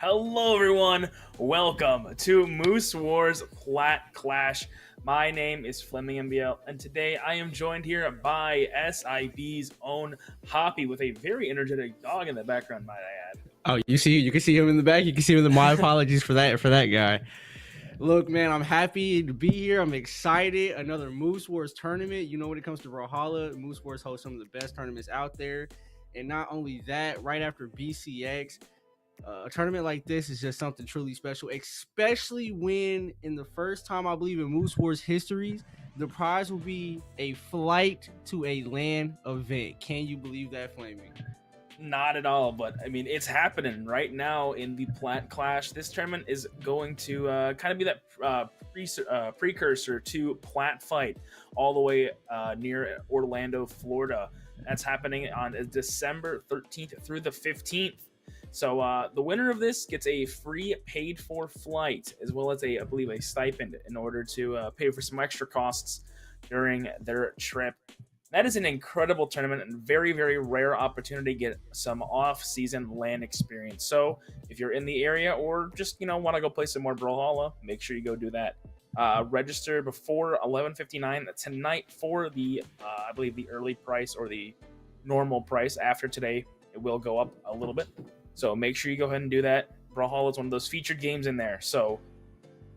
Hello, everyone. Welcome to Moose Wars Plat Clash. My name is Fleming MBL, and today I am joined here by SIB's own Hoppy with a very energetic dog in the background, might I add. Oh, you can see him in the back. You can see him in the. My apologies for that guy. Look, man, I'm happy to be here. I'm excited. Another Moose Wars tournament. You know, when it comes to Valhalla, Moose Wars hosts some of the best tournaments out there. And not only that, right after BCX, a tournament like this is just something truly special, especially when in the first time, I believe, in Moose Wars histories, the prize will be a flight to a LAN event. Can you believe that, Flaming? Not at all, but I mean, it's happening right now in the Plat Clash. This tournament is going to kind of be that precursor to Plat Fight all the way near Orlando, Florida. That's happening on December 13th through the 15th. So the winner of this gets a free paid-for flight, as well as I believe, a stipend in order to pay for some extra costs during their trip. That is an incredible tournament and very, very rare opportunity to get some off-season LAN experience. So if you're in the area or just, want to go play some more Brawlhalla, make sure you go do that. Register before 11:59 tonight for the, I believe, the early price or the normal price. After today, it will go up a little bit. So make sure you go ahead and do that. Brawlhalla is one of those featured games in there. So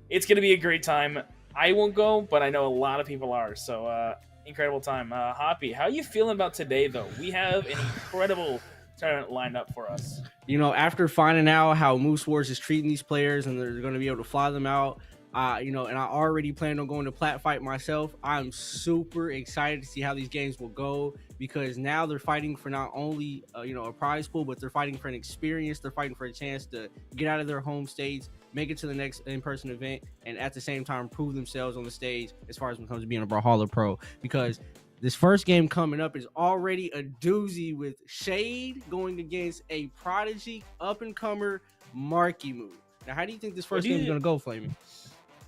it's going to be a great time. I won't go, but I know a lot of people are. So, incredible time. Hoppy, how are you feeling about today, though? We have an incredible tournament lined up for us. After finding out how Moose Wars is treating these players and they're going to be able to fly them out, and I already planned on going to Plat Fight myself. I'm super excited to see how these games will go because now they're fighting for not only, a prize pool, but they're fighting for an experience. They're fighting for a chance to get out of their home states, make it to the next in-person event, and at the same time prove themselves on the stage as far as when it comes to being a Brawlhalla pro. Because this first game coming up is already a doozy with Shade going against a prodigy up-and-comer Marckiemoo. Now, how do you think this first game is going to go, Flaming?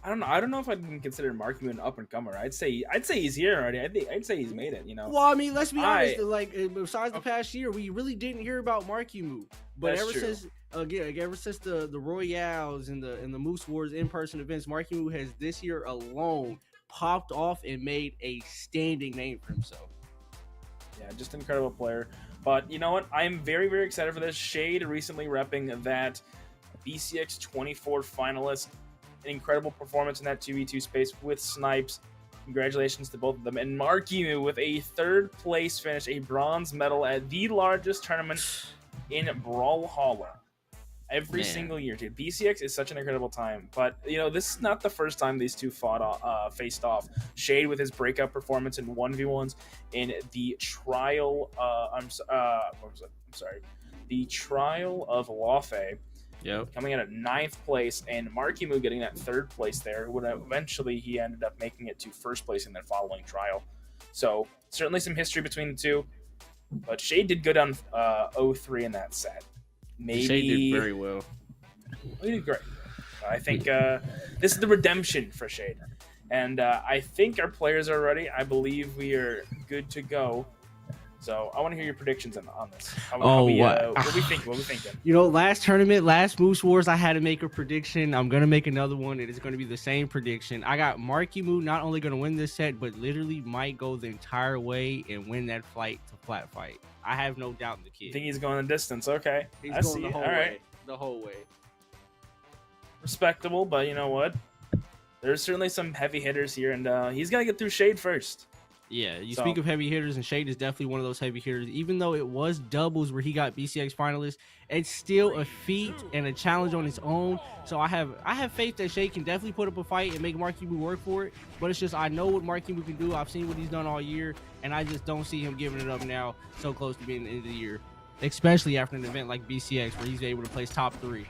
I don't know. I don't know if I can consider Marckiemoo an up-and-comer. I'd say he's here already. I'd say he's made it. Well, I mean, let's be honest. Besides the past year, we really didn't hear about Marckiemoo. But ever since the Royales and the Moose Wars in-person events, Marckiemoo has this year alone popped off and made a standing name for himself. Yeah, just an incredible player. But you know what? I'm very, very excited for this. Shade recently repping that BCX 24 finalist. An incredible performance in that 2v2 space with Snipes. Congratulations to both of them. And Marckiemoo with a third place finish, a bronze medal at the largest tournament in Brawlhalla every single year, dude. BCX is such an incredible time. But, this is not the first time these two faced off. Shade with his breakout performance in 1v1s in the trial, the trial of Lawfay. Yep. Coming in at 9th place, and Marckiemoo getting that 3rd place there. When eventually he ended up making it to 1st place in that following trial. So certainly some history between the two, but Shade did go down 0-3 in that set. Shade did very well. He did great. I think this is the redemption for Shade, and I think our players are ready. I believe we are good to go. So I want to hear your predictions on this. What we thinking? Last Moose Wars, I had to make a prediction. I'm going to make another one. It is going to be the same prediction. I got Marckiemoo not only going to win this set, but literally might go the entire way and win that flight to Plat Fight. I have no doubt in the kid. I think he's going the distance. Okay. He's going the whole way. The whole way. Respectable, but you know what? There's certainly some heavy hitters here, and he's got to get through Shade first. Yeah, speak of heavy hitters, and Shade is definitely one of those heavy hitters. Even though it was doubles where he got BCX finalist, it's still a feat and a challenge on its own. So I have faith that Shade can definitely put up a fight and make Marckiemoo work for it. But it's just I know what Marckiemoo can do. I've seen what he's done all year, and I just don't see him giving it up now so close to being the end of the year, especially after an event like BCX where he's able to place top 3.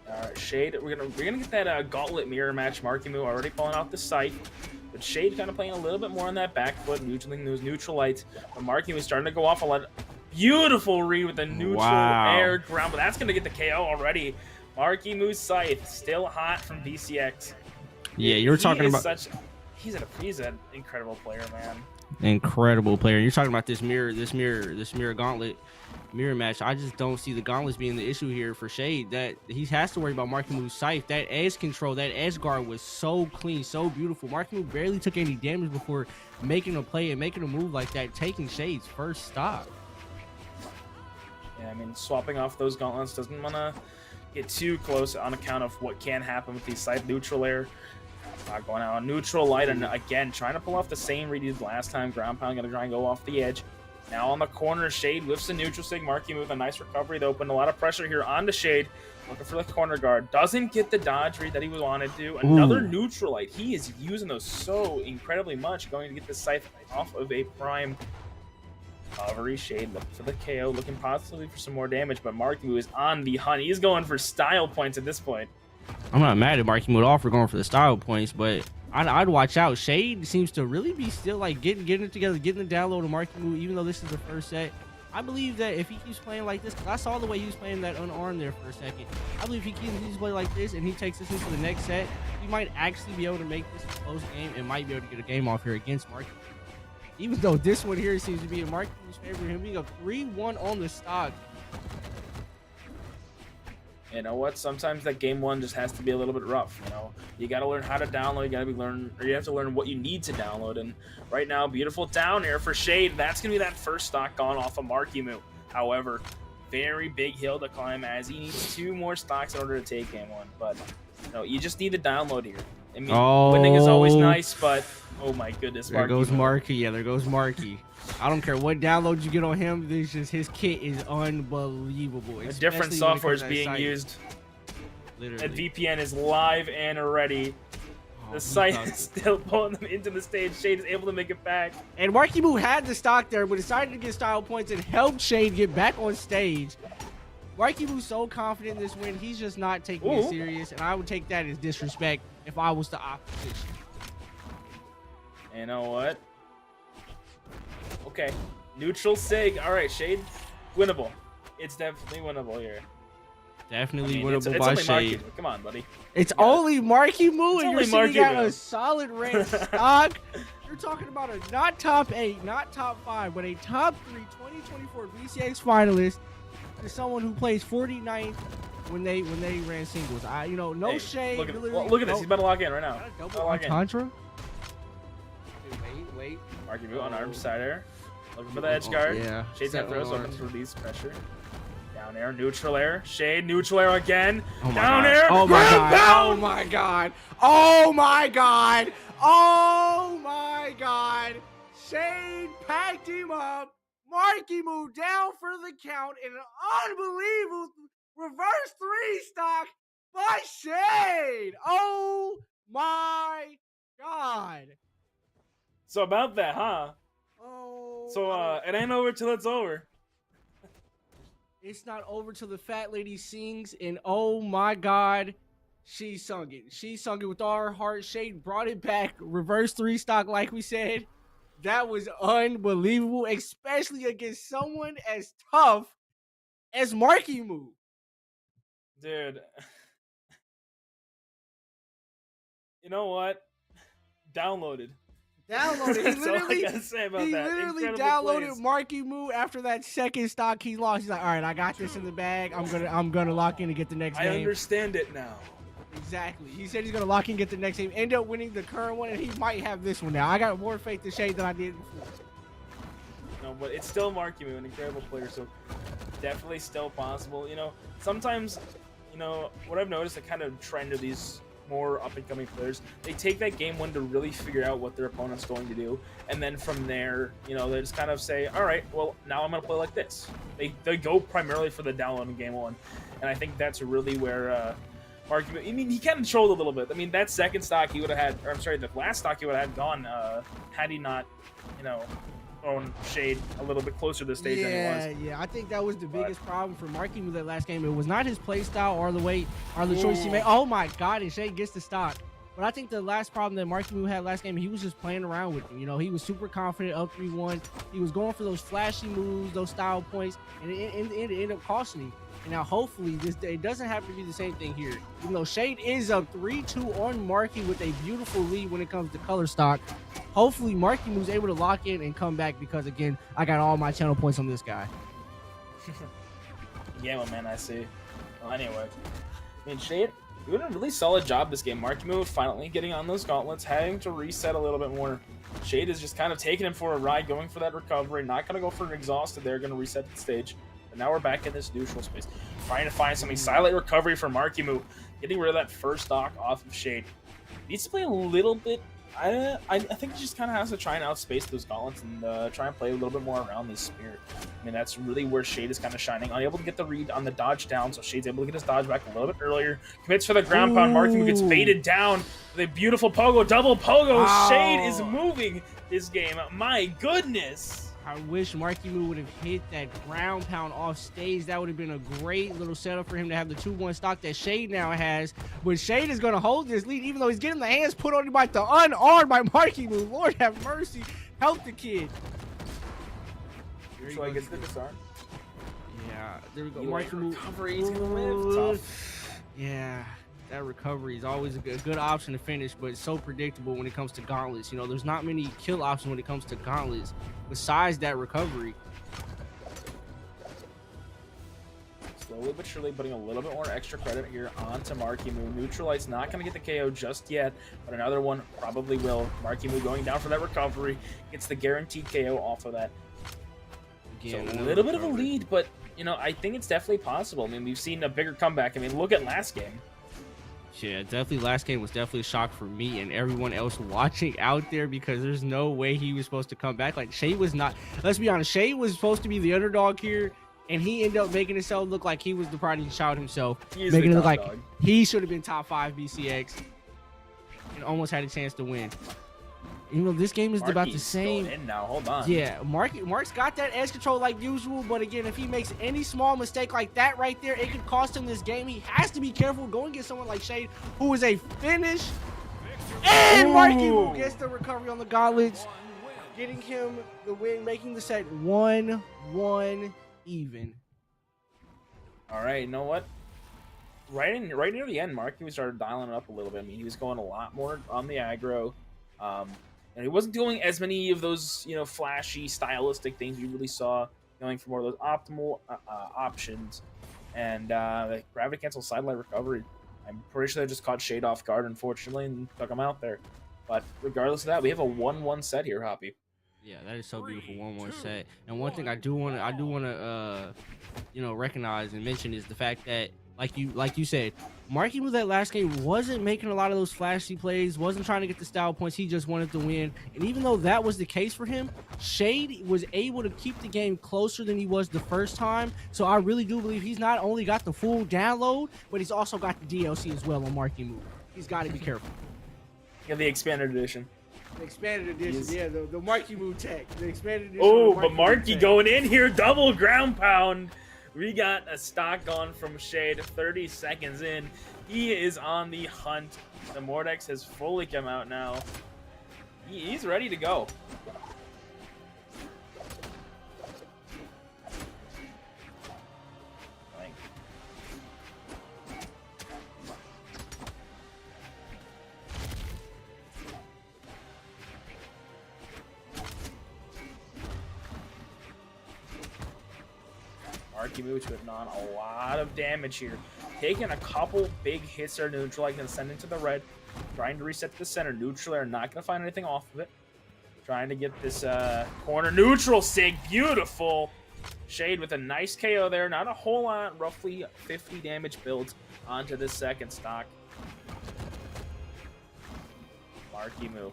All right, Shade, we're gonna get that gauntlet mirror match. Marckiemoo already falling off the site. But Shade kind of playing a little bit more on that back foot, neutraling those neutral lights. But Marckiemoo is starting to go off a lot. Beautiful read with the neutral air ground, but that's going to get the KO already. Marckiemoo Scythe, still hot from BCX. Yeah, you're talking about... He's an incredible player, man. Incredible player. You're talking about this mirror gauntlet, mirror match. I just don't see the gauntlets being the issue here for Shade. That he has to worry about Marckiemoo scythe. That edge control, that edge guard was so clean, so beautiful. Marckiemoo barely took any damage before making a play and making a move like that, taking Shade's first stock. Yeah, I mean, swapping off those gauntlets doesn't want to get too close on account of what can happen with these side neutral air. Going out on neutral light, and again trying to pull off the same read he did last time. Ground pound, gonna try and go off the edge. Now on the corner, Shade lifts the neutral sig. Marckiemoo with a nice recovery though, putting a lot of pressure here onto Shade. Looking for the corner guard. Doesn't get the dodge read that he wanted to. Another neutral light. He is using those so incredibly much. Going to get the scythe off of a prime recovery. Shade looking for the KO, looking possibly for some more damage, but Marckiemoo is on the hunt. He's going for style points at this point. I'm not mad at Marckiemoo at all for going for the style points, but I'd watch out. Shade seems to really be still like getting it together, getting the download of Marckiemoo, even though this is the first set. I believe that if he keeps playing like this, because I saw the way he was playing that unarmed there for a second. I believe if he keeps playing like this and he takes this into the next set, he might actually be able to make this a close game and might be able to get a game off here against Marckiemoo. Even though this one here seems to be in Marckiemoo's favor, him being a 3-1 on the stock. You know what? Sometimes that game one just has to be a little bit rough. You know, you got to learn how to download. You have to learn what you need to download. And right now, beautiful down air for Shade. That's gonna be that first stock gone off of Marckiemoo. However, very big hill to climb as he needs 2 more stocks in order to take game one. But you know, you just need the download here. I mean, winning is always nice, but oh my goodness, there goes Marky. Yeah, there goes Marky. I don't care what download you get on him. This just his kit is unbelievable. A different software is being used. Literally. And VPN is live and ready. The site is still pulling them into the stage. Shade is able to make it back. And Marckiemoo had the stock there, but decided to get style points and helped Shade get back on stage. Marckiemoo so confident in this win, he's just not taking it serious, and I would take that as disrespect if I was the opposition. You know what? Okay, neutral sig. All right, Shade, winnable. It's definitely winnable here. Definitely winnable by only Shade. Come on, buddy. It's only Marckiemoo, and you're sitting at a solid ranked stock. You're talking about a not top 8, not top 5, but a top 3 2024 BCX finalist. To someone who plays 49th when they ran singles. No shade. Look at this. He's about to lock in right now. Double entendre. Wait. Marckiemoo on arm side air. Looking for the edge guard. Yeah. Shade's gonna throw something to release pressure. Down air, neutral air. Shade, neutral air again. Down air. Oh my god. Oh my god. Oh my god. Oh my god. Shade packed him up. Marckiemoo down for the count in an unbelievable reverse 3 stock by Shade. Oh my god. So about that, huh? Oh. So it ain't over till it's over. It's not over till the fat lady sings, and oh my god, she sung it. She sung it with all her heart. Shade brought it back. Reverse 3 stock, like we said. That was unbelievable, especially against someone as tough as Marckiemoo. Dude. You know what? Downloaded. That's all I gotta say about that. He literally downloaded Marckiemoo after that second stock he lost. He's like, all right, I got this in the bag. I'm gonna lock in and get the next game. I understand it now. Exactly. He said he's gonna lock in, get the next game, end up winning the current one, and he might have this one now. I got more faith in Shade than I did before. No, but it's still Marckiemoo, an incredible player, so definitely still possible. You know, sometimes, what I've noticed, a kind of trend of these more up-and-coming players, they take that game one to really figure out what their opponent's going to do, and then from there, they just kind of say, all right, well, now I'm gonna play like this. They go primarily for the download in game one, and I think that's really where Marckiemoo, I mean, he kind of trolled a little bit. I mean, that second stock he would have had, or I'm sorry, the last stock he would have had gone had he not, thrown Shade a little bit closer to the stage than he was. Yeah, I think that was the biggest problem for Marckiemoo that last game. It was not his play style or the choice he made. Oh my god, and Shade gets the stock. But I think the last problem that Marckiemoo had last game, he was just playing around with him. He was super confident, up 3-1. He was going for those flashy moves, those style points, and it ended up costing him. And now hopefully it doesn't have to be the same thing here. Even though Shade is up 3-2 on Marky with a beautiful lead when it comes to color stock. Hopefully Marckiemoo able to lock in and come back because again, I got all my channel points on this guy. Yeah, well, man, I see. Well, anyway, I mean, Shade doing a really solid job this game. Marckiemoo finally getting on those gauntlets, having to reset a little bit more. Shade is just kind of taking him for a ride, going for that recovery, not going to go for an exhausted there, going to reset the stage. But now we're back in this neutral space, trying to find something. Silent recovery for Marckiemoo, getting rid of that first stock off of Shade. Needs to play a little bit. I think he just kind of has to try and outspace those gauntlets and try and play a little bit more around this spear. I mean, that's really where Shade is kind of shining. Unable to get the read on the dodge down, so Shade's able to get his dodge back a little bit earlier. Commits for the ground pound. Marckiemoo gets baited down with a beautiful pogo, double pogo. Oh. Shade is moving this game. My goodness. I wish Marckiemoo would have hit that ground pound off stage. That would have been a great little setup for him to have the 2-1 stock that Shade now has. But Shade is going to hold this lead, even though he's getting the hands put on him by the unarmed by Marckiemoo. Lord have mercy. Help the kid. So I get the disarm. Yeah, there we go. Marckiemoo recovery. He's going to live. Tough. Yeah. That recovery is always a good option to finish, but it's so predictable when it comes to gauntlets. You know, there's not many kill options when it comes to gauntlets besides that recovery. Slowly but surely putting a little bit more extra credit here onto Marckiemoo. Neutralite's not going to get the KO just yet, but another one probably will. Marckiemoo going down for that recovery. Gets the guaranteed KO off of that. Again, so a little bit of a lead, but, you know, I think it's definitely possible. I mean, we've seen a bigger comeback. I mean, look at last game. Yeah, definitely last game was definitely a shock for me and everyone else watching out there because there's no way he was supposed to come back. Like, Shade was not, let's be honest, Shade was supposed to be the underdog here, and he ended up making himself look like he was the prodigy child himself, making it look like he should have been top 5 BCX and almost had a chance to win. You know, this game is about the same. In now. Hold on. Yeah, Mark's got that edge control like usual, but again, if he makes any small mistake like that right there, it could cost him this game. He has to be careful going against someone like Shade, who is a finish. And Marckiemoo gets the recovery on the gauntlets, getting him the win, making the set 1-1 even. All right, you know what? Right near the end, Marckiemoo started dialing it up a little bit. I mean, he was going a lot more on the aggro. And he wasn't doing as many of those, you know, flashy, stylistic things you really saw, going for more of those optimal options. And the gravity cancel sidelight recovery. I'm pretty sure they just caught Shade off guard, unfortunately, and took him out there. But regardless of that, we have a 1-1 set here, Hoppy. Yeah, that is so beautiful. 1-1 set. And one thing I do want to you know, recognize and mention is the fact that, like you said, Marckiemoo that last game wasn't making a lot of those flashy plays, wasn't trying to get the style points. He just wanted to win. And even though that was the case for him, Shade was able to keep the game closer than he was the first time. So I really do believe he's not only got the full download, but he's also got the DLC as well on Marckiemoo. He's got to be careful. Yeah, the expanded edition. The expanded edition, yeah, the Marckiemoo tech. The expanded edition. Oh, but Marky going in here, double ground pound. We got a stock on from Shade 30 seconds in. He is on the hunt. The Mordex has fully come out now. He's ready to go. Marckiemoo putting on a lot of damage here. Taking a couple big hits there, neutral, like, and sending to the red. Trying to reset to the center. Neutral are not going to find anything off of it. Trying to get this corner. Neutral sig. Beautiful. Shade with a nice KO there. Not a whole lot. Roughly 50 damage builds onto this second stock. Marckiemoo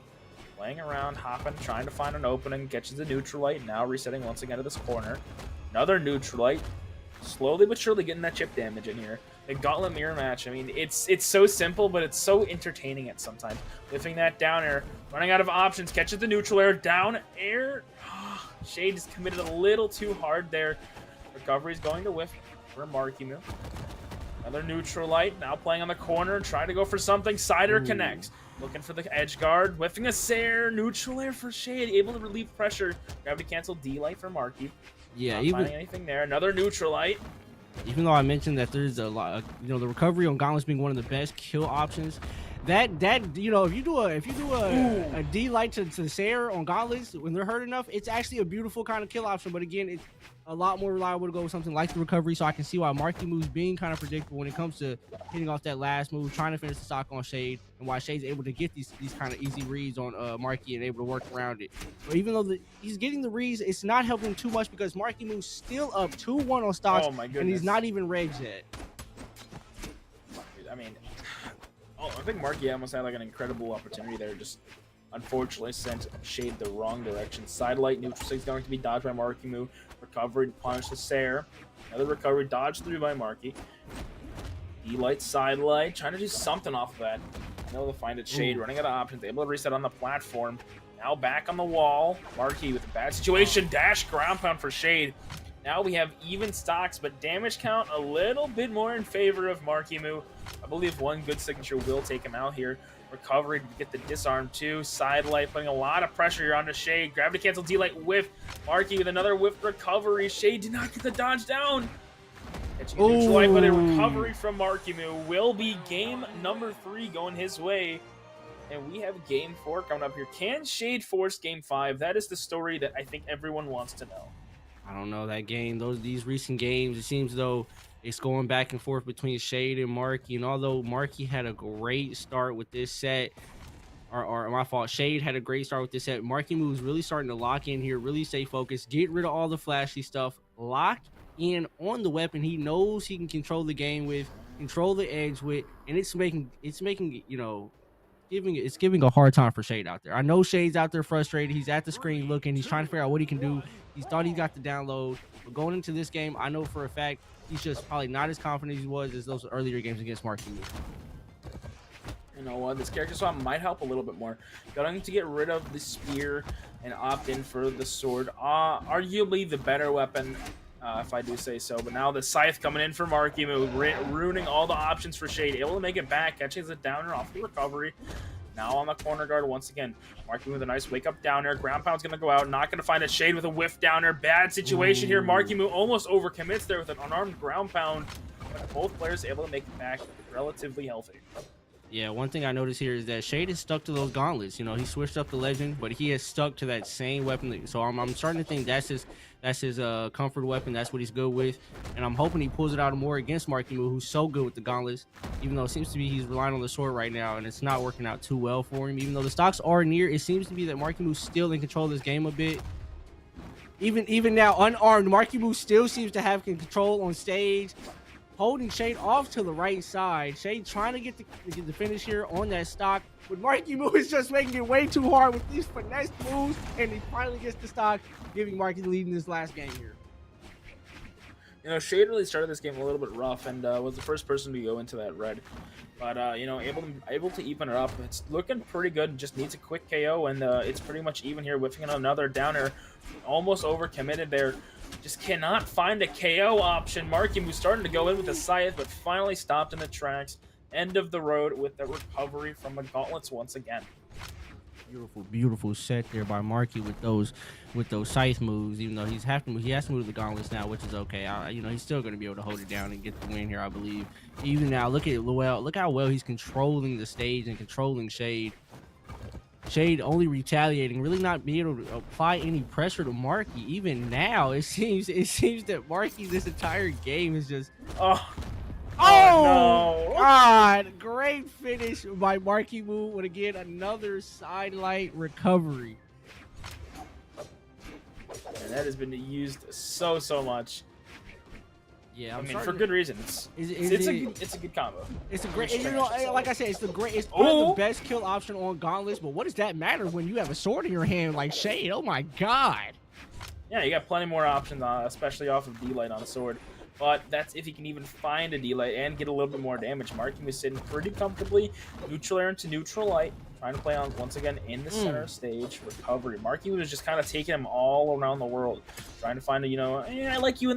playing around, hopping, trying to find an opening. Catches the neutralite. Now resetting once again to this corner. Another neutralite. Slowly but surely getting that chip damage in here. The gauntlet mirror match. I mean, it's so simple, but it's so entertaining at sometimes. Lifting that down air. Running out of options. Catches the neutral air. Down air. Shade is committed a little too hard there. Recovery's going to whiff for Marckiemoo. Another neutralite. Now playing on the corner. Trying to go for something. Sider connects. Looking for the edge guard. Whiffing a Sair. Neutral air for Shade. Able to relieve pressure. Gravity cancel D-light for Marky. Yeah, not finding anything there. Another neutralite. Even though I mentioned that there's a lot, the recovery on gauntlets being one of the best kill options. That if you do a D light to the Sayer on gauntlets when they're hurt enough, it's actually a beautiful kind of kill option. But again, it's a lot more reliable to go with something like the recovery. So I can see why Marckiemo's being kind of predictable when it comes to hitting off that last move, trying to finish the stock on Shade, and why Shade's able to get these kind of easy reads on Marky and able to work around it. But even though he's getting the reads, it's not helping too much because Marckiemo's still up 2-1 on stocks, and he's not even regs yet. I mean, I think Marky almost had like an incredible opportunity there. Just unfortunately sent Shade the wrong direction. Side light neutral six going to be dodged by Marckiemoo. Recovery punish the Sayer. Another recovery dodged through by Marky. D-light, side light, trying to do something off of that. Able to find it. Shade running out of options. Able to reset on the platform. Now back on the wall. Marky with a bad situation. Dash ground pound for Shade. Now we have even stocks, but damage count a little bit more in favor of Marckiemoo. I believe one good signature will take him out here. Recovery to get the disarm too. Side light putting a lot of pressure here onto Shade. Gravity cancel D-light whiff. Marky with another whiff recovery. Shade did not get the dodge down. Catching a neutral light, but a recovery from Marckiemoo will be game number 3 going his way. And we have game 4 coming up here. Can Shade force game 5? That is the story that I think everyone wants to know. I don't know that game. These recent games, it seems though it's going back and forth between Shade and Marky. And although Marky had a great start with this set, or my fault, Shade had a great start with this set, Marckiemoo was really starting to lock in here, really stay focused, get rid of all the flashy stuff, lock in on the weapon he knows he can control the game with, control the edge with, and it's making giving a hard time for Shade out there. I know Shade's out there frustrated. He's at the screen looking. He's trying to figure out what he can do. He thought he got the download. But going into this game, I know for a fact he's just probably not as confident as he was as those earlier games against Marckiemoo. You know what? This character swap might help a little bit more. Going to get rid of the spear and opt in for the sword. Arguably the better weapon, if I do say so. But now the scythe coming in for Marckiemoo, ruining all the options for Shade. Able to make it back, catches a downer off the recovery. Now on the corner guard once again. Marckiemoo with a nice wake up downer. Ground pound's going to go out. Not going to find a Shade with a whiff downer. Bad situation here. Marckiemoo almost overcommits there with an unarmed ground pound. But both players able to make it back relatively healthy. Yeah, one thing I noticed here is that Shade is stuck to those gauntlets. You know, he switched up the legend, but he is stuck to that same weapon. So I'm starting to think that's his comfort weapon. That's what he's good with, and I'm hoping he pulls it out more against Marckiemoo, who's so good with the gauntlets. Even though it seems to be he's relying on the sword right now, and it's not working out too well for him. Even though the stocks are near, it seems to be that Marckiemoo's still in control of this game a bit. Even now, unarmed, Marckiemoo still seems to have control on stage. Holding Shade off to the right side. Shade trying to get the finish here on that stock. But Marckiemoo is just making it way too hard with these finesse moves. And he finally gets the stock, giving Marky the lead in this last game here. You know, Shade really started this game a little bit rough and was the first person to go into that red. But, you know, able to even it up. It's looking pretty good. Just needs a quick KO, and it's pretty much even here. Whiffing another downer. Almost overcommitted there. Just cannot find a KO option. Marckiemoo starting to go in with a scythe, but finally stopped in the tracks. End of the road with the recovery from the gauntlets once again. Beautiful set there by Marky with those scythe moves. Even though he has to move the gauntlets now, which is okay. You know, he's still going to be able to hold it down and get the win here, I believe. Even now, look how well he's controlling the stage and controlling Shade. Shade only retaliating, really not being able to apply any pressure to Marky. Even now, it seems that Marky this entire game is just Oh no! God, great finish by Marckiemoo with again another sidelight recovery. And that has been used so much. Yeah, I mean, for good reason. It's a good combo. It's a great, you know, like I said, it's probably the best kill option on gauntlets. But what does that matter when you have a sword in your hand like Shade? Oh my God! Yeah, you got plenty more options, especially off of D-light on sword. But that's if he can even find a D-light and get a little bit more damage. Marckiemoo is sitting pretty comfortably, neutral air into neutral light, trying to play on once again in the center stage. Recovery. Marckiemoo is just kind of taking him all around the world, trying to find a, you know, I like you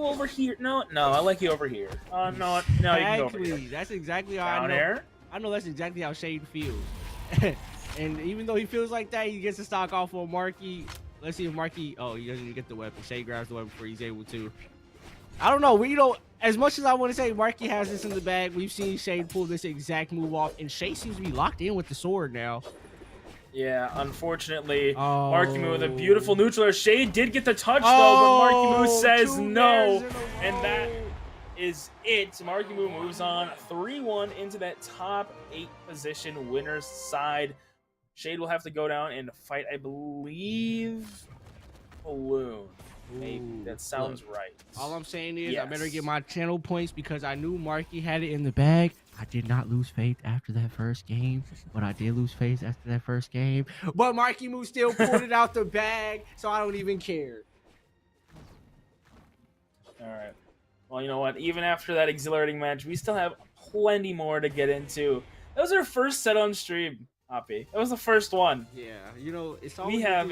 over here. No, I like you over here. No, you can go over here. That's exactly how Down air. I know that's exactly how Shade feels. And even though he feels like that, he gets the stock off on Marky. Let's see if Marky. Oh, he doesn't even get the weapon. Shade grabs the weapon before he's able to. I don't know. As much as I want to say Marky has this in the bag, we've seen Shade pull this exact move off, and Shay seems to be locked in with the sword now. Yeah, unfortunately, Marckiemoo with a Oh. beautiful neutral. Shade did get the touch though, Oh, but Marckiemoo says 2 no, nairs in a and that row. is it. Marckiemoo moves on 3-1 into that top 8 position winner's side. Shade will have to go down and fight, I believe, Balloon. Maybe Ooh, that sounds look, right. all I'm saying is Yes. I better get my channel points because I knew Marky had it in the bag. I did not lose faith after that first game, but I did lose faith after that first game. But Marckiemoo still pulled it out the bag, so I don't even care. All right. Well, you know what? Even after that exhilarating match, we still have plenty more to get into. That was our first set on stream, Hoppy. That was the first one. Yeah, it's all We have.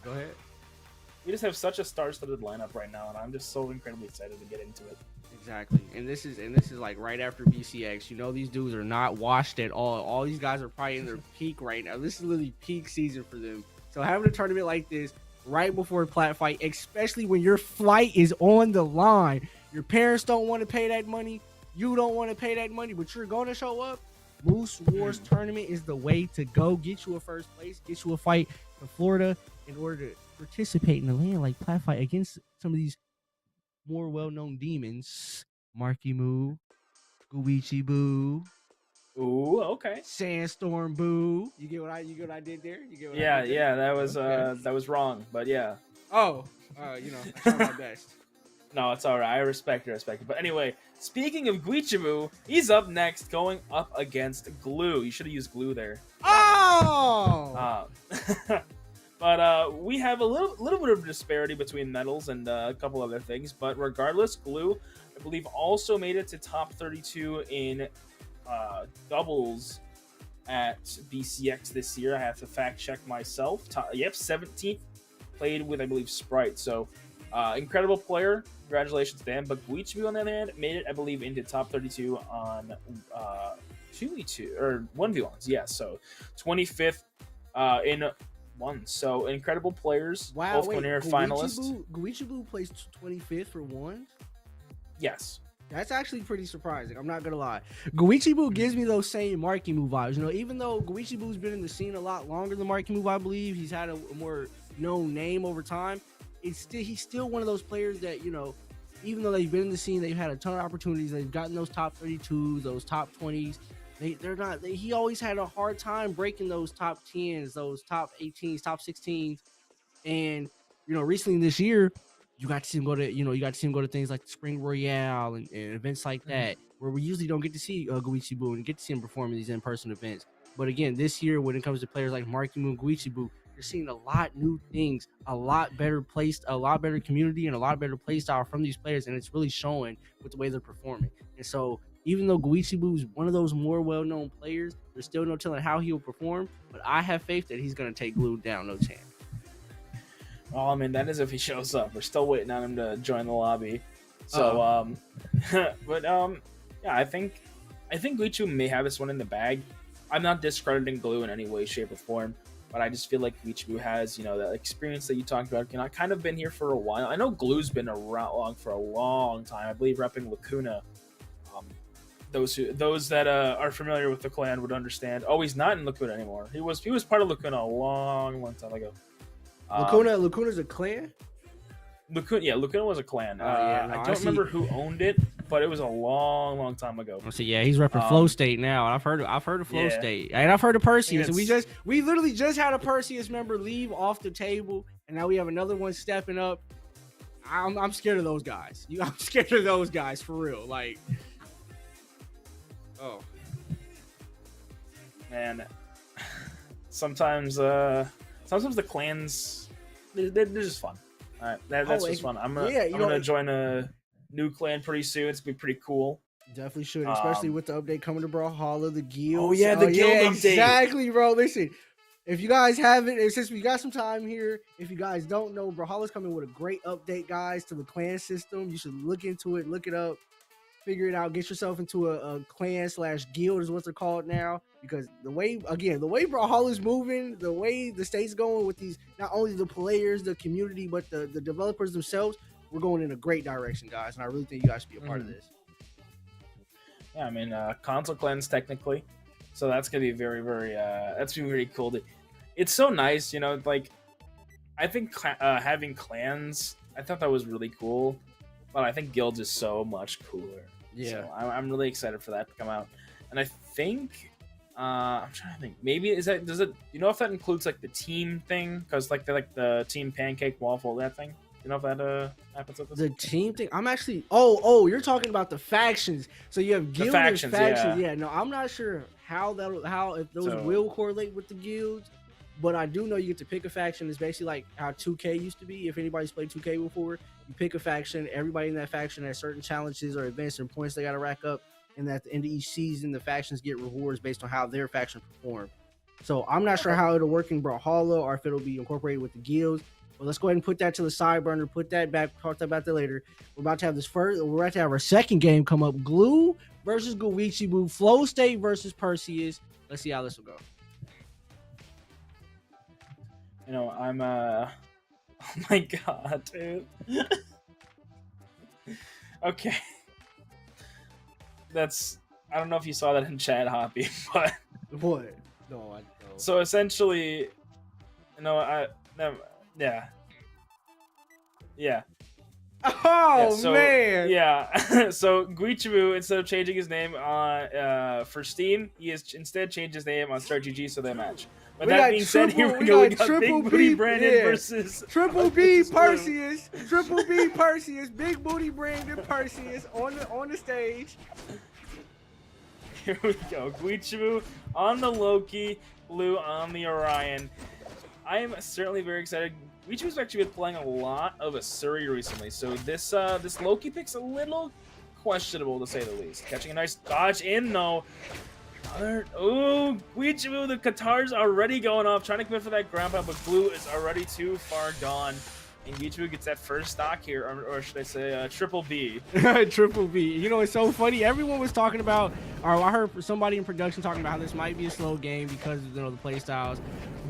Go ahead. We just have such a star-studded lineup right now, and I'm just so incredibly excited to get into it. Exactly, and this is like right after BCX. These dudes are not washed at all. All these guys are probably in their peak right now. This is literally peak season for them. So having a tournament like this right before a Plat fight, especially when your flight is on the line, your parents don't want to pay that money, you don't want to pay that money, but you're going to show up. Moose Wars tournament is the way to go. Get you a first place, get you a fight in Florida in order to participate in a land like Plat fight against some of these more well-known demons. Marckiemoo, Guichabou, Ooh, okay. Sandstorm Boo. You get what I did there? You get what Yeah, I did there? yeah, that was Okay. that was wrong, but yeah. I tried my best. No, it's all right. I respect it. But anyway, speaking of Guichabou, he's up next, going up against Glue. You should have used Glue there. Oh! But we have a little bit of disparity between medals and a couple other things. But regardless, Glue, I believe, also made it to top 32 in doubles at BCX this year. I have to fact check myself. 17th. Played with, I believe, Sprite. So incredible player. Congratulations to him. But Guichabou, on the other hand, made it, I believe, into top 32 on 2v2 or 1v1s. Yeah, so 25th in one. So incredible players. Wow, both winner finalists. Guichabou placed 25th for one? Yes. That's actually pretty surprising. I'm not gonna lie. Guichabou gives me those same Marckiemoo vibes. Even though Guichabou's been in the scene a lot longer than Marckiemoo, I believe he's had a more known name over time. He's still one of those players that even though they've been in the scene, they've had a ton of opportunities. They've gotten those top 32s, those top 20s. He always had a hard time breaking those top 10s, those top 18s, top 16s. And recently this year, you got to see him go to things like the Spring Royale and events like that, where we usually don't get to see Guichabou and get to see him perform in these in-person events. But again, this year, when it comes to players like Marckiemoo and Guichabou, you're seeing a lot new things, a lot better community, and a lot better play style from these players, and it's really showing with the way they're performing. And so, even though Guichabou is one of those more well-known players, there's still no telling how he will perform. But I have faith that he's going to take Glue down, no chance. Well, I mean, that is if he shows up. We're still waiting on him to join the lobby. So, yeah, I think Guichabou may have this one in the bag. I'm not discrediting Glue in any way, shape, or form, but I just feel like Guichabou has, that experience that you talked about. Kind of been here for a while. I know Glue's been around for a long time. I believe repping Lacuna. Those that are familiar with the clan would understand. Oh, he's not in Lacuna anymore. He was part of Lacuna a long time ago. Lacuna's a clan? Lacuna was a clan. I don't remember who owned it, but it was a long time ago. So yeah, he's repping Flow State now. I've heard of Flow State, and I've heard of Perseus. And we literally just had a Perseus member leave off the table, and now we have another one stepping up. I'm scared of those guys. I'm scared of those guys for real. Like, oh man, sometimes the clans they're just fun. All right, that's just fun. I'm gonna join a new clan pretty soon. It's gonna be pretty cool. Definitely should, especially with the update coming to Brawlhalla, the guild. Oh yeah, the guild update. Exactly, bro. Listen, if you guys haven't, since we got some time here, if you guys don't know, Brawlhalla's coming with a great update, guys, to the clan system. You should look into it, look it up, figure it out, get yourself into a clan/guild is what they're called now. Because the way Brawlhalla's moving, the way the state's going with these, not only the players, the community, but the developers themselves, we're going in a great direction, guys, and I really think you guys should be a part of this. Yeah, I mean, console cleanse technically, so that's gonna be very, very, that's gonna be very cool. It's so nice, you know. Like, I think having clans, I thought that was really cool, but I think guilds is so much cooler. Yeah, so I'm really excited for that to come out, and I think. I'm trying to think. Maybe does it? You know if that includes like the team thing? Because like the team pancake waffle that thing. You know if that happens with this? The team thing. I'm actually. Oh, you're talking about the factions. So you have guild factions, and factions. Yeah. No, I'm not sure how if those will correlate with the guilds, but I do know you get to pick a faction. It's basically like how 2K used to be. If anybody's played 2K before, you pick a faction. Everybody in that faction has certain challenges or events and points they got to rack up. And at the end of each season, the factions get rewards based on how their faction perform. So I'm not sure how it'll work in Brawlhalla or if it'll be incorporated with the guilds. But let's go ahead and put that to the side burner. Put that back. Talk about that later. We're about to have We're about to have our second game come up. Glue versus Guichabou. Flow State versus Perseus. Let's see how this will go. You know, I'm oh my god, dude. Okay. I don't know if you saw that in chat, Hoppy, but what? No, I don't. So essentially, yeah. Oh man. Yeah. So Guichabou, instead of changing his name on for Steam, he has instead changed his name on StartGG, so they match. But that being said, here we go. We got Big Booty Brandon versus Triple B Perseus. Triple B Perseus. Big Booty Brandon Perseus on the stage. Here we go. Guichabou on the Loki, Blue on the Orion. I am certainly very excited. Guichabou's actually been playing a lot of Asuri recently, so this Loki pick's a little questionable to say the least. Catching a nice dodge in though. Oh, Guichabou, the Qatar's already going off, trying to commit for that ground pound, but Blue is already too far gone. And Guichabou gets that first stock here, or should I say, Triple B. Triple B. You know, it's so funny. Everyone was talking about, or I heard somebody in production talking about how this might be a slow game because of, the play styles.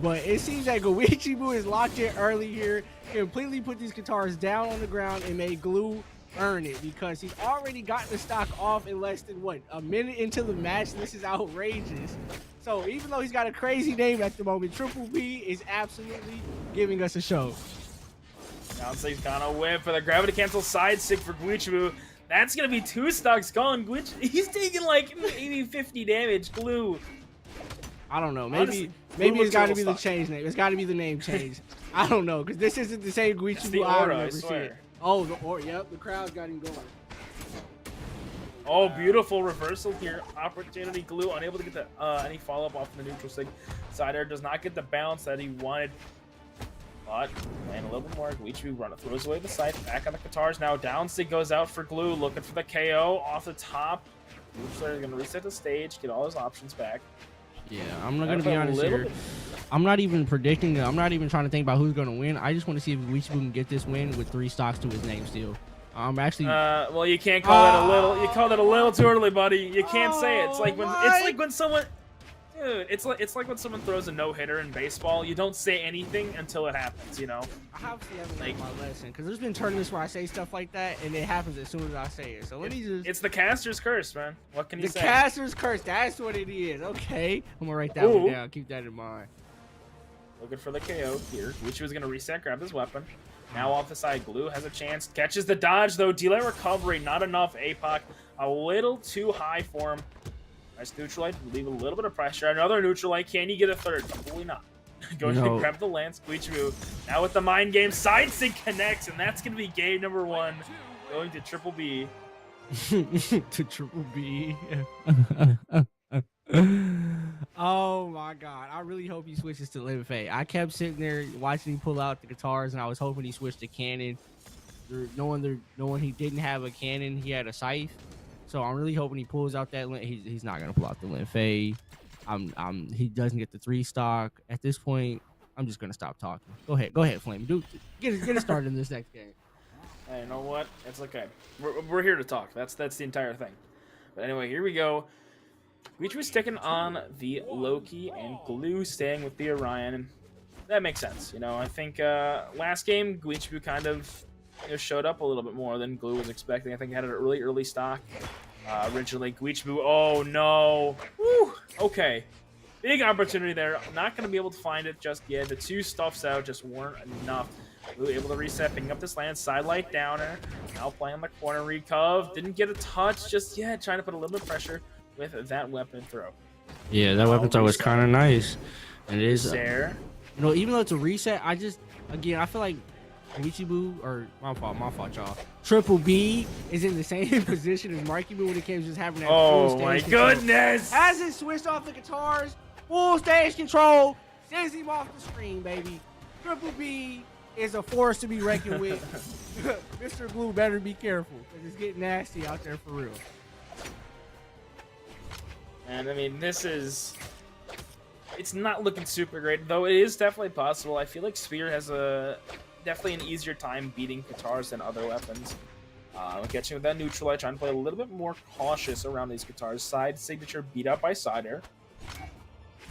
But it seems like Guichabou is locked in early here, completely put these Qatars down on the ground and made Glue earn it because he's already gotten the stock off in less than, a minute into the match. This is outrageous. So even though he's got a crazy name at the moment, Triple B is absolutely giving us a show. Downsig's gonna whip for the gravity cancel side stick for Guichabou. That's gonna be 2 stocks gone. He's taking like maybe 50 damage. Glue. I don't know. Maybe it's got to be the change name. It's got to be the name change. I don't know because this isn't the same Guichabou I've ever seen. Oh, the aura. Yep, the crowd's got him going. Oh, beautiful reversal here. Opportunity. Glue unable to get any follow up off the neutral stick. Side air does not get the bounce that he wanted. But playing a little bit more. Guichabou throws away the sight. Back on the Qatars now. Down stick goes out for Glue. Looking for the KO off the top. Lucha's going to reset the stage. Get all his options back. Yeah, I'm not going to be honest here. I'm not even predicting. I'm not even trying to think about who's going to win. I just want to see if Guichabou can get this win with 3 stocks to his name still. I'm actually. Well, you can't call that a little. You called it a little too early, buddy. You can't say it. It's like when someone. Dude, it's like when someone throws a no-hitter in baseball. You don't say anything until it happens, you know? I have to learn my lesson, because there's been tournaments where I say stuff like that, and it happens as soon as I say it. So let me just... It's the caster's curse, man. What can you say? The caster's curse, that's what it is. Okay. I'm going to write that one down. Keep that in mind. Looking for the KO here. Guichabou's going to reset, grab his weapon. Now off the side, Glue has a chance. Catches the dodge, though. Delay recovery, not enough. APOC, a little too high for him. Nice neutral light, leave a little bit of pressure. Another neutral light. Can he get a third? Probably not. Going to grab the lance. Guichabou now with the mind game. Side stick connects, and that's going to be game number 1. Going to Triple B. To Triple B. Oh my god. I really hope he switches to Limit Fate. I kept sitting there watching him pull out the Qatars, and I was hoping he switched to cannon. Knowing he didn't have a cannon, he had a scythe. So I'm really hoping he pulls out that. He's not gonna pull out the Linfei. He doesn't get the 3 stock at this point. I'm just gonna stop talking. Go ahead, Flame. Get it started in this next game. Hey, you know what? It's okay. We're here to talk. That's the entire thing. But anyway, here we go. Guichabou sticking on the Loki and Glue staying with the Orion, and that makes sense. You know, I think last game Guichabou kind of showed up a little bit more than Glue was expecting. I think he had a really early stock originally. Guichabou, oh no. Woo! Okay. Big opportunity there. Not going to be able to find it just yet. The 2 stuffs out just weren't enough. Glue able to reset, picking up this land, sidelight downer. Now playing on the corner, recov. Didn't get a touch just yet. Trying to put a little bit of pressure with that weapon throw. Yeah, that weapon throw was kind of nice. And it is there. You know, even though it's a reset, I feel like Guichabou, or my fault, y'all. Triple B is in the same position as Marckiemoo when it came to just having that full stage my control. goodness! Hasn't switched off the guitars, full stage control, sends him off the screen, baby. Triple B is a force to be reckoned with. Mr. Glue better be careful, because it's getting nasty out there for real. And I mean, it's not looking super great, though it is definitely possible. I feel like Spear has definitely an easier time beating guitars than other weapons. Catching with that neutral, trying to play a little bit more cautious around these guitars. Side signature beat up by side air.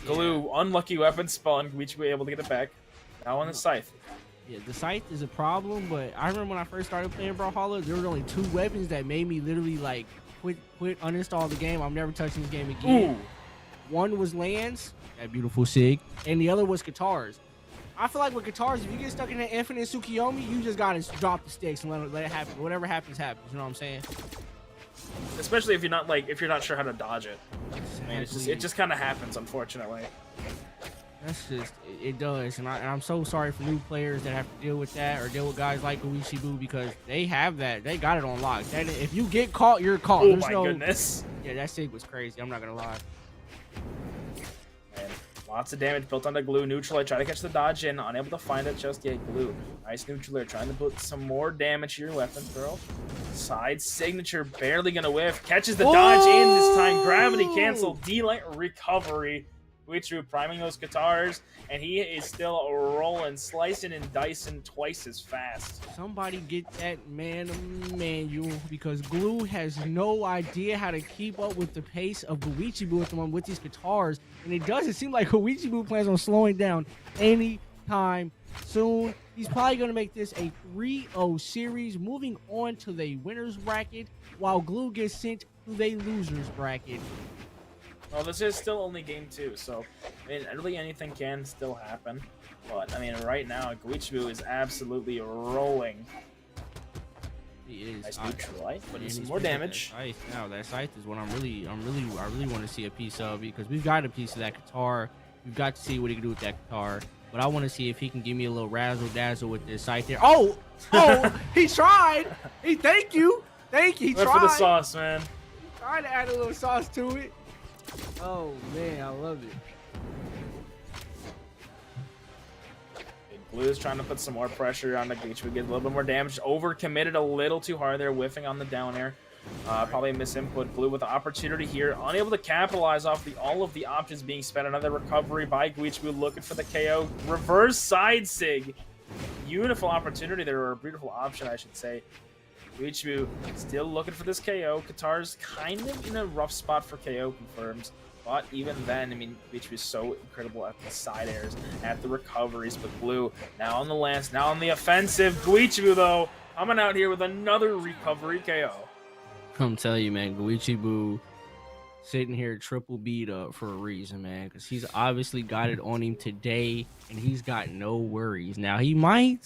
Glue, unlucky weapon spawn. Guichabou able to get it back. Now on the scythe. Yeah, the scythe is a problem, but I remember when I first started playing Brawlhalla, there were only 2 weapons that made me literally like quit, uninstall the game. I'm never touching this game again. Ooh. One was lands, that beautiful sig, and the other was guitars. I feel like with guitars, if you get stuck in that infinite Tsukiyomi, you just gotta drop the sticks and let it happen. Whatever happens, happens. You know what I'm saying? Especially if you're not sure how to dodge it. Exactly. I mean, it just kind of happens, unfortunately. That's just it does, and I'm so sorry for new players that have to deal with that or deal with guys like Guichabou, because they have that. They got it on lock. That if you get caught, you're caught. Oh my goodness! Yeah, that sig was crazy. I'm not gonna lie. Lots of damage built onto Glue. Neutral, try to catch the dodge in. Unable to find it just yet. Glue. Nice neutral, trying to put some more damage to your weapon throw. Side signature, barely gonna whiff. Catches the dodge in this time. Gravity cancel. D-light recovery. Guichabou priming those guitars, and he is still rolling, slicing and dicing twice as fast. Somebody get that man a manual, because Glue has no idea how to keep up with the pace of Guichabou with these guitars, and it doesn't seem like Guichabou plans on slowing down anytime soon. He's probably going to make this a 3-0 series, moving on to the winner's bracket, while Glue gets sent to the loser's bracket. Well, this is still only game 2, so I mean, really anything can still happen. But I mean, right now, Guichabou is absolutely rolling. He is. Nice neutral light, but some more damage. Now that scythe is what I really want to see a piece of, because we've got a piece of that guitar. We've got to see what he can do with that guitar. But I want to see if he can give me a little razzle dazzle with this scythe there. Oh, he tried. Thank you. He tried. For the sauce, man. He tried to add a little sauce to it. Oh man, I love it. Glue is trying to put some more pressure on the Guichabou, get a little bit more damage. Overcommitted a little too hard there, whiffing on the down air. Probably a misinput. Glue with the opportunity here, unable to capitalize off all of the options being spent. Another recovery by Guichabou, looking for the KO. Reverse side sig. Beautiful opportunity there, or a beautiful option, I should say. Guichabou still looking for this KO. Guitar's kind of in a rough spot for KO confirms. But even then, I mean, Guichabou is so incredible at the side airs, at the recoveries. But Glue now on the lance, now on the offensive. Guichabou, though, coming out here with another recovery KO. I'm telling you, man, Guichabou sitting here triple beat up for a reason, man, because he's obviously got it on him today, and he's got no worries. Now, he might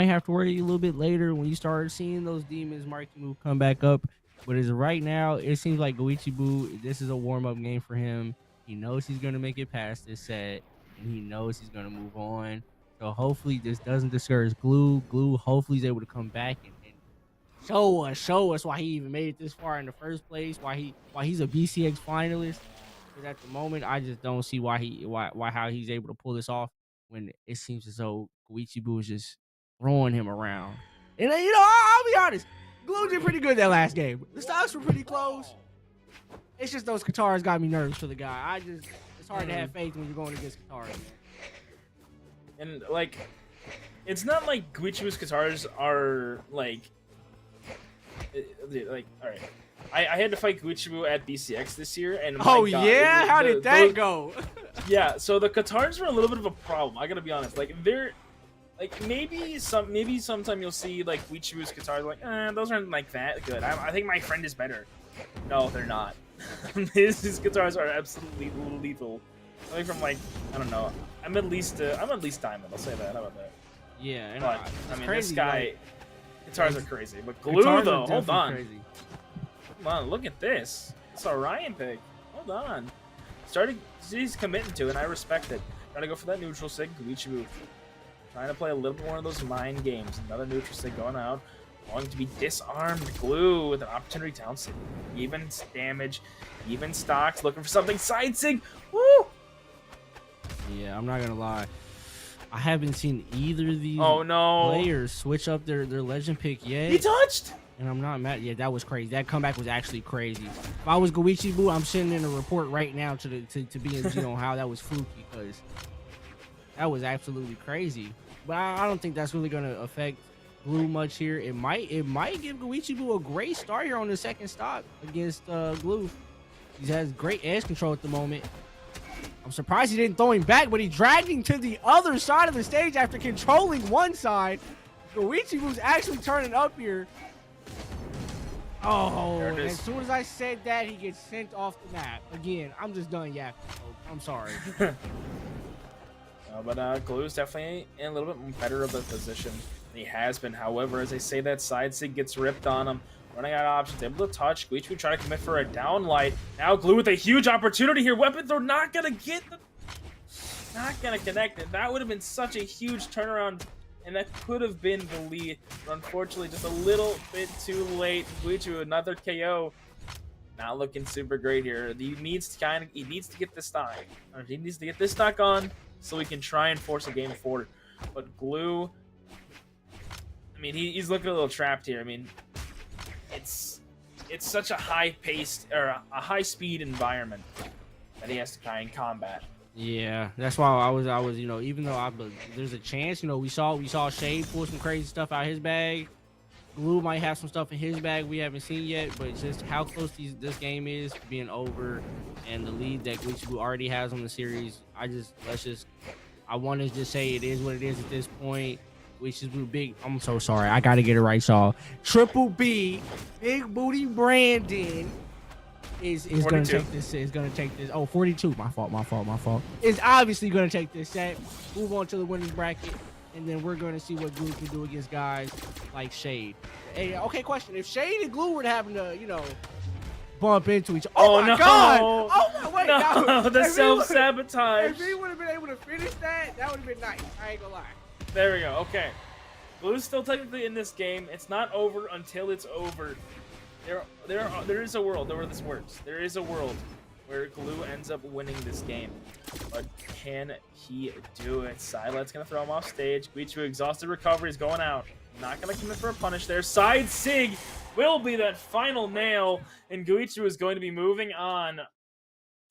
have to worry a little bit later when you start seeing those demons Marckiemoo come back up. But as of right now, it seems like Guichabou, this is a warm-up game for him. He knows he's going to make it past this set, and he knows he's going to move on. So hopefully this doesn't discourage Glue. Glue hopefully is able to come back and show us why he even made it this far in the first place, why he's a BCX finalist. Because at the moment, I just don't see how he's able to pull this off when it seems as though Guichabou is just throwing him around. And you know, I'll be honest, Glue did pretty good that last game. The stocks were pretty close. It's just those guitars got me nervous for the guy. It's hard to have faith when you're going against guitars. And like, it's not like Guichabou's guitars are like all right. I had to fight Guichabou at BCX this year, and oh my God, yeah, how did that go? Yeah, so the guitars were a little bit of a problem. I gotta be honest. Like like maybe sometime you'll see like Guichabou's guitars like those aren't like that good. I think my friend is better. No, they're not. His guitars are absolutely lethal. Coming from like I don't know. I'm at least diamond. I'll say that. How about that? Yeah, and But I mean, crazy, this guy like, guitars are crazy. But glue guitars are though, hold definitely on. crazy. Hold on, look at this. It's a Ryan pick. Hold on. He's committing to it, and I respect it. Gotta go for that neutral sig. Guichabou trying to play a little bit more of those mind games. Another neutral sig going out. Going to be disarmed. Glue with an opportunity down sig. Even damage. Even stocks. Looking for something. Side sig. Woo! Yeah, I'm not gonna lie. I haven't seen either of these players switch up their legend pick yet. He touched! And I'm not mad. Yeah, that was crazy. That comeback was actually crazy. If I was Guichabou, I'm sending in a report right now to BNG on how that was fluky, because that was absolutely crazy. But I don't think that's really gonna affect Glue much here. It might give Guichabou a great start here on the second stop against Glue. He has great edge control at the moment. I'm surprised he didn't throw him back, but he dragged him to the other side of the stage after controlling one side. Guichabou's actually turning up here. Oh, and as soon as I said that, he gets sent off the map. Again, I'm just done yapping. I'm sorry. But Glue's definitely in a little bit better of a position than he has been. However, as I say, that side sig gets ripped on him. Running out of options, able to touch. Guichabou trying to commit for a down light. Now Glue with a huge opportunity here. Weapon throw not gonna get the, not gonna connect it. That would have been such a huge turnaround, and that could have been the lead. But unfortunately, just a little bit too late. Guichabou another KO. Not looking super great here. He needs to get this stock. He needs to get this stock on so we can try and force a game forward. But Glue, I mean, he's looking a little trapped here. I mean, it's such a high-paced or a high-speed environment that he has to try and combat. Yeah, that's why I was even though there's a chance, we saw Shade pull some crazy stuff out of his bag. Glue might have some stuff in his bag we haven't seen yet, but just how close this game is being over and the lead that Guichabou already has on the series. I want to just say it is what it is at this point. Guichabou big. I'm so sorry. I gotta get it right, y'all. Triple B, Big Booty Brandon is gonna take this. Is gonna take this. Oh, 42. My fault. Is obviously gonna take this set. Move on to the winners bracket, and then we're gonna see what Glue can do against guys like Shade. Hey, okay, question: if Shade and Glue were having to, bump into each other, oh my god! Oh wait, no, the self-sabotage. If he would have been able to finish that, that would have been nice. I ain't gonna lie. There we go. Okay. Blue's still technically in this game. It's not over until it's over. There is a world where this works. There is a world where Glue ends up winning this game. But can he do it? Silet's going to throw him off stage. Guichabou exhausted recovery is going out. Not going to commit for a punish there. Side sig will be that final nail. And Guichabou is going to be moving on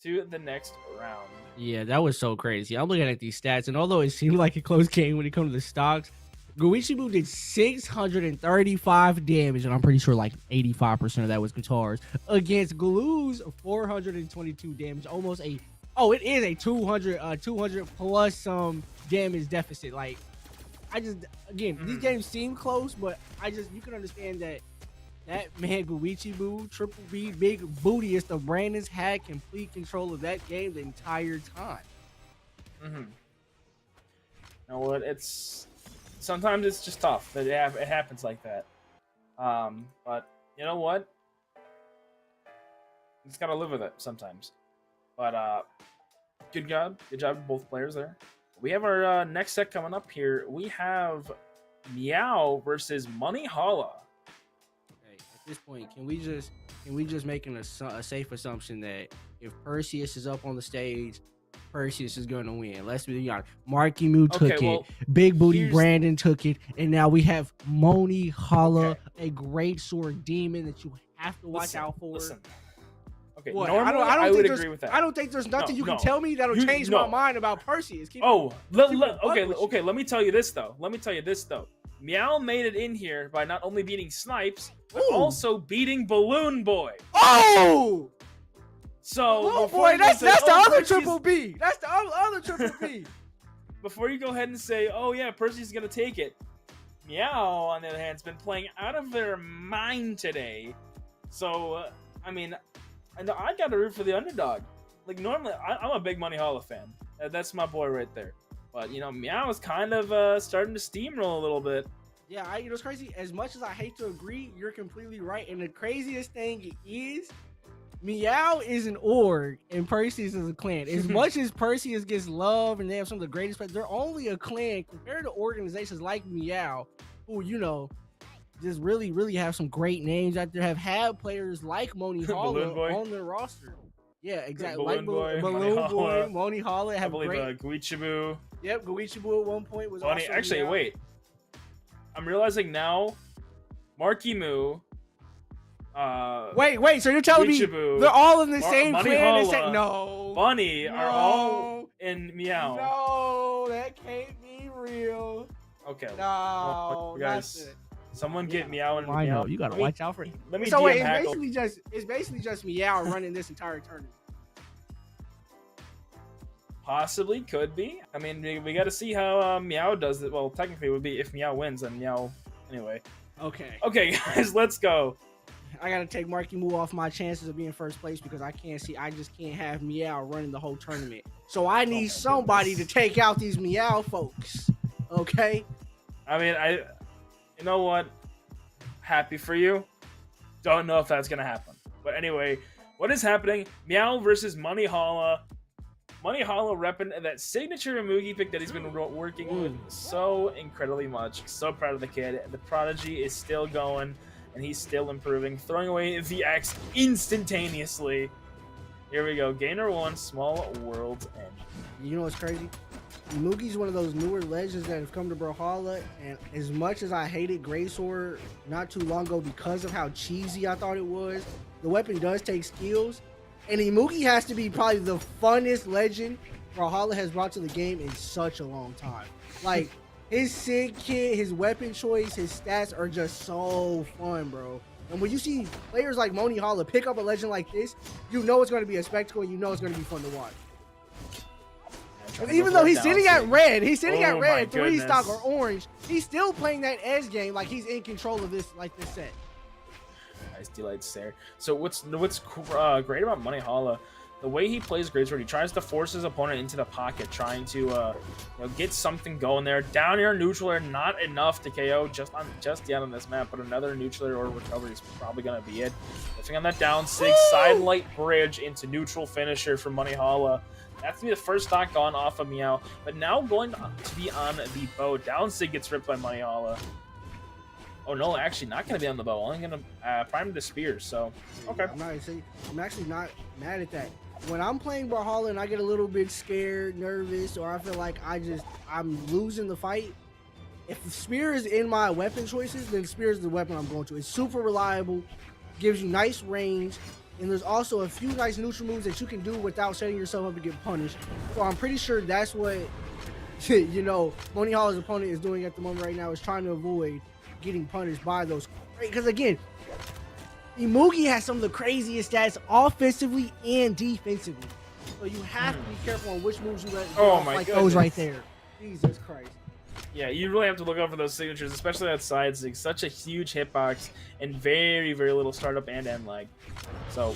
to the next round. Yeah, that was so crazy. I'm looking at these stats, and although it seemed like a close game when it comes to the stocks, Guichabou did 635 damage, and I'm pretty sure like 85% of that was guitars, against Glue's 422 damage. Almost it is a 200 plus damage deficit. Like, these games seem close, but you can understand that man Guichabou, Triple B, Big Booty is the Brandons had complete control of that game the entire time. You know what? Sometimes it's just tough. It happens like that. But you know what? You just gotta live with it sometimes. But good job to both players there. We have our next set coming up here. We have Meow versus Monihalla. This point, can we just make a safe assumption that if Perseus is up on the stage, Perseus is going to win? Let's be honest. Marckiemoo took it. Big Booty Brandon took it, and now we have Monihalla, a great sword demon that you have to watch out for. Listen. Okay, what? Normally I would agree with that. I don't think there's nothing you can tell me that'll change my mind about Perseus. Okay, let me tell you this though. Meow made it in here by not only beating Snipes, but also beating Balloon Boy. Oh! So Balloon Boy, that's the other Triple B. That's the other Triple B. before you go ahead and say, oh yeah, Percy's gonna take it, Meow, on the other hand, has been playing out of their mind today. So, I mean, I gotta root for the underdog. Like, normally, I'm a big Monihalla fan. That's my boy right there. But, you know, Meow is kind of starting to steamroll a little bit. Yeah, you know, it's crazy. As much as I hate to agree, you're completely right. And the craziest thing is, Meow is an org and Perseus is a clan. As much as Perseus gets love and they have some of the greatest players, they're only a clan compared to organizations like Meow, who, you know, just really, really have some great names out there, have had players like Monihalla on their roster. Yeah, exactly. Balloon Boy, Monihalla have great. Guichabou. Yep, Guichabou at one point was also Actually, Meow. wait. I'm realizing now, Marckiemoo. Wait. So you're telling Guichabou, me they're all in the same clan? No. Bunny are all in Meow. No, that can't be real. Okay. No, well, guys. Someone get Meow and Meow. I know, you gotta watch out for it. Let me so wait, it's basically just Meow running this entire tournament. Possibly, could be. I mean, we got to see how Meow does it. Well, technically, it would be if Meow wins, then Meow. Anyway. Okay, guys, let's go. I gotta take Marckiemoo off my chances of being first place because I just can't have Meow running the whole tournament. So I need somebody to take out these Meow folks. Okay. I mean, you know what? Happy for you. Don't know if that's gonna happen. But anyway, what is happening? Meow versus Monihalla. Monihalla repping that signature Mugi pick that he's been working with so incredibly much. So proud of the kid. The prodigy is still going, and he's still improving. Throwing away the X instantaneously. Here we go. Gainer 1, Small World's End. You know what's crazy? Mugi's one of those newer legends that have come to Brawlhalla, and as much as I hated Greysword not too long ago because of how cheesy I thought it was, the weapon does take skills. And Mugi has to be probably the funnest legend Brawlhalla has brought to the game in such a long time. Like, his Sig kit, his weapon choice, his stats are just so fun, bro. And when you see players like Monihalla pick up a legend like this, you know it's going to be a spectacle and you know it's going to be fun to watch. And even though he's sitting at red, 3 stock or orange, he's still playing that edge game like he's in control of this set. Nice delights there. So what's great about Monihalla, the way he plays Greysword, he tries to force his opponent into the pocket, trying to get something going there. Down air, neutral air, not enough to KO just yet on this map, but another neutral air or recovery is probably gonna be it. Lifting on that down 6, side light bridge into neutral finisher from Monihalla. That's gonna be the first stock gone off of Meow, but now going to be on the bow. Down Sig gets ripped by Monihalla. Oh no, actually not gonna be on the bow. Only gonna prime the spear. So okay. I'm actually not mad at that. When I'm playing Brawlhalla and I get a little bit scared, nervous, or I feel like I'm losing the fight, if the spear is in my weapon choices, then spear is the weapon I'm going to. It's super reliable, gives you nice range, and there's also a few nice neutral moves that you can do without setting yourself up to get punished. So I'm pretty sure that's what Monihalla's opponent is doing at the moment right now, is trying to avoid getting punished by those. Because again, Mugi has some of the craziest stats offensively and defensively. So you have to be careful on which moves you let go. Oh my like goodness. Those right there. Jesus Christ. Yeah, you really have to look out for those signatures, especially that side sig. Such a huge hitbox and very, very little startup and end lag. So,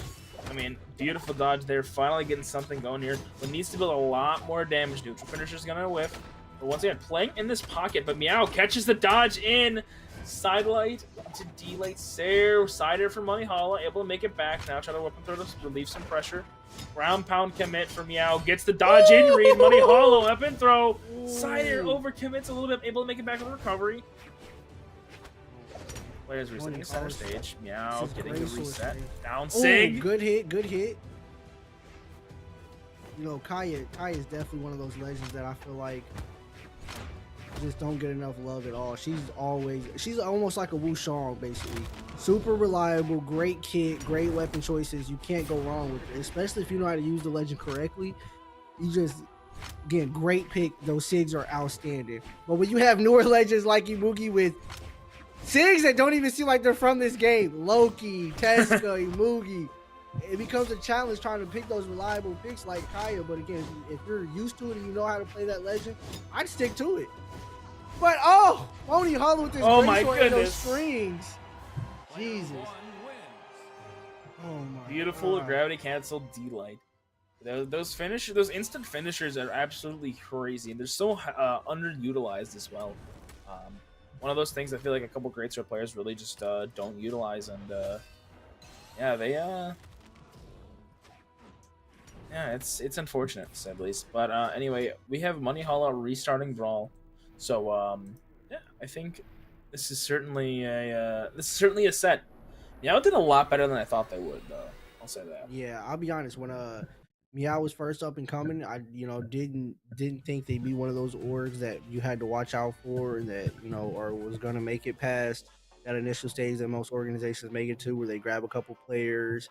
I mean, beautiful dodge there. Finally getting something going here. But needs to build a lot more damage. Neutral finisher's gonna whiff. But once again, playing in this pocket. But Meow catches the dodge in. Side light to D-light there. Side air from Monihalla. Able to make it back. Now try to weapon throw to relieve some pressure. Ground pound commit for Meow. Gets the dodge in read. Monihalla weapon throw. Side air over commits a little bit. Able to make it back with recovery. Players resetting the center stage. Meow getting the reset. Down Sig. Good hit. Good hit. You know, Kaya is definitely one of those legends that I feel like just don't get enough love at all. She's almost like a Wushang, basically. Super reliable, great kit, great weapon choices. You can't go wrong with it, especially if you know how to use the legend correctly. Again, great pick. Those Sigs are outstanding. But when you have newer legends like Imugi with Sigs that don't even seem like they're from this game, Loki, Teska, Imugi, it becomes a challenge trying to pick those reliable picks like Kaya. But again, if you're used to it and you know how to play that legend, I'd stick to it. But Monihalla with this great sword and those strings. Jesus. Oh my Beautiful God. gravity canceled D-Light. Those instant finishers are absolutely crazy. They're so underutilized as well. One of those things I feel like a couple great sword players really just don't utilize, and yeah, it's unfortunate to say the least. But anyway, we have Monihalla restarting Brawl, so yeah, I think this is certainly a set. Meow did a lot better than I thought they would, though. I'll say that. Yeah, I'll be honest. When Meow was first up and coming, I didn't think they'd be one of those orgs that you had to watch out for, that or was gonna make it past that initial stage that most organizations make it to, where they grab a couple players,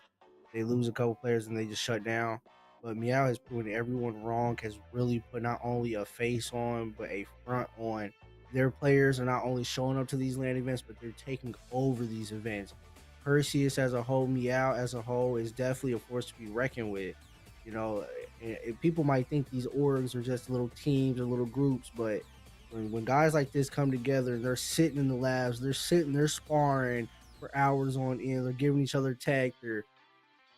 they lose a couple players, and they just shut down. But Meow has proven everyone wrong. Has really put not only a face on, but a front on. Their players are not only showing up to these LAN events, but they're taking over these events. Perseus as a whole, Meow as a whole, is definitely a force to be reckoned with. People might think these orgs are just little teams or little groups, but when guys like this come together and they're sitting in the labs, they're sparring for hours on end, they're giving each other tech,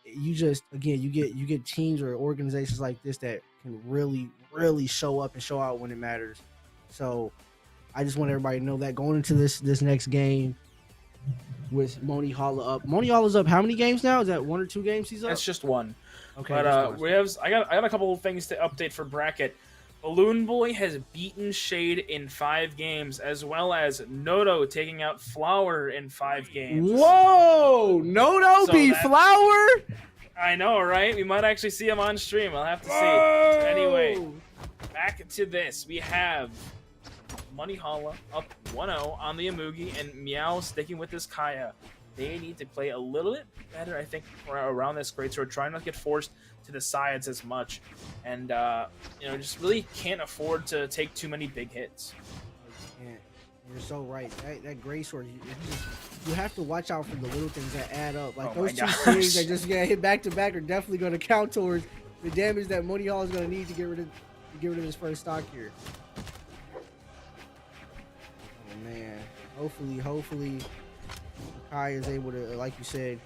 you get teams or organizations like this that can really, really show up and show out when it matters. So I just want everybody to know that going into this next game with Monihalla up. Monihalla's up how many games now? Is that 1 or 2 games he's up? That's just one. Okay. But I got a couple of things to update for bracket. Balloon Boy has beaten Shade in 5 games, as well as Noto taking out Flower in 5 games. Whoa! Noto beat Flower? I know, right? We might actually see him on stream. I'll have to see. Anyway, back to this. We have Monihalla up 1-0 on the Amugi, and Meow sticking with this Kaya. They need to play a little bit better, I think, around this greatsword, trying not to get forced to the sides as much, and just really can't afford to take too many big hits. You're so right. That greatsword, you have to watch out for the little things that add up. Like those 2 things that just get hit back to back are definitely going to count towards the damage that Monihalla is going to need to get rid of his first stock here. Oh man, hopefully Kai is able to, like you said,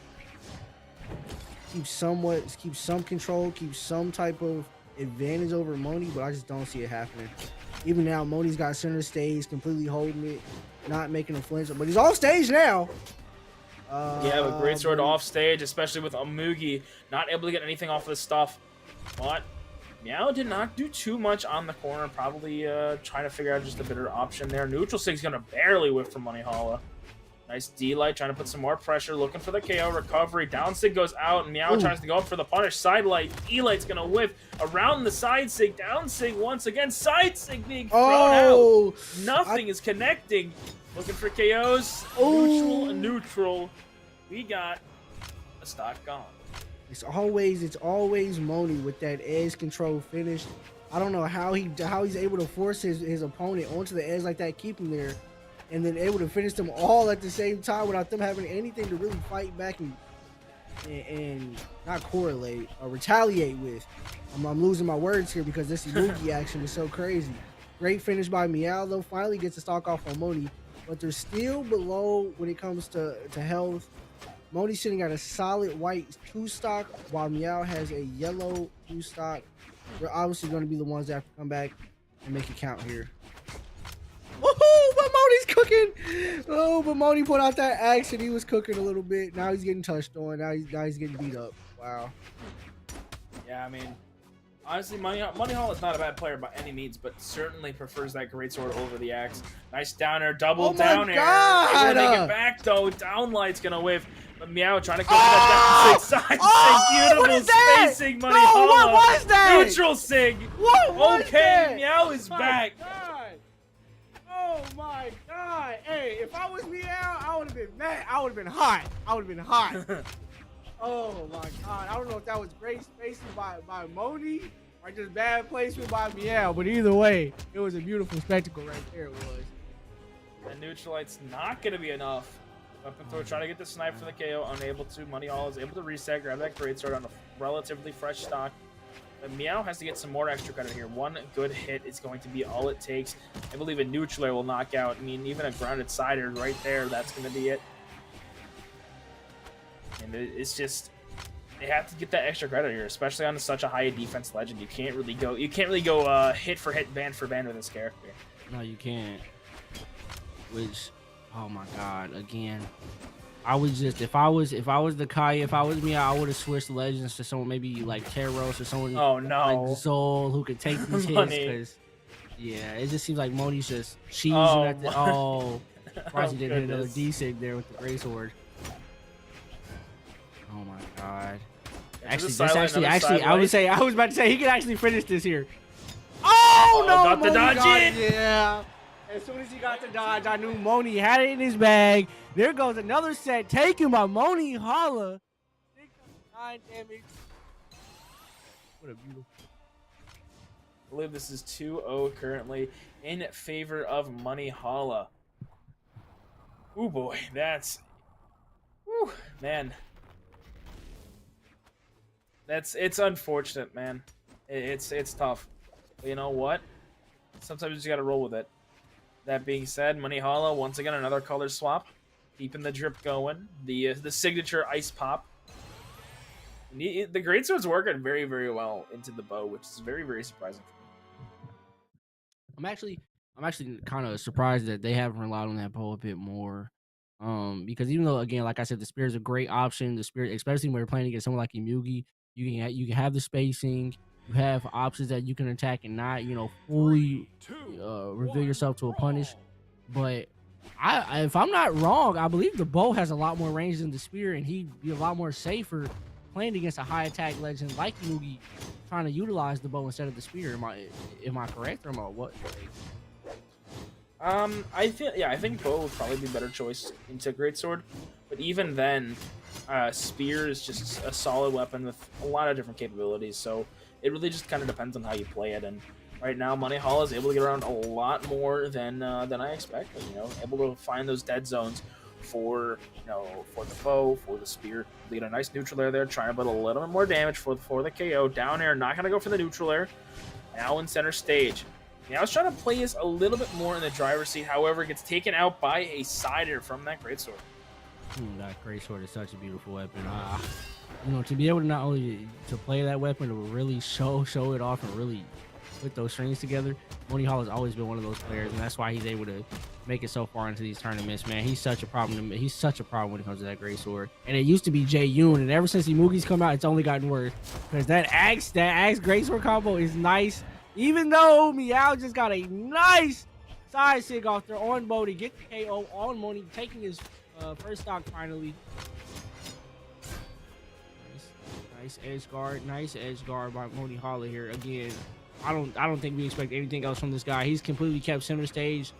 keep some control, keep some type of advantage over Moni, but I just don't see it happening. Even now, Moni's got center stage, completely holding it, not making a flinch, but he's off stage now. Yeah, with greatsword off stage, especially with Amugi not able to get anything off of the stuff. But Meow did not do too much on the corner, probably trying to figure out just a better option there. Neutral Sig's gonna barely whip from Monihalla. Nice D-Light, trying to put some more pressure, looking for the KO recovery. Down Sig goes out, and Meow tries to go up for the punish. Side Light, E-Light's gonna whiff around the side Sig. Down Sig once again, side Sig being thrown out. Nothing is connecting. Looking for KOs. Neutral. We got a stock gone. It's always Moni with that edge control finish. I don't know how he's able to force his opponent onto the edge like that, keep him there, and then able to finish them all at the same time without them having anything to really fight back and not correlate or retaliate with. I'm losing my words here because this Ibuki action is so crazy. Great finish by Meow though. Finally gets a stock off on Moni, but they're still below when it comes to health. Moni's sitting at a solid white 2 stock, while Meow has a yellow 2 stock. We're obviously going to be the ones that have to come back and make it count here. Woohoo! But Moni's cooking. Oh, but Moni put out that axe and he was cooking a little bit. Now he's getting touched on. Now he's getting beat up. Wow. Yeah, I mean, honestly, Monihalla is not a bad player by any means, but certainly prefers that greatsword over the axe. Nice down air, double down air. They're gonna make it back though. Downlight's gonna whiff. But Meow trying to go for that side Sig. Beautiful spacing, Monihalla. No, what was that? Neutral Sig. What was that? Meow is back. Oh my god. Hey, if I was Meow, I would have been mad. I would have been hot. Oh my god. I don't know if that was great spacing by Moni or just bad placement by Meow, but either way, it was a beautiful spectacle right there. It was. And neutral light's not going to be enough Weapon throw, trying to get the snipe for the KO, unable to. Monihalla is able to reset, grab that great sword on a relatively fresh stock. But Meow has to get some more extra credit here. One good hit is going to be all it takes. I believe a neutral will knock out. I mean, even a grounded sider right there, that's going to be it. And it's just, they have to get that extra credit here, especially on such a high defense legend. You can't really go hit for hit, band for band with this character. No, you can't. Which, oh my god, again. I would just, if I was the Kai, if I was me, I would have switched legends to someone maybe like Teros or someone like Zol who could take these hits. Because yeah, it just seems like Moni's just cheesing at the Rosie didn't hit another D-Sig there with the Grey Sword. Oh my god. Actually, I was about to say he could actually finish this here. Oh no! Got the dodge in. Yeah. As soon as he got the dodge, I knew Moni had it in his bag. There goes another set taken by Monihalla. 609 damage. What a beautiful. I believe this is 2-0 currently in favor of Monihalla. Oh boy, that's... Whew, man. It's unfortunate, man. It's tough. But you know what? Sometimes you just gotta roll with it. That being said, Monihalla, once again, another color swap. Keeping the drip going. The signature ice pop. The greatsword's working very, very well into the bow, which is very, very surprising. I'm actually kind of surprised that they haven't relied on that bow a bit more. Because even though, again, like I said, the spear is a great option. The spear, especially when you're playing against someone like Imugi, you can have the spacing. You have options that you can attack and not, fully reveal yourself to a punish. But if I'm not wrong, I believe the bow has a lot more range than the spear, and he'd be a lot more safer playing against a high attack legend like Imugi, trying to utilize the bow instead of the spear. Am I correct, or am I what? I think bow would probably be a better choice into greatsword, but even then, spear is just a solid weapon with a lot of different capabilities. So it really just kind of depends on how you play it. And right now, Monihalla is able to get around a lot more than I expected. Able to find those dead zones for for the bow, for the spear. Lead a nice neutral air there, trying to put a little bit more damage for the KO. Down air, not gonna go for the neutral air. Now in center stage. Now he's trying to play this a little bit more in the driver's seat. However, gets taken out by a sider from that greatsword. That greatsword is such a beautiful weapon. To be able to not only to play that weapon, to really show it off and really put those strings together. Monihalla has always been one of those players, and that's why he's able to make it so far into these tournaments. Man, he's such a problem. He's such a problem when it comes to that greatsword. And it used to be Jay-Yoon, and ever since Imugi's come out, it's only gotten worse. Because that axe greatsword combo is nice. Even though Meow just got a nice side sig off there on Moni, get the KO on Moni, taking his first stock finally. Nice edge guard by Monihalla here. Again, I don't think we expect anything else from this guy. He's completely kept center stage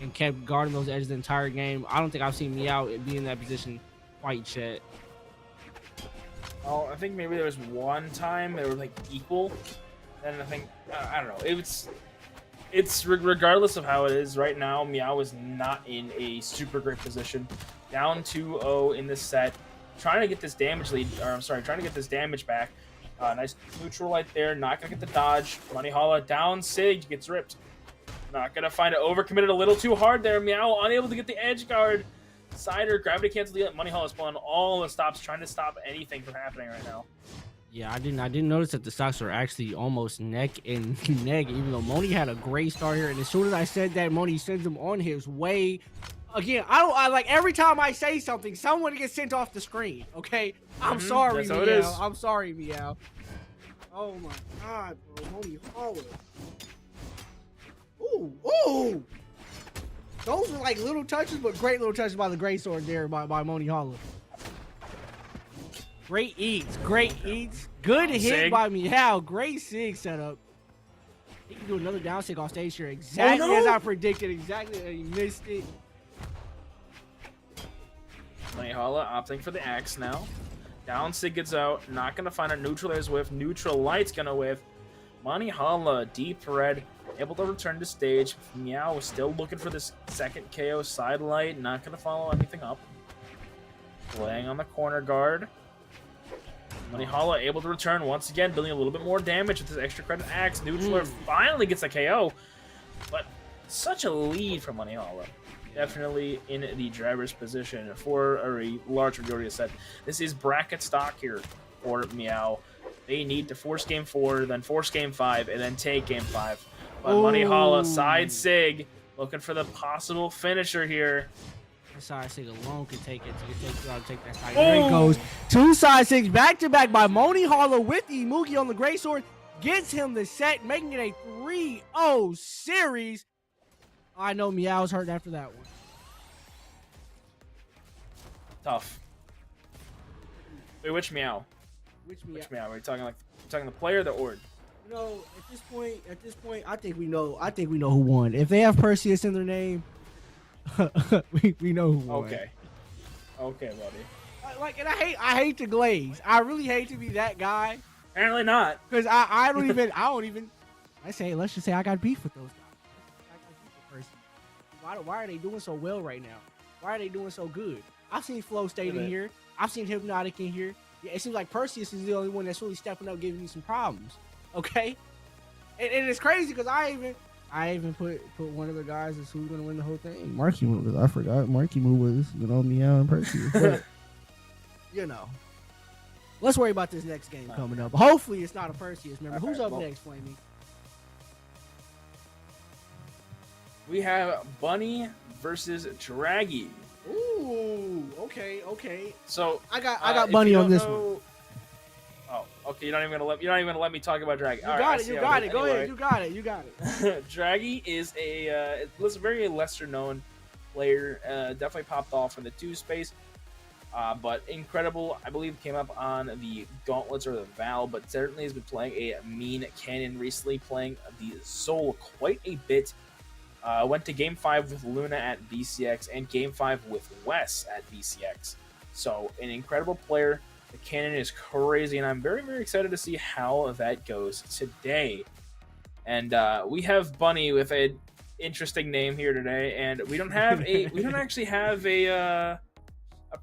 and kept guarding those edges the entire game. I don't think I've seen Meow be in that position quite yet. Oh, I think maybe there was one time they were like equal. And I think, I don't know, it's regardless of how it is right now, Meow is not in a super great position. Down 2-0 in this set, trying to get this damage lead, trying to get this damage back. Nice neutral right there, not gonna get the dodge. Monihalla down sig, gets ripped. Not gonna find it, overcommitted a little too hard there. Meow unable to get the edge guard. Sider, gravity cancel the Monihalla is pulling all the stops, trying to stop anything from happening right now. Yeah, I didn't notice that the stocks were actually almost neck and neck, even though Moni had a great start here. And as soon as I said that, Moni sends him on his way. Again, I like every time I say something, someone gets sent off the screen. Okay, I'm sorry, Meow. I'm sorry, Meow. Oh my god, bro, Monihalla. Ooh. Those were like little touches, but great little touches by the greatsword there by Monihalla. Great eats. Good hit sig by Meow. Great sig setup. He can do another down sig off stage here. Exactly as I predicted. Exactly. He missed it. Monihalla opting for the axe now. Down sig gets out. Not going to find a neutral as whiff. Neutral light's going to whiff. Monihalla, deep red, able to return to stage. Meow is still looking for this second KO side light. Not going to follow anything up. playing on the corner guard. Monihalla able to return once again, building a little bit more damage with his extra credit axe. Neutral finally gets a KO, but such a lead from Monihalla. Definitely in the driver's position for a large majority of the set. This is bracket stock here for Meow. They need to force game 4, then force game 5, and then take game 5. But Monihalla, side sig, looking for the possible finisher here. Side sig alone can take it. Take that side. There it goes. 2 side sigs back to back by Monihalla with Imugi on the greatsword. Gets him the set, making it a 3-0 series. I know Meow's hurt after that one. Tough. Wait, which Meow? Which Meow? Are we talking the player or the Ord? You know, at this point, I think we know who won. If they have Perseus in their name, we know who won. Okay, buddy. And I hate to glaze. I really hate to be that guy. Apparently not. Because I don't even. Let's just say I got beef with those guys. I got beef with Perseus. Why are they doing so well right now? Why are they doing so good? I've seen Flow State in here. I've seen Hypnotic in here. Yeah, it seems like Perseus is the only one that's really stepping up, giving me some problems. Okay, and it's crazy because I even put one of the guys as who's gonna win the whole thing. Marckiemoo. I forgot Marckiemoo was Meow and Perseus. But, let's worry about this next game coming up. Hopefully, it's not a Perseus member. Who's up next, Flamey? We have Bunny versus Draggy. Ooh, okay. So I got Bunny on this one. Oh, okay. You're not even gonna let me talk about Draggy. You got it. Go ahead. You got it. Draggy is a very lesser known player. Definitely popped off in the 2 space. But incredible. I believe came up on the Gauntlets or the Val, but certainly has been playing a mean cannon recently, playing the Soul quite a bit. Went to Game 5 with Luna at BCX and Game 5 with Wes at BCX. So an incredible player. The cannon is crazy, and I'm very, very excited to see how that goes today. And we have Bunny with an interesting name here today, and we don't actually have a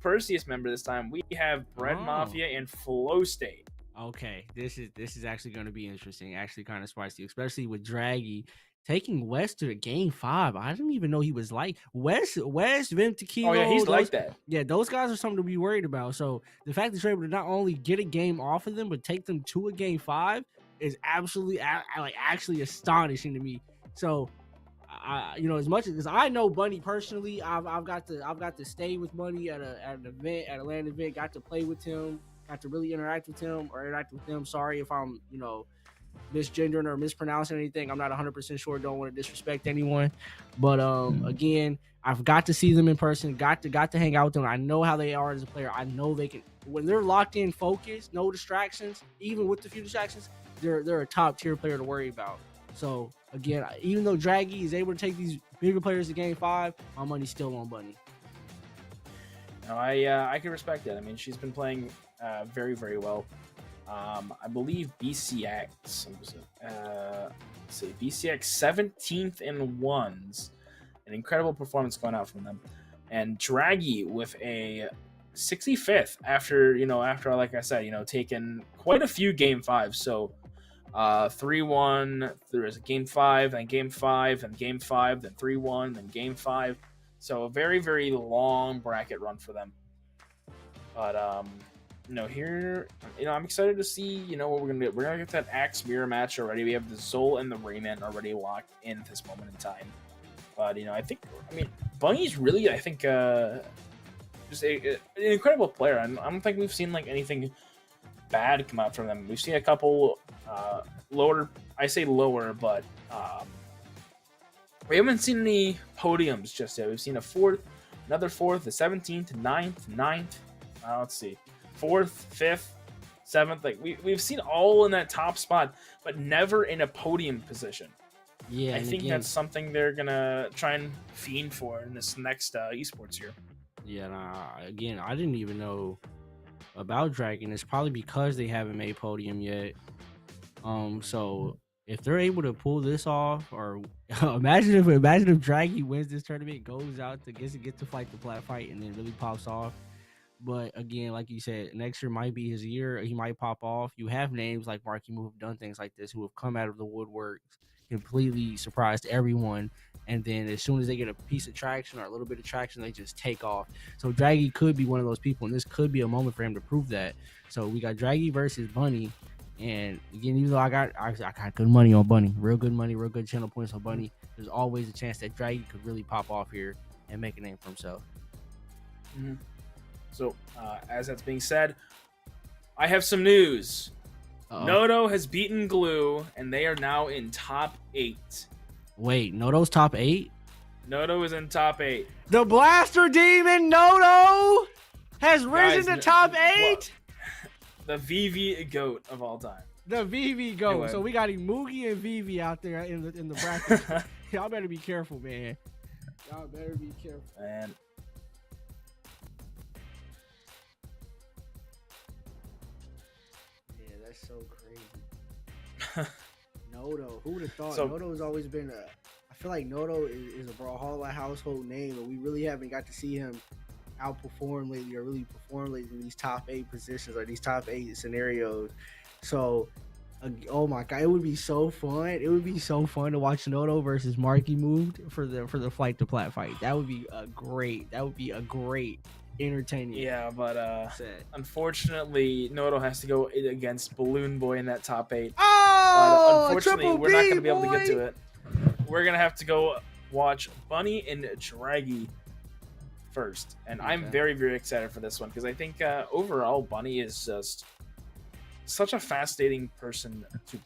Perseus member this time. We have Bread Mafia and Flow State. Okay, this is actually going to be interesting. Actually, kind of spicy, especially with Draggy taking West to the Game 5. I didn't even know he was like West, Vim Tequila. Oh yeah, he's like that. Yeah, those guys are something to be worried about. So the fact that you're able to not only get a game off of them, but take them to a Game 5 is absolutely actually astonishing to me. So, as much as I know Bunny personally, I've got to stay with Bunny at an event, at a land event. Got to play with him. Got to really interact with him. Sorry if I'm misgendering or mispronouncing anything. I'm not 100% sure. Don't want to disrespect anyone, but again, I've got to see them in person. Got to hang out with them. I know how they are as a player. I know they can, when they're locked in, focused, no distractions. Even with the few distractions, they're a top tier player to worry about. So again, even though Draggy is able to take these bigger players to Game 5, my money's still on Bunny. No, I can respect that. I mean, she's been playing very, very well. I believe BCX, BCX 17th in ones. An incredible performance going out from them. And Draggy with a 65th after, like I said, taking quite a few Game 5s. So 3-1, there was a Game 5, then Game 5, then Game 5, then 3-1, then Game 5. So a very, very long bracket run for them. But, here, I'm excited to see, what we're going to do. We're going to get that Axe Mirror match already. We have the Zol and the Rayman already locked in at this moment in time. But, Bunny's really, just an incredible player. I don't think we've seen, anything bad come out from them. We've seen a couple lower, I say lower, but we haven't seen any podiums just yet. We've seen another fourth, the 17th, 9th. Let's see. 4th, 5th, 7th. We've seen all in that top spot, but never in a podium position. Yeah, I think that's something they're gonna try and fiend for in this next esports year. Yeah, again, I didn't even know about Dragon. It's probably because they haven't made podium yet. So if they're able to pull this off, or imagine if Draggy wins this tournament, goes out to get to fight the Plat fight, and then really pops off. But again, like you said, next year might be his year. He might pop off. You have names like Marckiemoo who have done things like this, who have come out of the woodworks, completely surprised everyone. And then as soon as they get a piece of traction or a little bit of traction, they just take off. So Draggy could be one of those people, and this could be a moment for him to prove that. So we got Draggy versus Bunny. And again, even though I got good money on Bunny, real good money, real good channel points on Bunny, there's always a chance that Draggy could really pop off here and make a name for himself. Mm-hmm. So, as that's being said, I have some news. Noto has beaten Glue, and they are now in top 8. Wait, Noto's top 8? Noto is in top 8. The Blaster Demon Noto has risen to top 8? The VV GOAT of all time. The VV GOAT. Anyway. So we got Moogie and VV out there in the bracket. Y'all better be careful, man. Y'all better be careful. Man. That's so crazy. Noto, who would have thought? So, Noto has always been I feel like Noto is a Brawlhalla household name, but we really haven't got to see him outperform lately or really perform lately in these top 8 positions or these top 8 scenarios. So, oh my god, it would be so fun. It would be so fun to watch Noto versus Marckiemoo for the Flight to Plat fight. That would be a great entertaining. Yeah, but unfortunately, Noto has to go against Balloon Boy in that top 8. Oh, but unfortunately, we're not going to be able to get boy. to it. We're going to have to go watch Bunny and Draggy first. And okay. I'm very, very excited for this one because I think overall, Bunny is just such a fascinating person to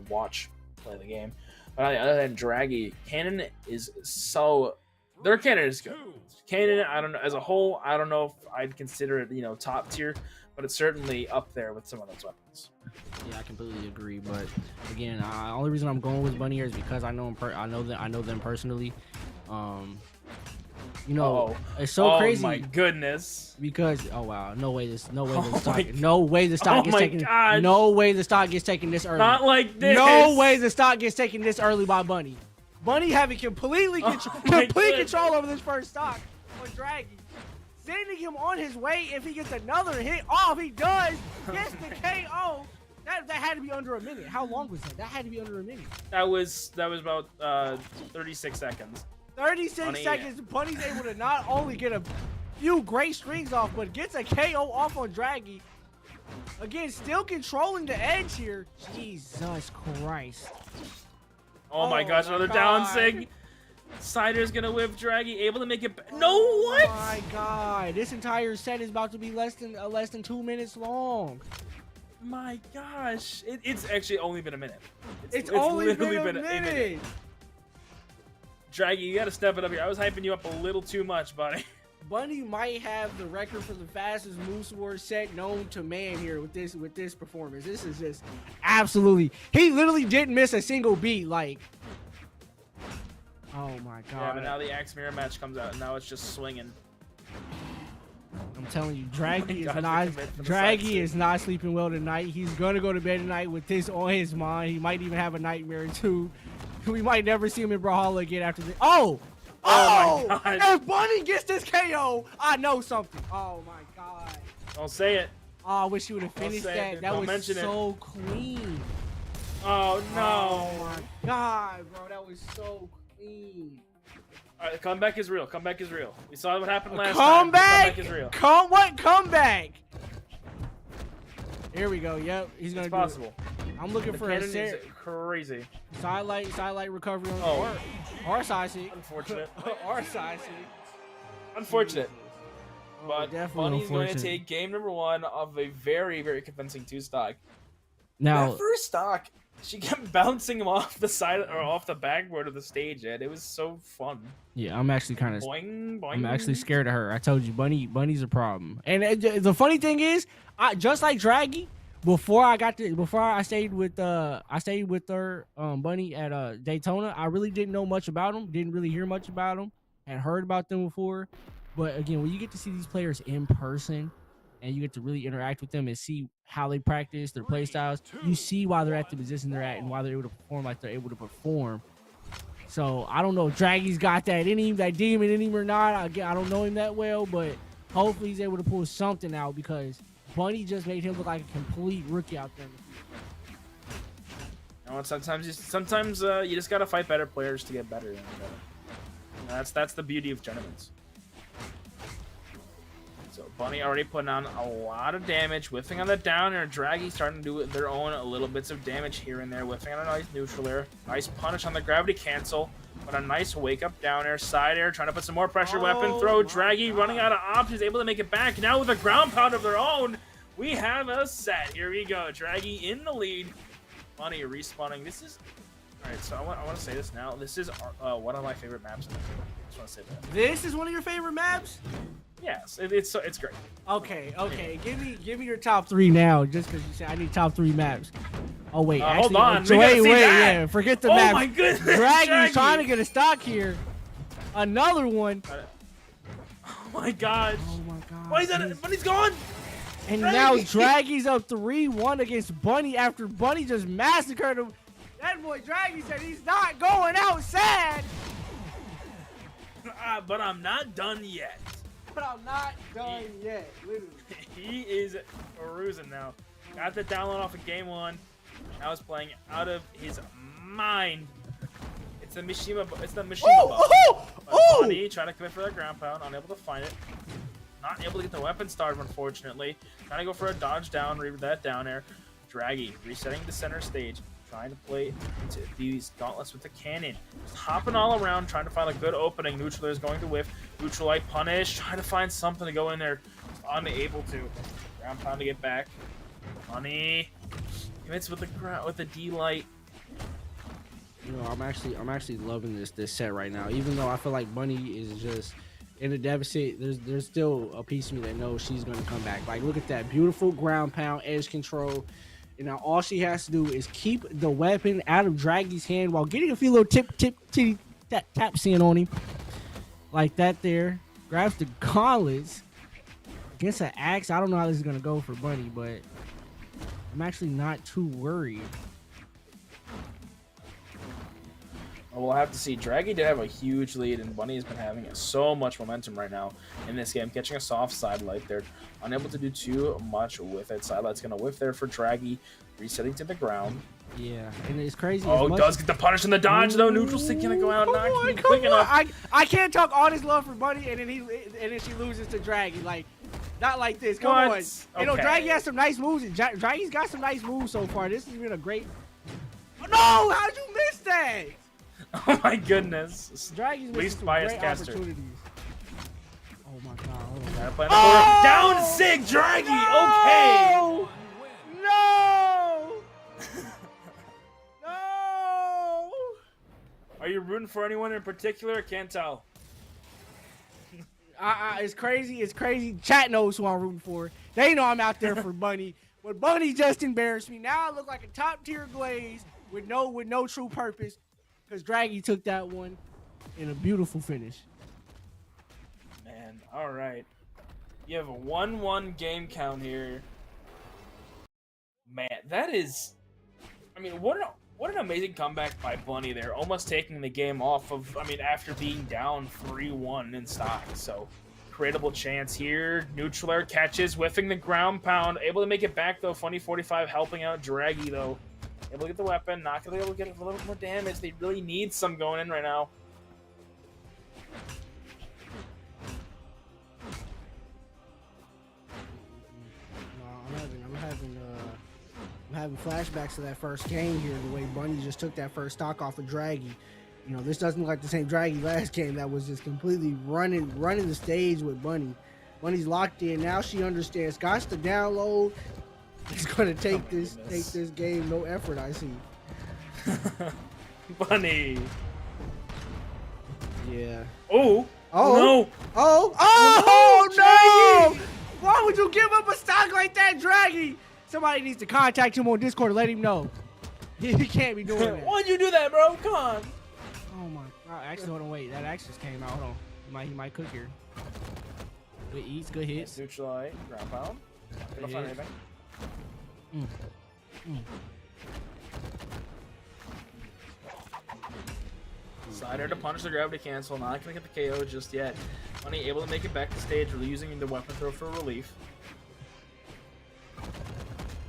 watch play the game. But other than Draggy, Cannon is so... Their Cannon is good. Cannon, I don't know, as a whole, I don't know if I'd consider it, top tier, but it's certainly up there with some of those weapons. Yeah, I completely agree. But again, the only reason I'm going with Bunny here is because I know him. I know them personally. It's so crazy. Oh my goodness! Because no way the stock gets taken. No way the stock gets taken this early. Not like this. No way the stock gets taken this early by Bunny. Bunny having complete control over this first stock on Draggy. Sending him on his way if he gets another hit off. He does. Gets the KO. That had to be under a minute. How long was that? That had to be under a minute. That was about 36 seconds. 36 seconds. Bunny's able to not only get a few great strings off, but gets a KO off on Draggy. Again, still controlling the edge here. Jesus Christ. Oh my gosh, another down sig. Cider's gonna whip Draggy, able to make it. No, what? Oh my god, this entire set is about to be less than 2 minutes long. My gosh, it's actually only been a minute. It's only literally been a minute. Draggy, you gotta step it up here. I was hyping you up a little too much, buddy. Bunny might have the record for the fastest Moose Wars set known to man here with this performance. This is just absolutely. He literally didn't miss a single beat. Like, oh my god. Yeah, but now the Axe Mirror match comes out, and now it's just swinging. I'm telling you, Draggy is not sleeping well tonight. He's gonna go to bed tonight with this on his mind. He might even have a nightmare too. We might never see him in Brawlhalla again after this. Oh, if Bunny gets this KO, I know something. Oh my god. Don't say it. Oh, I wish you would have finished that. That was so clean. Oh no. Oh my god, bro. That was so clean. All right, comeback is real. Comeback is real. We saw what happened last time. Comeback is real. What comeback? Here we go. Yep, he's gonna do possible. I'm looking for a crazy sidelight recovery on or side seat. Unfortunate. Or side seat. Unfortunate. Oh, but Bunny's going to take game number 1 of a very, very convincing 2 stock. Now, that first stock, she kept bouncing him off the side or off the backboard of the stage, and it was so fun. Yeah, I'm actually kind of. Boing, boing. I'm actually scared of her. I told you, Bunny's a problem. And the funny thing is, just like Draggy, before I stayed with her, Bunny at Daytona, I really didn't know much about them. Didn't really hear much about them. Had heard about them before, but again, when you get to see these players in person, and you get to really interact with them and see how they practice, their play styles, you see why they're at the position they're at and why they're able to perform like they're able to perform. So I don't know if Draggy's got that in him, that demon in him or not. I don't know him that well, but Hopefully he's able to pull something out because Bunny just made him look like a complete rookie out there. You know, sometimes you just gotta fight better players to get better. That's the beauty of tournaments. So Bunny already putting on a lot of damage, whiffing on the down air. Draggy starting to do their own little bits of damage here and there, whiffing on a nice neutral air. Nice punish on the gravity cancel, but a nice wake up down air, side air, trying to put some more pressure. Weapon throw. Draggy running out of options, able to make it back. Now with a ground pound of their own, we have a set. Here we go. Draggy in the lead. Bunny respawning. This is all right. So I want to say this now. This is one of my favorite maps in the game. I just want to say that. This is one of your favorite maps? Yes, it's great. Okay. Give me your top 3 now, just because you said I need top 3 maps. Oh wait, actually, hold on. Wait, yeah. Forget the maps. Oh my goodness, Draggy's trying to get a stock here. Another one. Oh my gosh. Oh my god. Why is that? Bunny's gone. And now Draggy's up 3-1 against Bunny after Bunny just massacred him. That boy Draggy said he's not going out sad. But I'm not done yet. But I'm not done yet, literally. He is cruising now. Got the download off of game 1. Now he's playing out of his mind. It's the Mishima. It's the Mishima. Bunny trying to commit for that ground pound, unable to find it. Not able to get the weapon started, unfortunately. Trying to go for a dodge down, read that down air. Draggy resetting the center stage, trying to play into these gauntlets with the cannon. Just hopping all around, trying to find a good opening. Neutral is going to whiff. Neutral light punish, trying to find something to go in there. Just unable to. Ground pound to get back. Bunny commits with the D light. You know, I'm actually loving this set right now. Even though I feel like Bunny is just in a deficit, there's still a piece of me that knows she's going to come back. Like, look at that beautiful ground pound, edge control. And now all she has to do is keep the weapon out of Draggy's hand while getting a few little taps in on him. Like that there. Grabs the gauntlets. Against an axe. I don't know how this is going to go for Bunny, but I'm actually not too worried. We'll have to see. Draggy did have a huge lead, and Bunny has been having so much momentum right now in this game. Catching a soft side light there. Unable to do too much with it. Side light's going to whiff there for Draggy. Resetting to the ground. Yeah, and it's crazy. Oh, does get the punish and the dodge, though. Neutral stick going to go out. Not quick enough. I can't talk all this love for Bunny, and then she loses to Draggy. Like, not like this. Come on. Okay. You know, Draggy has some nice moves. Draggy's got some nice moves so far. This has been a great... Oh, no! How'd you miss that? Oh my goodness. Draggy's least biased caster. Oh my god. Oh! Down sig, Draggy. No! Okay. No! No! Are you rooting for anyone in particular? Can't tell. It's crazy. It's crazy. Chat knows who I'm rooting for. They know I'm out there for Bunny. But Bunny just embarrassed me. Now I look like a top tier glaze with no true purpose. Because Draggy took that one in a beautiful finish. Man, all right. You have a 1-1 game count here. Man, that is... I mean, what an amazing comeback by Bunny there. Almost taking the game off of... I mean, after being down 3-1 in stock. So, creatable chance here. Neutral air catches, whiffing the ground pound. Able to make it back, though. Funny 45 helping out Draggy, though. Able to get the weapon, not gonna be able to get a little more damage. They really need some going in right now. I'm having flashbacks to that first game here, the way Bunny just took that first stock off of Draggy. You know, this doesn't look like the same Draggy last game that was just completely running the stage with Bunny. Bunny's locked in. Now she understands. Got to download. He's gonna take this game, no effort, I see. Bunny. Yeah. Oh. Oh no. Oh no! Why would you give up a stock like that, Draggy? Somebody needs to contact him on Discord and let him know. He can't be doing that. Why'd you do that, bro? Come on. Oh my god. Actually, hold on, wait. That axe just came out. Hold on. He might cook here. Good eats, good hits. Neutral eye, ground pound. Not gonna find anything. Side air to punish the gravity cancel. Not gonna get the KO just yet. Bunny able to make it back to stage, really using the weapon throw for relief.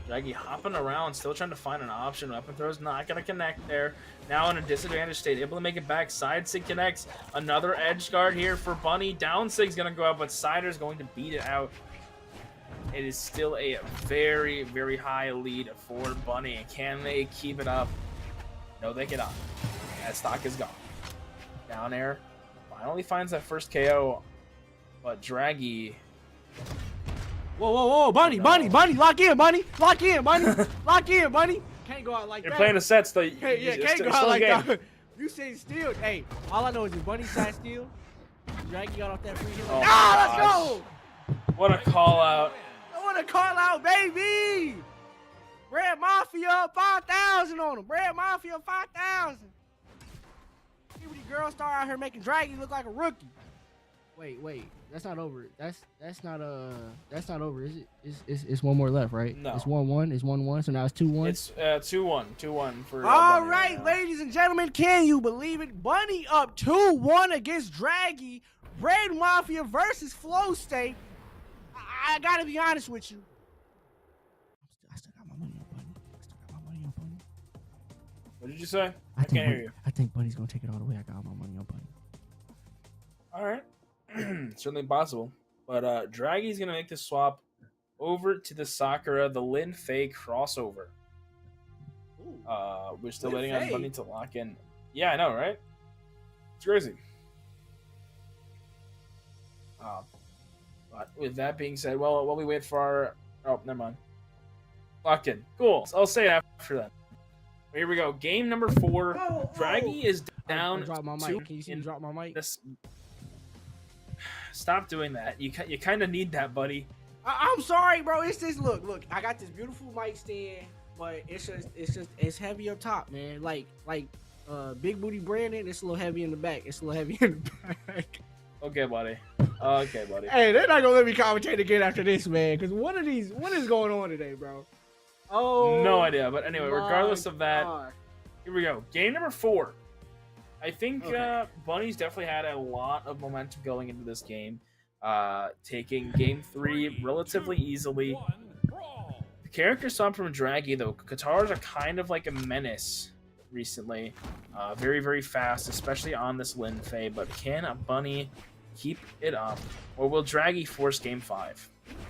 Draggy hopping around, still trying to find an option. Weapon throw's not going to connect there. Now in a disadvantaged state, able to make it back. Side sig connects. Another edge guard here for Bunny. Down sig's going to go out, but Sider's going to beat it out. It is still a very, very high lead for Bunny. Can they keep it up? No, they cannot. That stock is gone. Down air finally finds that first KO, but Draggy... Whoa, whoa, whoa, Bunny, Bunny, lock in, Bunny. Lock in, Bunny. Can't go out like that. You're playing the sets, though. Can't go out like that. You say still. Hey, all I know is if Bunny sat still, Draggy got off that free hit. Oh, let's go. What a call out. What a call out, baby. Red Mafia 5,000 on him. Red Mafia 5,000. See what the girl star out here making Draggy look like a rookie. Wait. That's not over. That's not over, is it? It's one more left, right? No. It's 1-1. It's 1-1. So now it's 2-1. It's 2-1. 2-1 for. All Bunny right, ladies and gentlemen, can you believe it? Bunny up 2-1 against Draggy. Red Mafia versus Flow State. I gotta be honest with you. I still got my money on Bunny. What did you say? I can't hear you. I think Bunny's gonna take it all the way. I got my money on Bunny. All right. Certainly possible. But Draggy's going to make the swap over to the Sakura, the Lin Fei crossover. We're still waiting on Bunny to lock in. Yeah, I know, right? It's crazy. But with that being said, well, while we wait for our... Oh, never mind. Locked in. Cool. So I'll say it after that. Here we go. Game number 4. Draggy is down. Drop my mic. Can you see me drop my mic? Stop doing that. You kind of need that, buddy. I'm sorry, bro. It's just look. I got this beautiful mic stand, but it's heavy up top, man. Like Big Booty Brandon. It's a little heavy in the back. Okay, buddy. Hey, they're not gonna let me commentate again after this, man. Because what is going on today, bro? Oh, no idea. But anyway, regardless of that, here we go. Game number 4. I think Bunny's definitely had a lot of momentum going into this game, taking game 3 relatively easily. The character swap from Draggy, though, Katars are kind of like a menace recently. Very, very fast, especially on this Lin Fei, but can Bunny keep it up? Or will Draggy force game 5?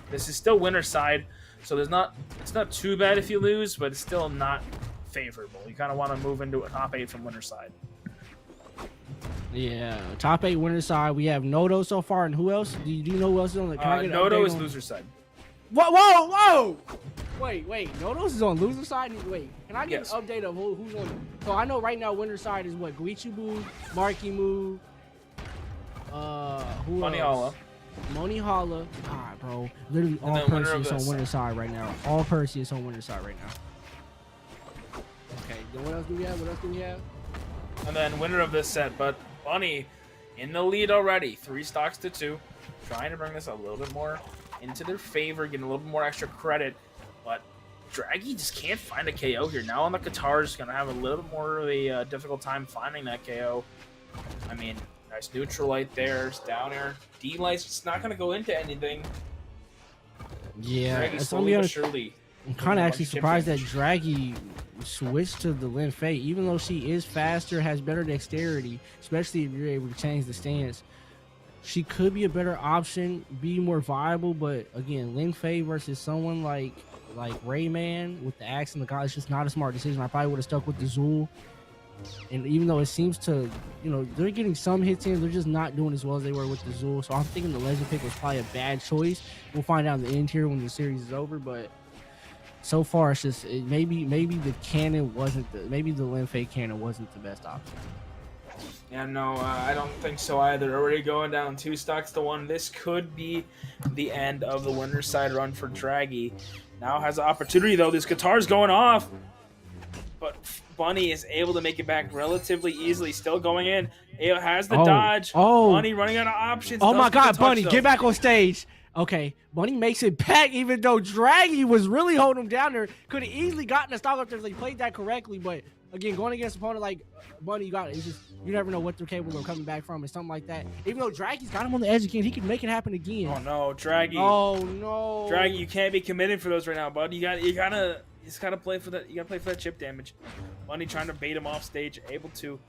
This is still winner's side, so it's not too bad if you lose, but it's still not favorable. You kind of want to move into a top 8 from winner's side. Yeah, top 8 winner side. We have Nodo so far, and who else? Do you know who else is on the? Nodo is loser side. Whoa! Wait. Nodo's is on loser side. Wait, can I get an update of who's on? So I know right now winner side is what? Guichabou, Marckiemoo, who Monihalla. else? Monihalla. God, bro. Literally all Perseus on winner side right now. All Perseus on winner side right now. Okay. Then what else do we have? And then winner of this set, but Bunny in the lead already, 3 stocks to 2, trying to bring this a little bit more into their favor, getting a little bit more extra credit, but Draggy just can't find a KO here. Now on the Qatar's going to have a little bit more of a difficult time finding that KO. I mean, nice neutral light there, it's down air. D-light's just not going to go into anything. Yeah, slowly but surely. I'm kind of actually surprised that Draggy switched to the Lin Fei, even though she is faster, has better dexterity, especially if you're able to change the stance. She could be a better option, be more viable, but again, Lin Fei versus someone like Rayman with the axe and the god, it's just not a smart decision. I probably would have stuck with the Zul. And even though it seems to, they're getting some hits in, they're just not doing as well as they were with the Zul. So I'm thinking the legend pick was probably a bad choice. We'll find out in the end here when the series is over, but so far it's just maybe the cannon wasn't maybe the Lin Fei cannon wasn't the best option. Yeah, no, I don't think so either. Already going down 2 stocks to 1. This could be the end of the winner's side run for Draggy. Now has the opportunity, though. This guitar's going off. But Bunny is able to make it back relatively easily. Still going in. Ayo has the dodge. Bunny running out of options. Oh, my God, Bunny, get back on stage. Okay, Bunny makes it back, even though Draggy was really holding him down there. Could have easily gotten a stock up there if they played that correctly, but again, going against an opponent like Bunny, it's just you never know what they're capable of coming back from and something like that. Even though Draggy's got him on the edge again, he can make it happen again. Oh no, Draggy. Oh no, Draggy, you can't be committing for those right now, bud. You gotta play for that. You gotta play for that chip damage. Bunny trying to bait him off stage, able to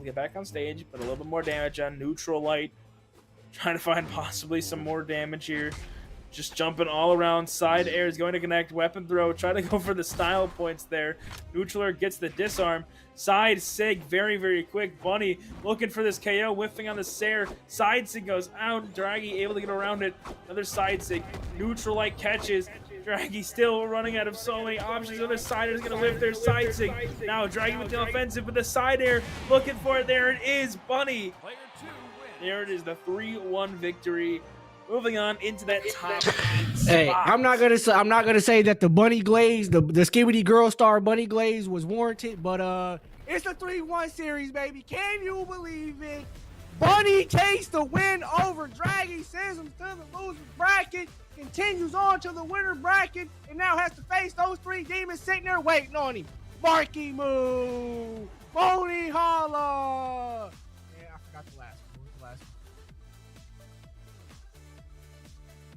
get back on stage, but a little bit more damage on neutral light. Trying to find possibly some more damage here. Just jumping all around. Side air is going to connect. Weapon throw. Try to go for the style points there. Neutraler gets the disarm. Side sig very, very quick. Bunny looking for this KO. Whiffing on the Sair. Side sig goes out. Draggy able to get around it. Another side sig. Neutral light catches. Draggy still running out of so many options. Other side air is going to lift their side sig. Now Draggy with the offensive with the side air. Looking for it. There it is. Bunny. There it is. The 3-1 victory. Moving on into that top 8 spot. Hey, I'm not gonna say that the Bunny Glaze, the Skibbity Girl Star Bunny Glaze was warranted, but it's the 3-1 series, baby. Can you believe it? Bunny takes the win over Draggy, sends him to the loser bracket, continues on to the winner bracket, and now has to face those 3 demons sitting there waiting on him. Marckiemoo, Monihalla. Yeah, I forgot the last one.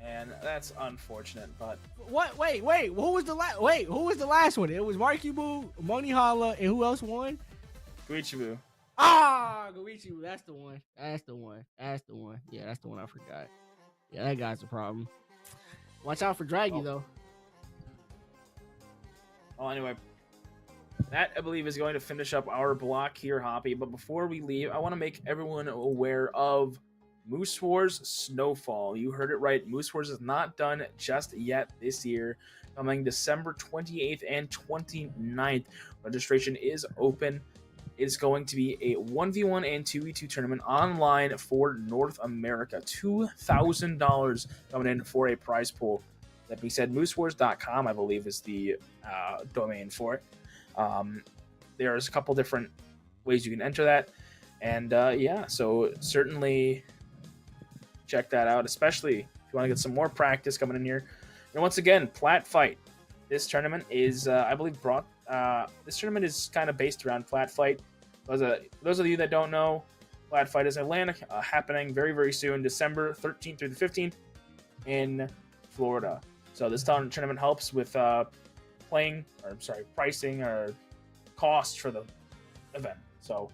And that's unfortunate, but What? Wait. Who was the last? Who was the last one? It was Marckiemoo, Monihalla, and who else won? Guichabou. Guichabou. That's the one. Yeah, that's the one I forgot. Yeah, that guy's a problem. Watch out for Draggy though. Well, anyway, that I believe is going to finish up our block here, Hoppy. But before we leave, I want to make everyone aware of Moose Wars Snowfall. You heard it right. Moose Wars is not done just yet this year. Coming December 28th and 29th. Registration is open. It's going to be a 1v1 and 2v2 tournament online for North America. $2,000 coming in for a prize pool. That being said, moosewars.com, I believe, is the domain for it. There's a couple different ways you can enter that. And yeah, so certainly check that out, especially if you want to get some more practice coming in here. And once again, Plat Fight. This tournament is, I believe, this tournament is kind of based around Plat Fight. Those of you that don't know, Plat Fight is Atlanta, happening very, very soon, December 13th through the 15th in Florida. So this tournament helps with pricing or cost for the event. So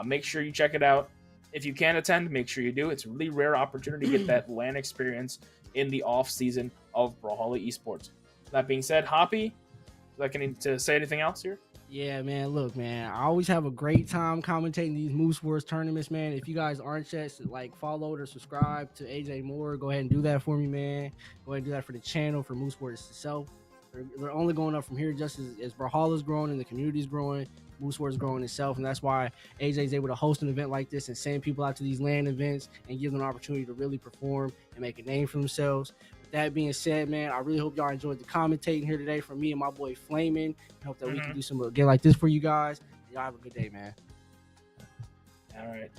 make sure you check it out. If you can attend, make sure you do. It's a really rare opportunity to get that LAN experience in the off season of Brawlhalla Esports. That being said, Hoppy, do I need to say anything else here? Yeah, man. Look, man, I always have a great time commentating these Moose Wars tournaments, man. If you guys aren't yet, follow or subscribe to AJ Moore, go ahead and do that for me, man. Go ahead and do that for the channel, for Moose Wars itself. They're only going up from here just as Brawlhalla's growing and the community's growing. Moose Wars growing itself, and that's why AJ is able to host an event like this and send people out to these LAN events and give them an opportunity to really perform and make a name for themselves. With that being said, man, I really hope y'all enjoyed the commentating here today from me and my boy Flamin'. I hope that we can do some again like this for you guys. Y'all have a good day, man. All right.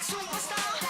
Superstar.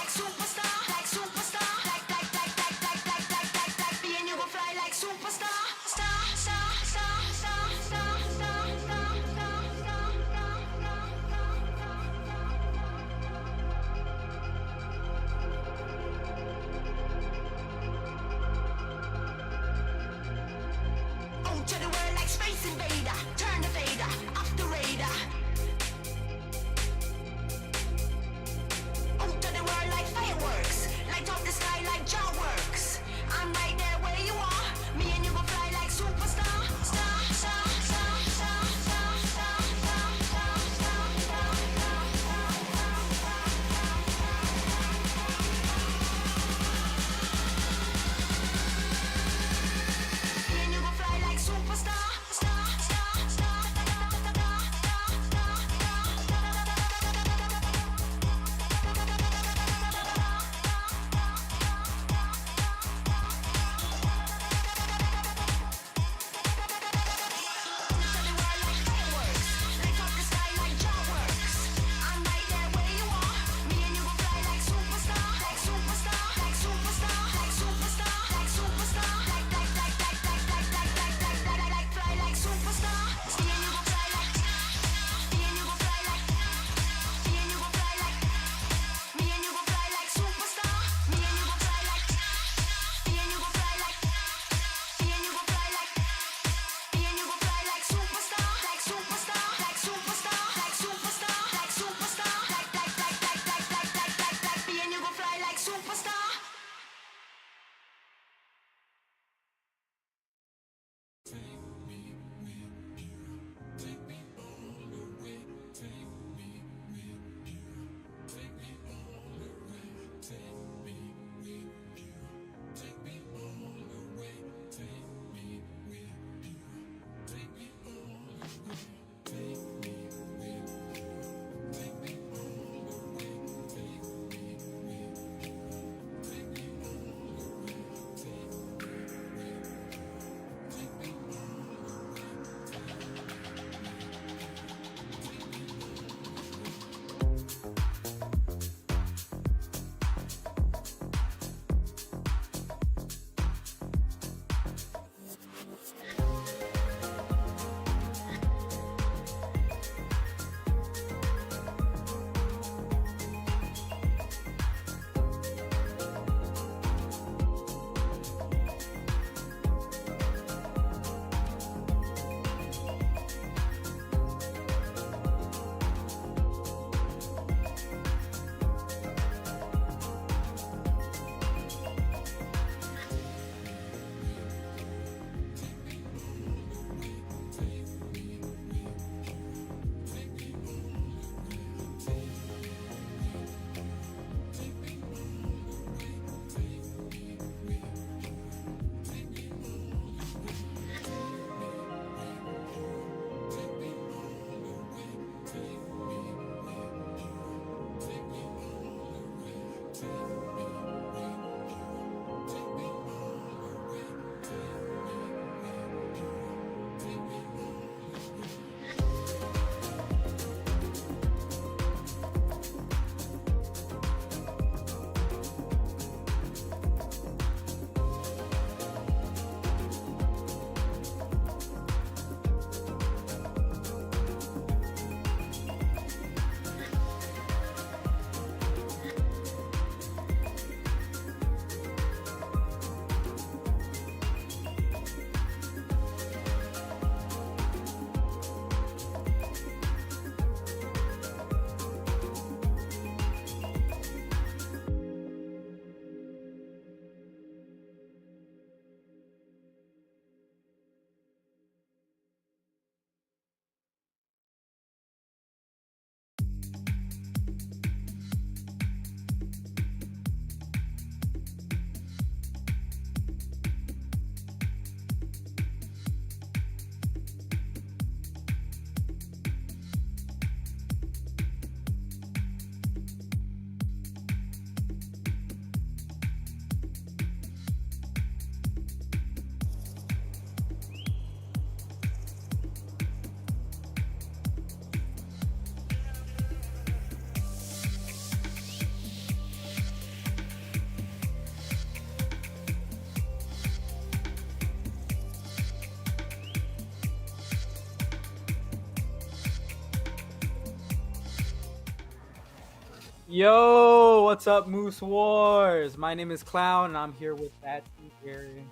Yo, what's up, Moose Wars? My name is Clown, and I'm here with that Gary.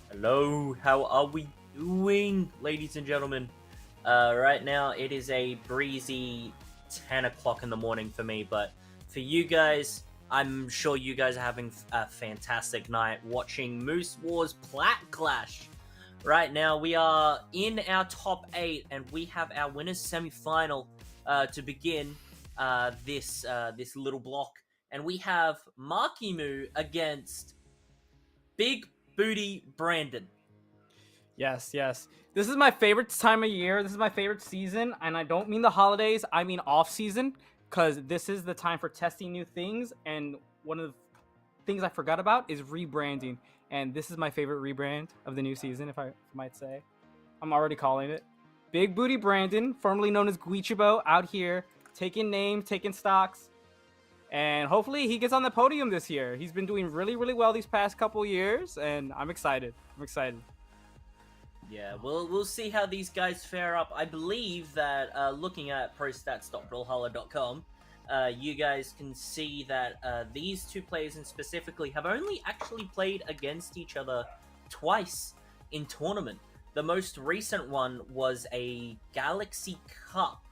Hello, how are we doing, ladies and gentlemen? Right now, it is a breezy 10 o'clock in the morning for me, but for you guys, I'm sure you guys are having a fantastic night watching Moose Wars Plat Clash. Right now, we are in our top 8, and we have our winners semi-final to begin this little block. And we have Marckiemoo against Big Booty Brandon. Yes. This is my favorite time of year. This is my favorite season, and I don't mean the holidays. I mean off season, because this is the time for testing new things. And one of the things I forgot about is rebranding. And this is my favorite rebrand of the new season, if I might say. I'm already calling it. Big Booty Brandon, formerly known as Guichabou, out here taking names, taking stocks. And hopefully he gets on the podium this year. He's been doing really, really well these past couple years, and I'm excited. Yeah, we'll see how these guys fare up. I believe that looking at prostats.brawlhalla.com, you guys can see that these two players in specifically have only actually played against each other twice in tournament. The most recent one was a Galaxy Cup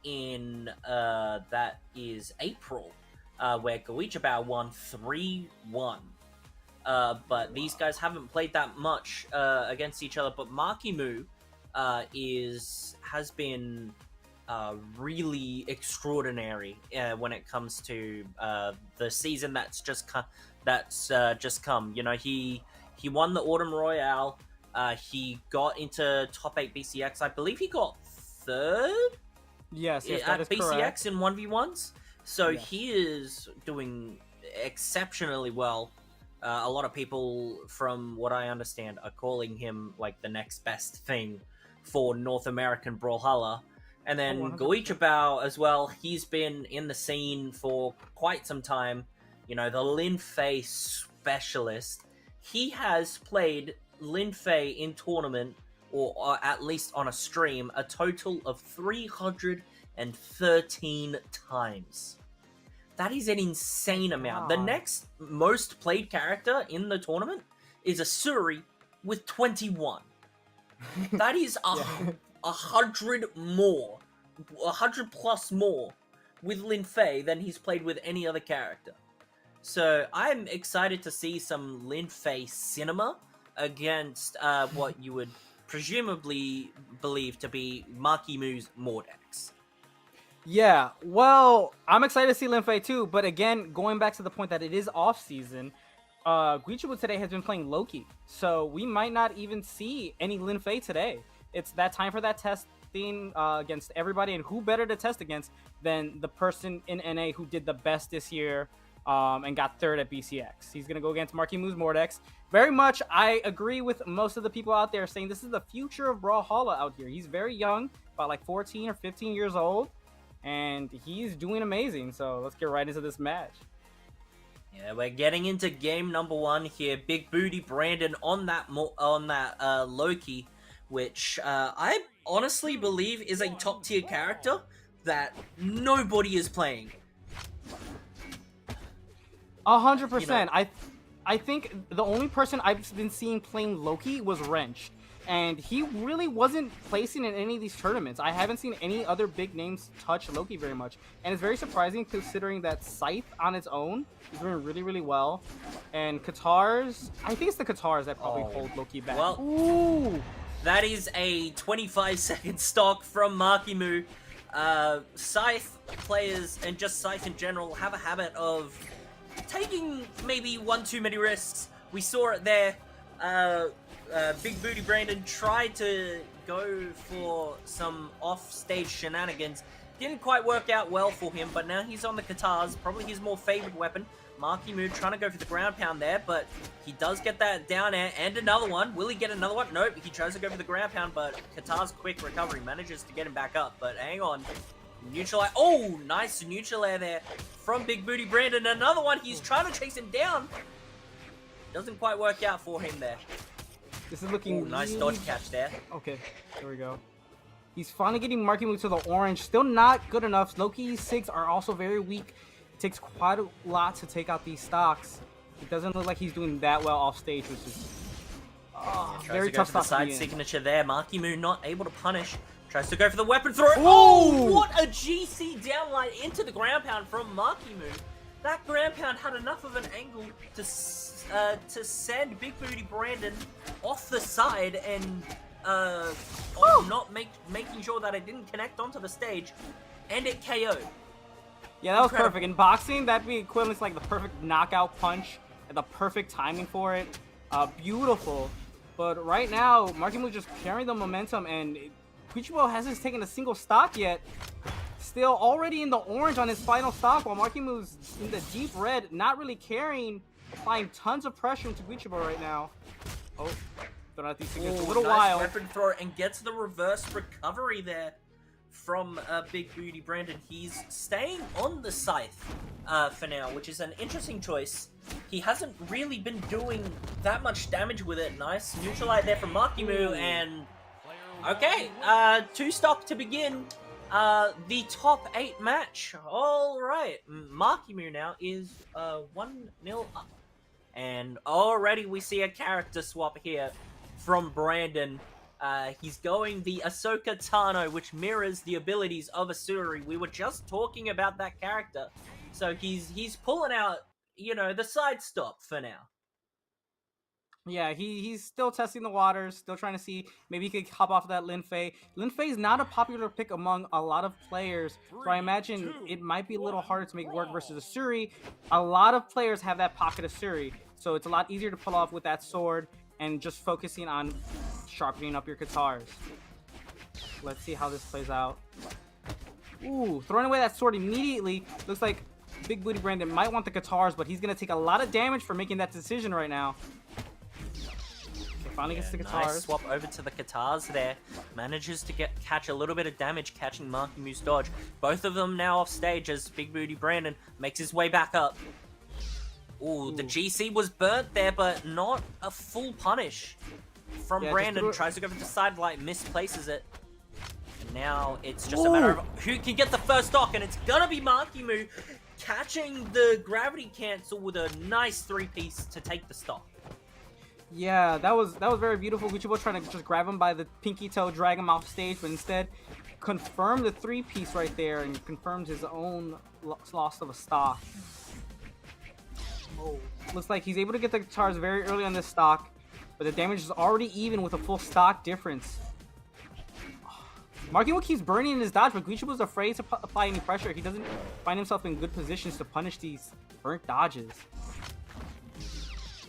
in that is April, where Guichabou won 3-1. But these guys haven't played that much against each other. But Marckiemoo has been really extraordinary when it comes to the season that's just come. You know, he won the Autumn Royale. He got into top 8 BCX. I believe he got third. Yes, at that is BCX correct. in 1v1s. So Yes. he is doing exceptionally well. A lot of people, from what I understand, are calling him like the next best thing for North American Brawlhalla. And then 100%. Guichabou as well, he's been in the scene for quite some time. You know, the Lin Fei specialist. He has played Lin Fei in tournament, or at least on a stream, a total of 313 times. That is an insane amount. The God. next most played character in the tournament is a Suri with 21. That is Yeah. 100 plus more with Lin Fei than he's played with any other character. So I'm excited to see some Lin Fei cinema against what you would presumably believe to be Marckiemoo's Mordex. Yeah, well, I'm excited to see Lin Fei too, but again, going back to the point that it is off-season, Guichabou today has been playing Loki, so we might not even see any Lin Fei today. It's that time for that testing against everybody, and who better to test against than the person in NA who did the best this year and got third at BCX. He's going to go against Marckiemoo's Mordex. Very much, I agree with most of the people out there saying this is the future of Brawlhalla out here. He's very young, about like 14 or 15 years old, and he's doing amazing. So let's get right into this match. Yeah, we're getting into game number 1 here. Big Booty Brandon on that Loki, which I honestly believe is a top tier character that nobody is playing. 100%. You know. I think the only person I've been seeing playing Loki was Wrench, and he really wasn't placing in any of these tournaments. I haven't seen any other big names touch Loki very much, and it's very surprising considering that Scythe on its own is doing really, really well. And Katars, I think it's the Katars that probably hold Loki back. Well, ooh, that is a 25-second stock from Marckiemoo. Scythe players, and just Scythe in general, have a habit of taking maybe one too many risks. We saw it there. Big Booty Brandon tried to go for some off-stage shenanigans. Didn't quite work out well for him, but now he's on the Katars, probably his more favored weapon. Marckiemoo trying to go for the ground pound there, but he does get that down air and another one. Will he get another one? Nope, he tries to go for the ground pound, but Katar's quick recovery manages to get him back up. But hang on. Neutral air. Oh, nice neutral air there from Big Booty Brandon. Another one. He's trying to chase him down. Doesn't quite work out for him there. this is looking Ooh, nice really... dodge catch there. Okay, there we go. He's finally getting Marckiemoo to the orange. Still not good enough. Loki 6 are also very weak. It takes quite a lot to take out these stocks. It doesn't look like he's doing that well off stage, which is very tough stock. Side to signature there. Marckiemoo not able to punish. Tries to go for the weapon throw. Oh, what a GC downlight into the ground pound from Marckiemoo. That ground pound had enough of an angle to send Big Booty Brandon off the side and not making sure that it didn't connect onto the stage, and it KO'd. Yeah, that was perfect. In boxing, that'd be equivalent to like the perfect knockout punch and the perfect timing for it. Beautiful. But right now, Marckiemoo just carrying the momentum, and Guichabou hasn't taken a single stock yet. Still already in the orange on his final stock, while Marckiemoo's in the deep red, not really carrying, applying tons of pressure into Guichabou right now. Oh, throwing out these things a little while. Weapon throw and gets the reverse recovery there from Big Booty Brandon. He's staying on the scythe for now, which is an interesting choice. He hasn't really been doing that much damage with it. Nice neutralite there from Marckiemoo, and okay, 2 stock to begin the top 8 match. All right, Marckiemoo now is 1-0 up, and already we see a character swap here from Brandon. He's going the Ahsoka Tano, which mirrors the abilities of Asuri. We were just talking about that character, so he's pulling out, you know, the side stop for now. Yeah, he's still testing the waters, still trying to see maybe he could hop off of that Lin Fei. Lin Fei is not a popular pick among a lot of players, so I imagine it might be a little harder to make it work versus Asuri. A lot of players have that pocket Asuri, so it's a lot easier to pull off with that sword and just focusing on sharpening up your guitars. Let's see how this plays out. Ooh, throwing away that sword immediately. Looks like Big Booty Brandon might want the guitars, but he's going to take a lot of damage for making that decision right now. Finally gets the guitars. Nice swap over to the guitars there. Manages to catch a little bit of damage catching Marckiemoo's dodge. Both of them now off stage as Big Booty Brandon makes his way back up. Ooh, the GC was burnt there, but not a full punish from Brandon. Tries to go for the side light, misplaces it. And now it's just a matter of who can get the first stock, and it's gonna be Marckiemoo catching the gravity cancel with a nice 3-piece to take the stock. Yeah, that was very beautiful. Guichabou trying to just grab him by the pinky toe, drag him off stage, but instead confirmed the 3-piece right there and confirmed his own loss of a stock. Oh, looks like he's able to get the guitars very early on this stock, but the damage is already even with a full stock difference. Marckiemoo keeps burning in his dodge, but Guichabou's afraid to apply any pressure. He doesn't find himself in good positions to punish these burnt dodges.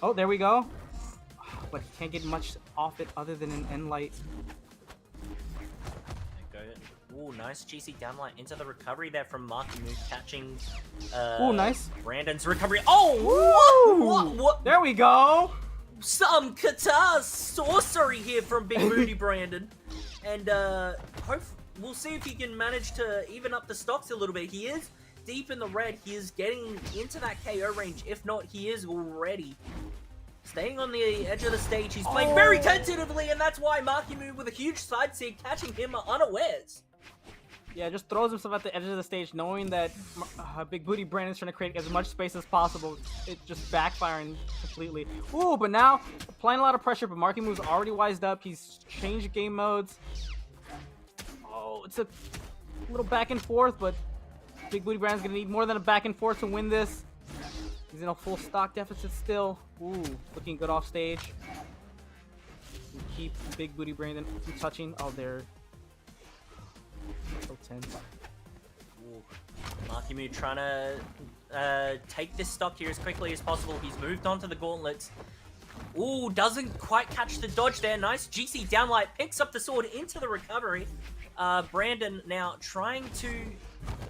Oh, there we go. But he can't get much off it other than an end light. Ooh, nice GC downlight into the recovery there from Marckiemoo, catching ooh, nice. Brandon's recovery. Oh, what? There we go. Some guitar sorcery here from Big Booty Brandon. And we'll see if he can manage to even up the stocks a little bit. He is deep in the red. He is getting into that KO range. If not, he is already. Staying on the edge of the stage, he's playing very tentatively, and that's why Marckiemoo with a huge side seat catching him unawares. Yeah, just throws himself at the edge of the stage, knowing that Big Booty Brandon's trying to create as much space as possible. It's just backfiring completely. Ooh, but now applying a lot of pressure, but Marckiemoo's already wised up. He's changed game modes. Oh, it's a little back and forth, but Big Booty Brandon's gonna need more than a back and forth to win this. He's in a full stock deficit still. Ooh, looking good off stage. Keep Big Booty Brandon from touching. Oh, they're so tense. Marckiemoo trying to take this stock here as quickly as possible. He's moved on to the gauntlets. Ooh, doesn't quite catch the dodge there. Nice GC downlight, picks up the sword into the recovery. Brandon now trying to...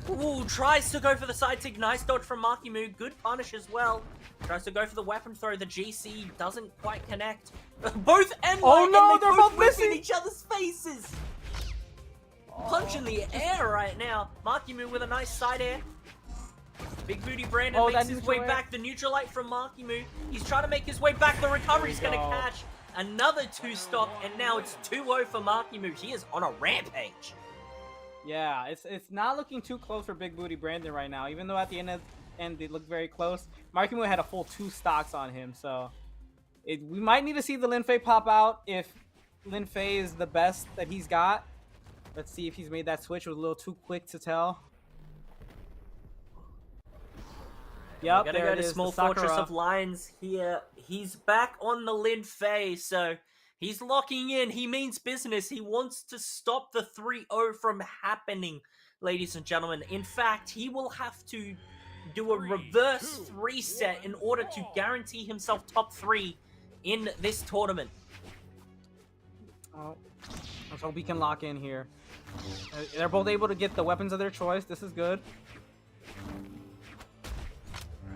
Ooh, tries to go for the side sig. Nice dodge from Marckiemoo. Good punish as well. Tries to go for the weapon throw. The GC doesn't quite connect. Both end oh no, and they're both missing each other's faces. Punch in the air right now. Marckiemoo with a nice side air. Big Booty Brandon makes his way back. The neutralite from Marckiemoo. He's trying to make his way back. The recovery's going to catch. another 2 stock, and now it's 2-0 for Marckiemoo. He is on a rampage. Yeah, it's not looking too close for Big Booty Brandon right now, even though at the end they looked very close. Marckiemoo had a full 2 stocks on him, so we might need to see the Lin Fei pop out if Lin Fei is the best that he's got. Let's see if he's made that switch. It was a little too quick to tell. Yep, We're gonna go to Small Fortress of Lions here. He's back on the Lin Fei, so he's locking in. He means business. He wants to stop the 3-0 from happening, ladies and gentlemen. In fact, he will have to do a reverse 3 set in order to guarantee himself top 3 in this tournament. Oh, let's hope we can lock in here. They're both able to get the weapons of their choice. This is good.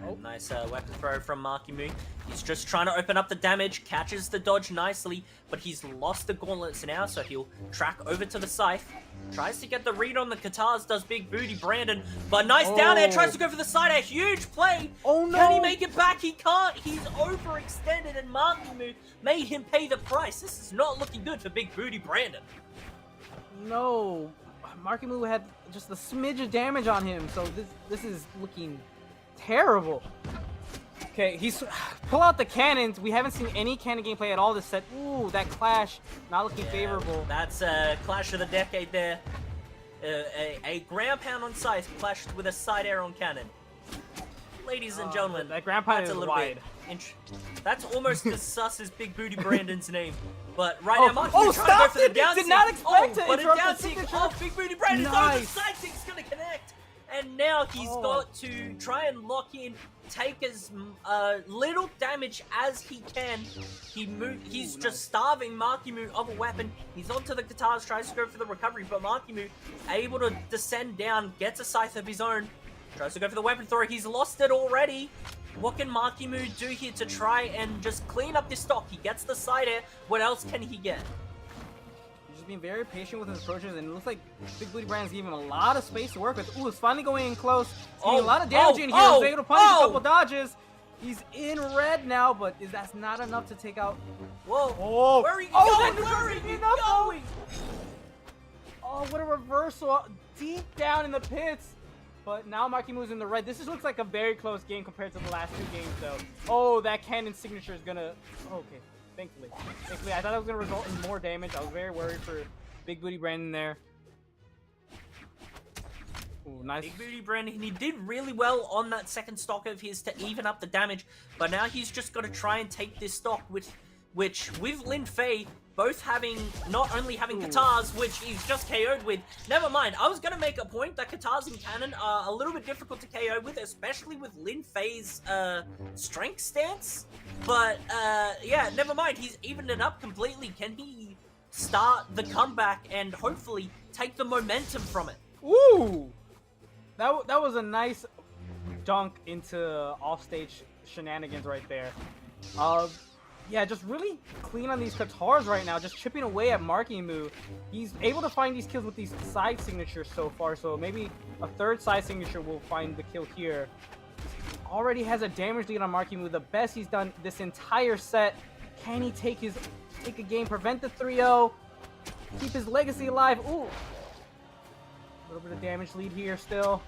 Oh. Nice weapon throw from Marckiemoo. He's just trying to open up the damage, catches the dodge nicely, but he's lost the gauntlets now, so he'll track over to the scythe. Tries to get the read on the Katars, does Big Booty Brandon, but nice down air, tries to go for the side air, huge play! Oh no! Can he make it back? He can't! He's overextended and Marckiemoo made him pay the price. This is not looking good for Big Booty Brandon. No! Marckiemoo had just a smidge of damage on him, so this is looking terrible. Okay, pull out the cannons. We haven't seen any cannon gameplay at all this set. Ooh, that clash not looking favorable. That's a clash of the decade there. A ground pound on scythe clashed with a side air on cannon. Ladies and gentlemen, that ground pound that's is a little wide. That's almost as sus as Big Booty Brandon's name. But right now, oh, Marckiemoo trying to go for the it! down Did not expect to but a interrupt down the sig. signature. Oh, Big Booty Brandon, Nice. the side sig's gonna connect. And now he's got to try and lock in, take as little damage as he can. He's just starving Marckiemoo of a weapon. He's onto the Katars, tries to go for the recovery, but Marckiemoo able to descend down, gets a scythe of his own, tries to go for the weapon throw. He's lost it already. What can Marckiemoo do here to try and just clean up this stock? He gets the side air. What else can he get? Being very patient with his approaches, and it looks like Big Booty Brandon's giving him a lot of space to work with. Ooh, it's finally going in close. Getting a lot of damage in here. He's able to punish a couple dodges. He's in red now, but that's not enough to take out. Whoa! Oh! Where are you going? Where are you going? Oh, what a reversal! Deep down in the pits. But now Marckiemoo's in the red. This looks like a very close game compared to the last 2 games, though. Oh, that cannon signature is gonna. Okay. Thankfully, I thought it was going to result in more damage. I was very worried for Big Booty Brandon there. Ooh, nice. Big Booty Brandon, he did really well on that second stock of his to even up the damage, but now he's just got to try and take this stock, which with Lin Fei both not only having Katars, which he's just KO'd with. Never mind, I was going to make a point that Katars and Cannon are a little bit difficult to KO with, especially with Lin Fei's strength stance. But yeah, never mind, he's evened it up completely. Can he start the comeback and hopefully take the momentum from it? Ooh! That was a nice dunk into offstage shenanigans right there. Yeah, just really clean on these Katars right now, just chipping away at Marckiemoo. He's able to find these kills with these side signatures so far, so maybe a third side signature will find the kill here. Already has a damage lead on Marckiemoo, the best he's done this entire set. Can he take a game, prevent the 3-0, keep his legacy alive? Ooh! A little bit of damage lead here still.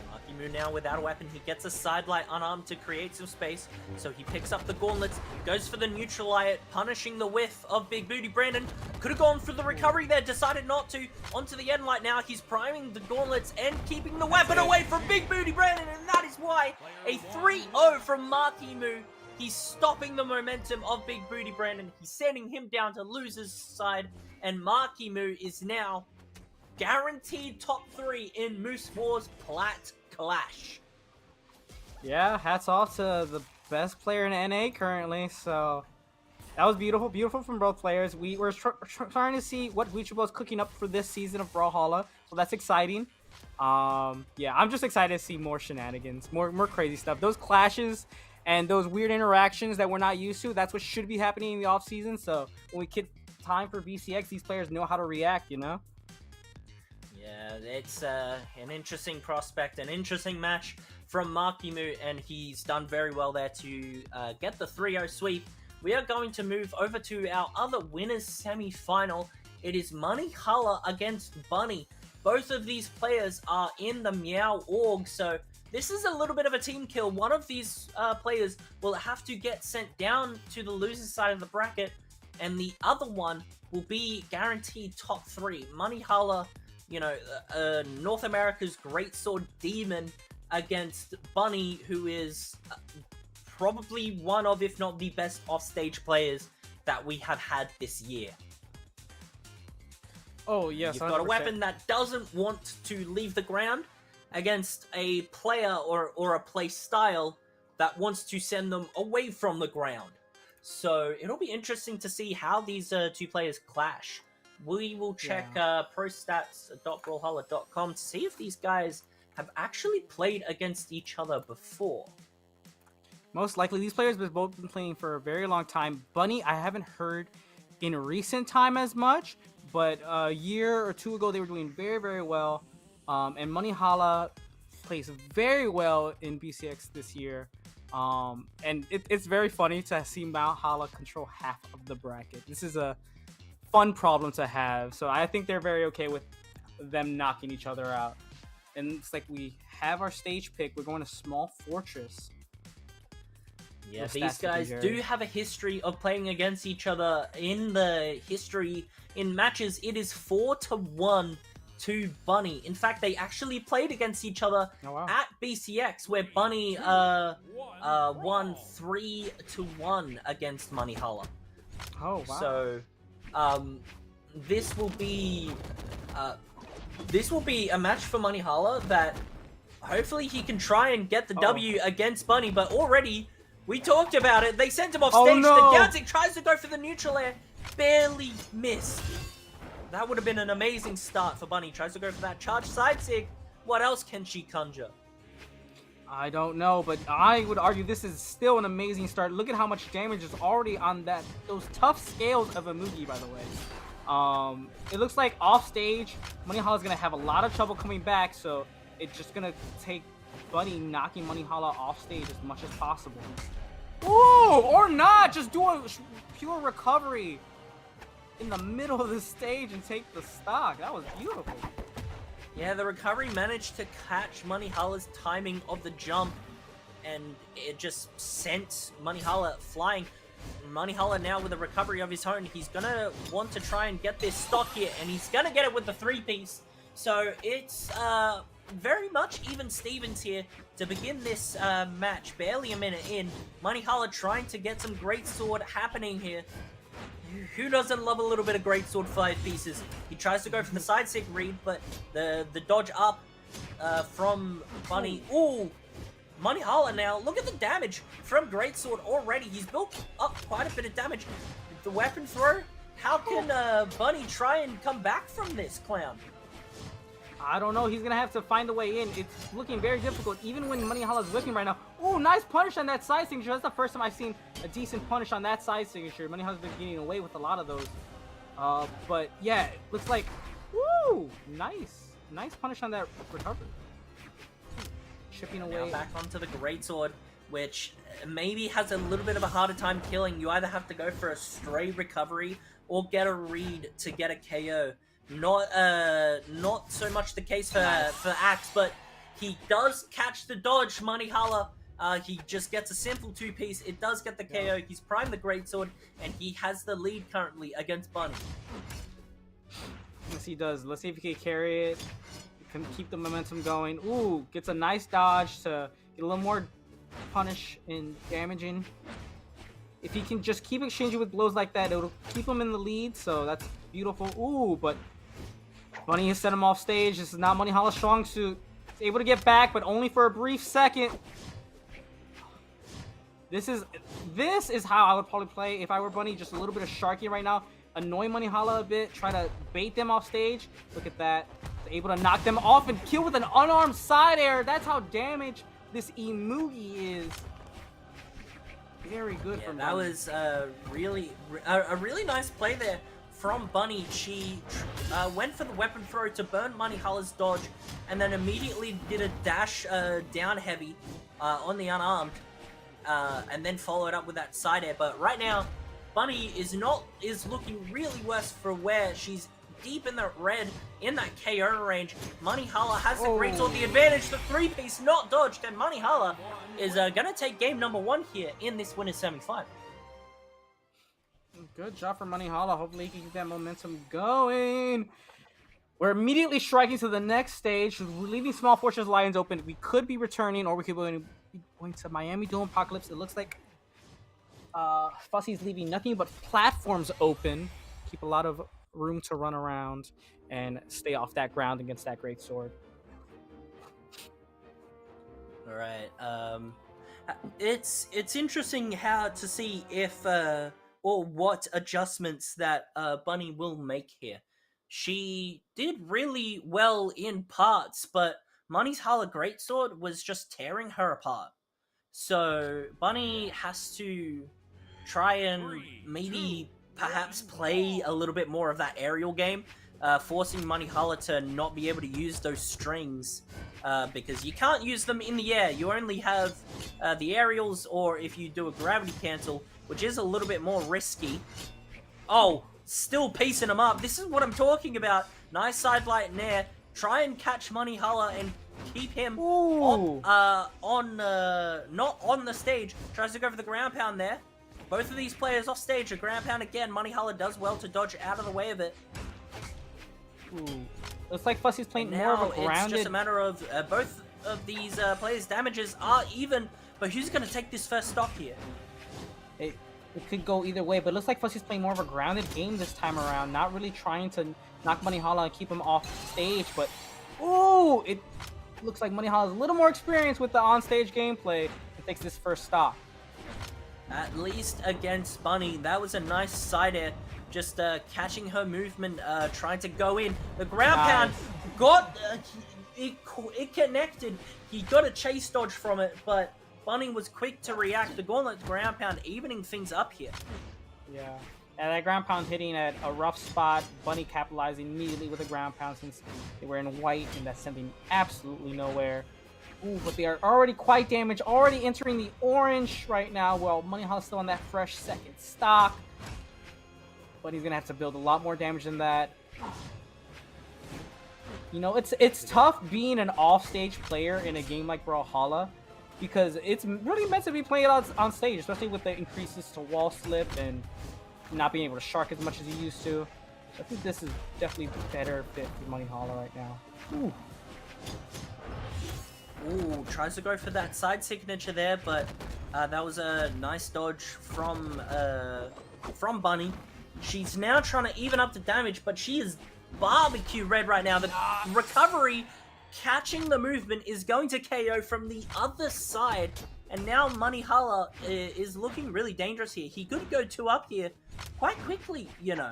Marckiemoo now without a weapon, he gets a sidelight unarmed to create some space, so he picks up the gauntlets, goes for the neutralize, punishing the whiff of Big Booty Brandon. Could have gone for the recovery there, decided not to. Onto the end light now, he's priming the gauntlets and keeping the weapon away from Big Booty Brandon, and that is why a 3-0 from Marckiemoo. He's stopping the momentum of Big Booty Brandon. He's sending him down to loser's side, and Marckiemoo is now guaranteed top 3 in Moose Wars Plat Clash. Yeah, hats off to the best player in NA currently. So that was beautiful from both players. We were trying to see what Guichabou is cooking up for this season of Brawlhalla, so that's exciting. Yeah, I'm just excited to see more shenanigans, more crazy stuff. Those clashes and those weird interactions that we're not used to, that's what should be happening in the off season. So when we get time for BCX, these players know how to react, you know? Yeah, it's an interesting prospect, an interesting match from Marckiemoo, and he's done very well there to get the 3-0 sweep. We are going to move over to our other winners semi-final. It is Monihalla against Bunny. Both of these players are in the Meow org, so this is a little bit of a team kill. One of these players will have to get sent down to the loser's side of the bracket, and the other one will be guaranteed top 3. Monihalla, you know, North America's greatsword demon, against Bunny, who is probably one of, if not the best offstage players that we have had this year. Oh, yes, You've got a weapon that doesn't want to leave the ground against a player or a play style that wants to send them away from the ground. So it'll be interesting to see how these two players clash. We will check prostats.brawlhalla.com to see if these guys have actually played against each other before. Most likely, these players have both been playing for a very long time. Bunny, I haven't heard in recent time as much, but a year or two ago, they were doing very, very well. And Monihalla plays very well in BCX this year. And it's very funny to see Monihalla control half of the bracket. This is a fun problem to have. So I think they're very okay with them knocking each other out. And it's like we have our stage pick. We're going to Small Fortress. Yeah, these guys do have a history of playing against each other. In matches, it is 4-1 to Bunny. In fact, they actually played against each other at BCX, where Bunny won 3-1 against Monihalla. Oh, wow. So, this will be a match for Monihalla that hopefully he can try and get the W against Bunny, but already we talked about it. They sent him off stage. No. The Gauntlet tries to go for the neutral air, barely missed. That would have been an amazing start for Bunny. Tries to go for that charge side sig. What else can she conjure? I don't know, but I would argue this is still an amazing start. Look at how much damage is already on those tough scales of a Mugi, by the way. It looks like off stage, Monihalla is gonna have a lot of trouble coming back, so it's just gonna take Bunny knocking Monihalla off stage as much as possible. Ooh, or not! Just do a pure recovery in the middle of the stage and take the stock. That was beautiful. Yeah, the recovery managed to catch Monihalla's timing of the jump, and it just sent Monihalla flying. Monihalla now with a recovery of his own, he's gonna want to try and get this stock here, and he's gonna get it with the 3-piece. So it's very much even Stevens here to begin this match. Barely a minute in, Monihalla trying to get some greatsword happening here. Who doesn't love a little bit of greatsword 5 pieces? He tries to go for the side sig read, but the dodge up from Bunny. Ooh! Monihalla now, look at the damage from greatsword already. He's built up quite a bit of damage. The weapon throw, how can Bunny try and come back from this, Clown? I don't know. He's going to have to find a way in. It's looking very difficult, even when Monihalla's whipping right now. Ooh, nice punish on that side signature. That's the first time I've seen a decent punish on that side signature. Monihalla's been getting away with a lot of those. But yeah, it looks like, woo, nice. Nice punish on that recovery. Chipping away. Now back onto the greatsword, which maybe has a little bit of a harder time killing. You either have to go for a stray recovery or get a read to get a KO. Not so much the case for Axe, but he does catch the dodge. Monihalla, he just gets a simple 2-piece. It does get the KO. He's primed the greatsword, and he has the lead currently against Bunny. Yes, he does. Let's see if he can carry it. Can keep the momentum going. Ooh, gets a nice dodge to get a little more punish and damaging. If he can just keep exchanging with blows like that, it'll keep him in the lead, so that's beautiful. Ooh, but Bunny has sent him off stage. This is not Monihalla's strong suit. He's able to get back, but only for a brief second. This is how I would probably play if I were Bunny. Just a little bit of Sharky right now. Annoy Monihalla a bit. Try to bait them off stage. Look at that. Able to knock them off and kill with an unarmed side air. That's how damaged this Imugi is. Very good from Bunny. That was really nice play there from Bunny. She went for the weapon throw to burn Monihalla's dodge, and then immediately did a dash down heavy on the unarmed, and then followed up with that side air. But right now, Bunny is looking really worse for where she's deep in the red in that KO range. Monihalla has the great sword, the advantage, the 3-piece not dodged, and Monihalla is gonna take game number 1 here in this winners semi-final. Good job for Monihalla. Hopefully he can keep that momentum going. We're immediately striking to the next stage. We're leaving Small Fortress Lions open. We could be returning, or we could be going to Miami Dome Apocalypse. It looks like Fussy's leaving nothing but platforms open. Keep a lot of room to run around and stay off that ground against that great sword. All right. It's interesting how to see if or what adjustments that Bunny will make here. She did really well in parts, but Monihalla Greatsword was just tearing her apart. So Bunny has to try and maybe perhaps play a little bit more of that aerial game, forcing Monihalla to not be able to use those strings, because you can't use them in the air. You only have the aerials, or if you do a gravity cancel, which is a little bit more risky. Oh, still piecing him up. This is what I'm talking about. Nice side light in air. Try and catch Monihalla and keep him not on the stage. Tries to go for the ground pound there. Both of these players off stage. A ground pound again. Monihalla does well to dodge out of the way of it. Ooh. Looks like Fussy's playing more of a grounded... It's just a matter of both of these players' damages are even, but who's going to take this first stock here? It could go either way, but it looks like Fussy's playing more of a grounded game this time around. Not really trying to knock Monihalla and keep him off stage, but... Ooh! It looks like Monihalla has a little more experience with the on-stage gameplay and takes this first stock. At least against Bunny. That was a nice side air. Just catching her movement, trying to go in. The ground pound got... it connected. He got a chase dodge from it, but Bunny was quick to react. The gauntlet ground pound evening things up here. Yeah. And that ground pound hitting at a rough spot. Bunny capitalizing immediately with a ground pound since they were in white, and that's sending absolutely nowhere. Ooh, but they are already quite damaged, already entering the orange right now. Well, Monihalla's still on that fresh second stock. But he's going to have to build a lot more damage than that. You know, it's tough being an off-stage player in a game like Brawlhalla, because it's really meant to be played on stage, especially with the increases to wall slip and not being able to shark as much as you used to. So I think this is definitely a better fit for Monihalla right now. Ooh. Ooh, tries to go for that side signature there, but that was a nice dodge from Bunny. She's now trying to even up the damage, but she is barbecue red right now. The recovery, catching the movement, is going to KO from the other side. And now Monihalla is looking really dangerous here. He could go 2 up here quite quickly, you know.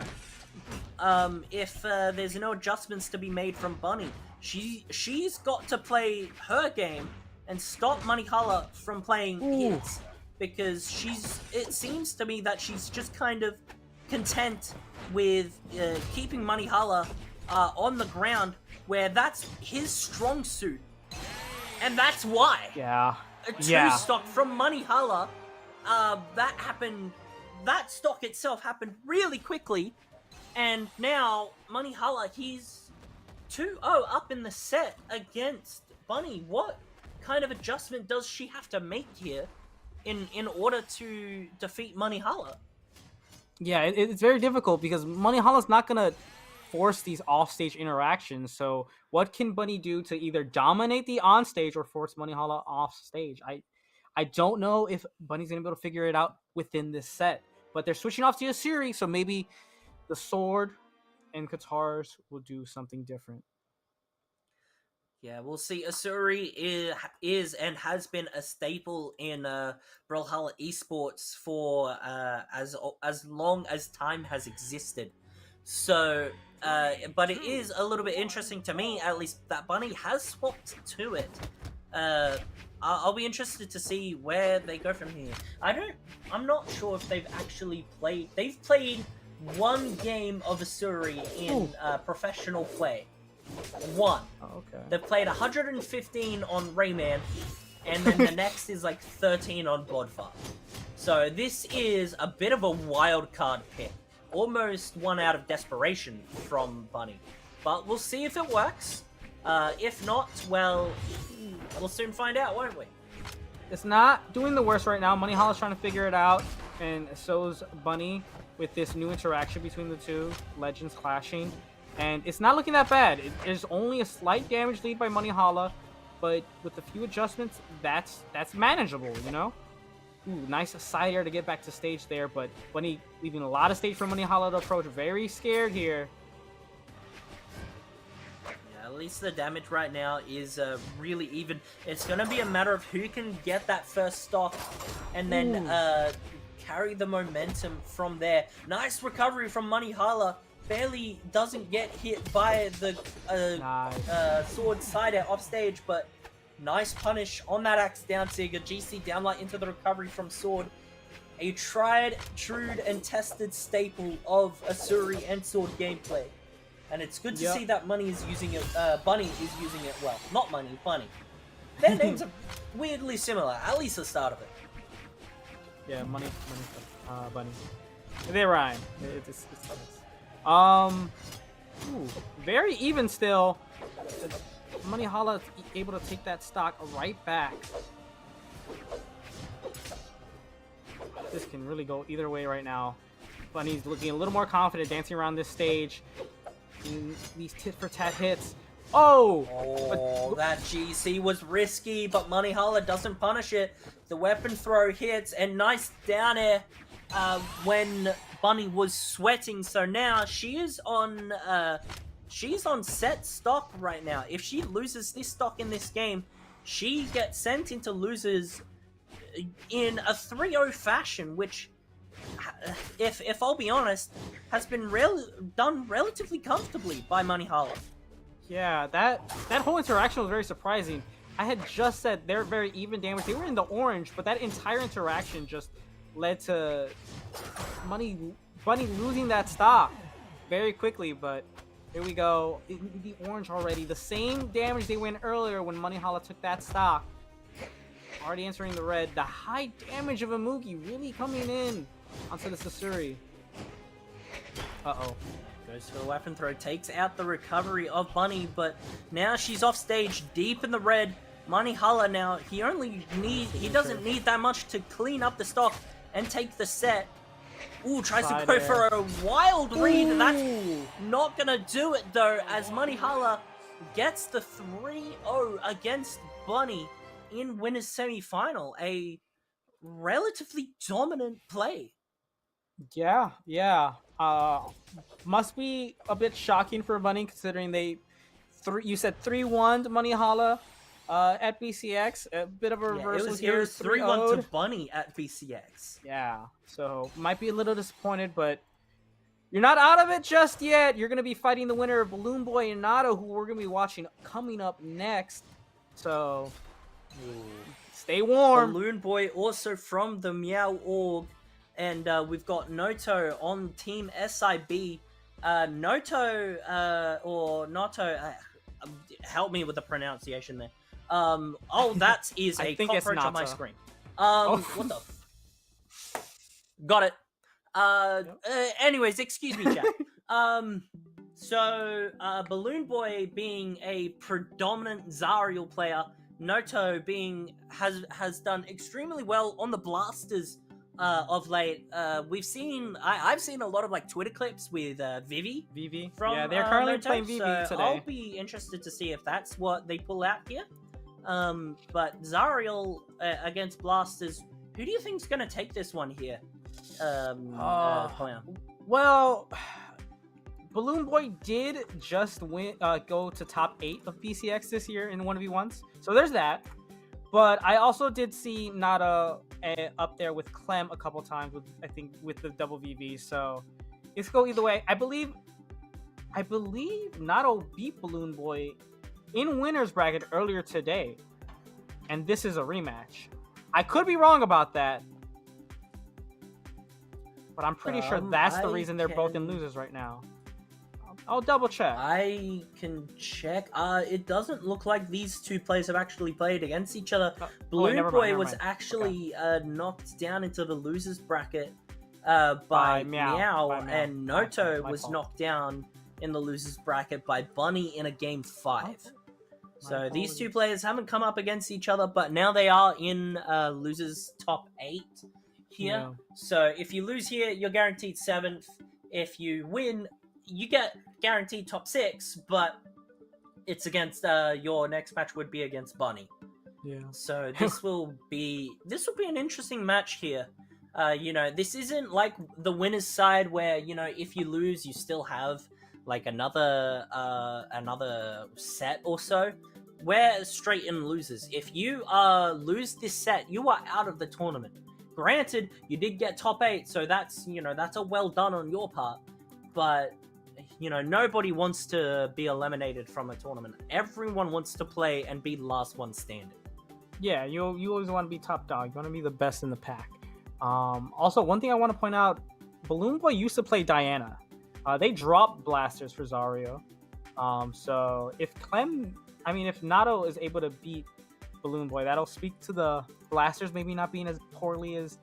If there's no adjustments to be made from Bunny. She's got to play her game and stop Monihalla from playing his. Because it seems to me that she's just kind of content with keeping Monihalla on the ground, where that's his strong suit. And that's why. Yeah. A 2 stock from Monihalla. That stock itself happened really quickly. And now Monihalla, he's 2-0 up in the set against Bunny. What kind of adjustment does she have to make here in order to defeat Monihalla? Yeah, it's very difficult because Monihalla's not going to force these off-stage interactions. So what can Bunny do to either dominate the on-stage or force Monihalla off-stage? I don't know if Bunny's going to be able to figure it out within this set. But they're switching off to a series, so maybe the sword and Katars will do something different. Yeah, we'll see. Asuri is and has been a staple in Brawlhalla esports for as long as time has existed. So, but it is a little bit interesting to me, at least, that Bunny has swapped to it. I'll be interested to see where they go from here. I'm not sure if they've actually played. They've played one game of Asuri in professional play. One. Oh, okay. They've played 115 on Rayman, and then the next is like 13 on Bloodfart. So this is a bit of a wild card pick. Almost one out of desperation from Bunny. But we'll see if it works. If not, well, we'll soon find out, won't we? It's not doing the worst right now. Monihalla's trying to figure it out, and so's Bunny with this new interaction between the two legends clashing. And it's not looking that bad. There's only a slight damage lead by Monihalla, but with a few adjustments, that's manageable, you know? Ooh, nice side air to get back to stage there, but Bunny leaving a lot of stage for Monihalla to approach. Very scared here. Yeah, at least the damage right now is really even. It's going to be a matter of who can get that first stock and then carry the momentum from there. Nice recovery from Monihalla. Barely doesn't get hit by the sword side air off stage, but nice punish on that axe down Sig. A GC downlight into the recovery from sword. A tried, true, and tested staple of Asuri and sword gameplay. And it's good to see that Bunny is using it well. Not Money, Bunny. Their names are weirdly similar, at least the start of it. Yeah, Bunny. They rhyme. It's ooh, very even still. Monihalla able to take that stock right back. This can really go either way right now. Bunny's looking a little more confident dancing around this stage. In these tit-for-tat hits. Oh, that GC was risky, but Monihalla doesn't punish it. The weapon throw hits, and nice down air when Bunny was sweating. So now she's on set stock right now. If she loses this stock in this game, she gets sent into losers in a 3-0 fashion, which, if I'll be honest, has been done relatively comfortably by Monihalla. Yeah, that whole interaction was very surprising. I had just said they're very even damage. They were in the orange, but that entire interaction just led to Bunny losing that stock very quickly. But here we go. The orange already. The same damage they went earlier when Monihalla took that stock. Already entering the red. The high damage of Imugi really coming in onto the Sasuri. Uh-oh. Goes for the weapon throw, takes out the recovery of Bunny, but now she's off stage, deep in the red. Monihalla now, he doesn't need that much to clean up the stock and take the set. Ooh, tries to go for a wild read, and that's not gonna do it though, as Monihalla gets the 3-0 against Bunny in winners semi-final. A relatively dominant play. Yeah. Must be a bit shocking for Bunny considering you said 3-1 to Monihalla at BCX. A bit of a reversal here. It was 3-1 to Bunny at BCX. Yeah, so might be a little disappointed, but you're not out of it just yet. You're going to be fighting the winner of Balloon Boy and Nato, who we're going to be watching coming up next. So stay warm. Balloon Boy also from the Meow org. And we've got Noto on Team SIB. Noto, help me with the pronunciation there. That is a cockroach on my screen. What the? Got it. Anyways, excuse me, chat. So Balloon Boy being a predominant Zariel player, Noto has done extremely well on the blasters. Of late, I've seen a lot of like Twitter clips with Vivi from they're currently Noto, playing Vivi today. I'll be interested to see if that's what they pull out here. But Zariel against Blasters, who do you think's gonna take this one here? Well, Balloon Boy did just go to top 8 of BCX this year in 1v1s, so there's that. But I also did see Nada up there with Clem a couple times with the double VV. So it's go either way. I believe Nada beat Balloon Boy in winners bracket earlier today, and this is a rematch. I could be wrong about that. but I'm pretty sure that's the reason they're both in losers right now. I'll double check. I can check. It doesn't look like these two players have actually played against each other. Balloon Boy was actually knocked down into the losers bracket by Meow, and Noto was knocked down in the losers bracket by Bunny in a game 5. So these two players haven't come up against each other, but now they are in losers top 8 here. Yeah. So if you lose here, you're guaranteed 7th. If you win, you get guaranteed top 6, but it's against your next match would be against Bunny. Yeah. So this will be an interesting match here. You know, this isn't like the winner's side where, you know, if you lose, you still have like another set or so. We're straight in losers. If you lose this set, you are out of the tournament. Granted, you did get top 8, so that's, you know, that's a well done on your part. But, you know, nobody wants to be eliminated from a tournament. Everyone wants to play and be the last one standing. Yeah, you always want to be top dog. You want to be the best in the pack. Also, one thing I want to point out, Balloon Boy used to play Diana. They dropped blasters for Zario. So if Nato is able to beat Balloon Boy, that'll speak to the blasters maybe not being as poorly as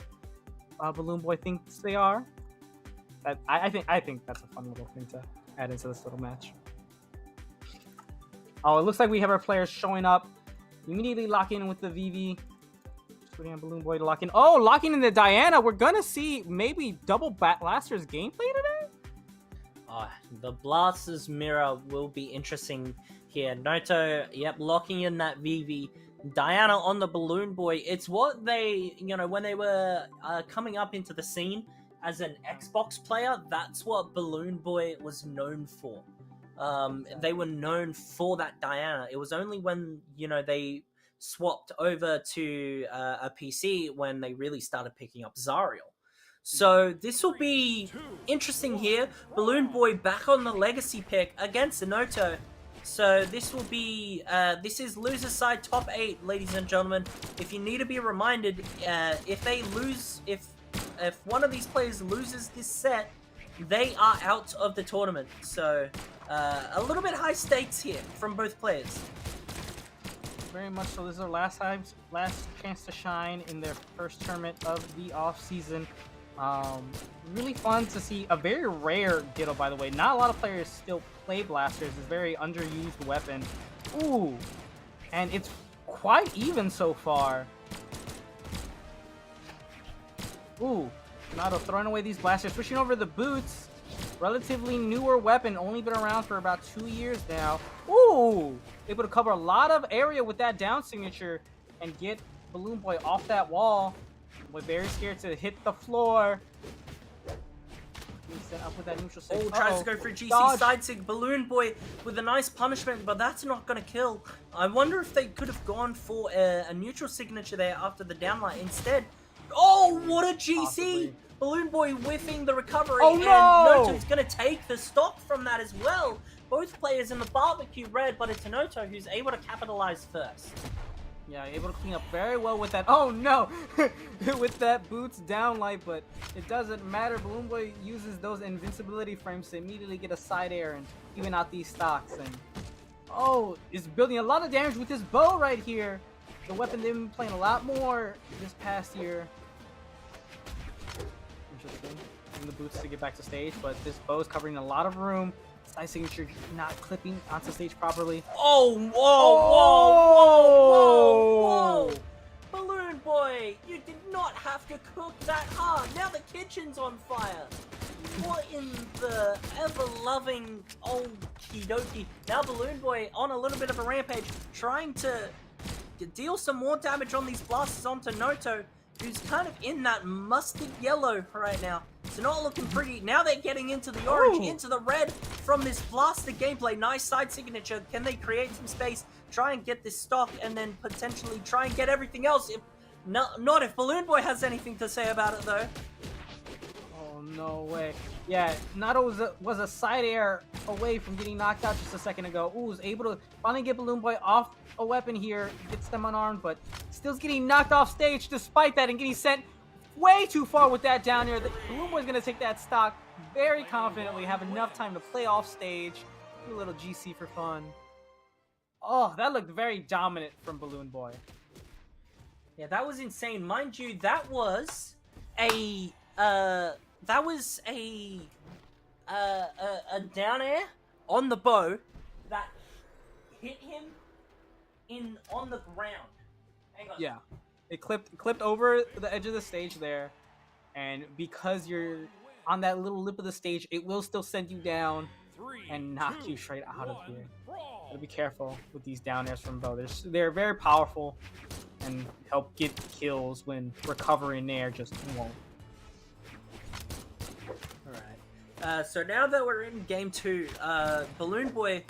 Balloon Boy thinks they are. I think that's a fun little thing to add into this little match. Oh, it looks like we have our players showing up. Immediately locking in with the VV. Just waiting on Balloon Boy to lock in. Oh, locking in the Diana. We're gonna see maybe double blasters gameplay today. The blasters mirror will be interesting here. Noto, yep, locking in that VV. Diana on the Balloon Boy. It's what they, you know, when they were coming up into the scene as an Xbox player, that's what Balloon Boy was known for. They were known for that Diana. It was only when, you know, they swapped over to a PC when they really started picking up Zariel. So this will be interesting here. Balloon Boy back on the legacy pick against Noto. So this will be, this is loser side top 8, ladies and gentlemen. If you need to be reminded, if they lose, if one of these players loses this set, they are out of the tournament. So a little bit high stakes here from both players. Very much so. This is their last chance to shine in their first tournament of the off season. Really fun to see. A very rare Ditto, by the way. Not a lot of players still play blasters. It's a very underused weapon. Ooh, and it's quite even so far. Ooh, Nato throwing away these blasters, switching over the boots. Relatively newer weapon, only been around for about 2 years now. Ooh, able to cover a lot of area with that down signature and get Balloon Boy off that wall. Boy very scared to hit the floor. He's set up with that neutral six. Oh, tries to go for GC side sig. Balloon Boy with a nice punishment, but that's not going to kill. I wonder if they could have gone for a neutral signature there after the downlight instead. Oh, what a GC! Possibly. Balloon Boy whiffing the recovery, oh, no! And Noto's going to take the stock from that as well. Both players in the barbecue red, but it's Noto who's able to capitalize first. Yeah, able to clean up very well with that. Oh no! With that boots downlight, but it doesn't matter. Balloon Boy uses those invincibility frames to immediately get a side air and even out these stocks. And oh, is building a lot of damage with his bow right here. The weapon they've been playing a lot more this past year. Interesting. Using the boots to get back to stage, but this bow is covering a lot of room. Side signature not clipping onto stage properly. Oh, whoa! Balloon Boy, you did not have to cook that hard. Now the kitchen's on fire. What in the ever-loving okie dokie? Now Balloon Boy on a little bit of a rampage, trying to deal some more damage on these blasters onto Noto, who's kind of in that mustard yellow right now. It's not looking pretty. Now they're getting into the orange, into the red from this blaster gameplay. Nice side signature. Can they create some space, try and get this stock, and then potentially try and get everything else? If not if Balloon Boy has anything to say about it, though. Oh, no way. Yeah, Nato was a side air away from getting knocked out just a second ago. Ooh, was able to finally get Balloon Boy off a weapon here. Gets them unarmed, but still's getting knocked off stage despite that and getting sent way too far with that down air. Balloon Boy's gonna take that stock very confidently, have enough time to play off stage, do a little GC for fun. Oh, that looked very dominant from Balloon Boy. Yeah, that was insane. Mind you, that was a down air on the bow that hit him on the ground. Hang on. Yeah, it clipped over the edge of the stage there, and because you're on that little lip of the stage, it will still send you down and knock you straight out of here. Gotta be careful with these down airs from bow. They're very powerful and help get kills when recovering air just won't. Alright. So now that we're in game 2, Balloon Boy,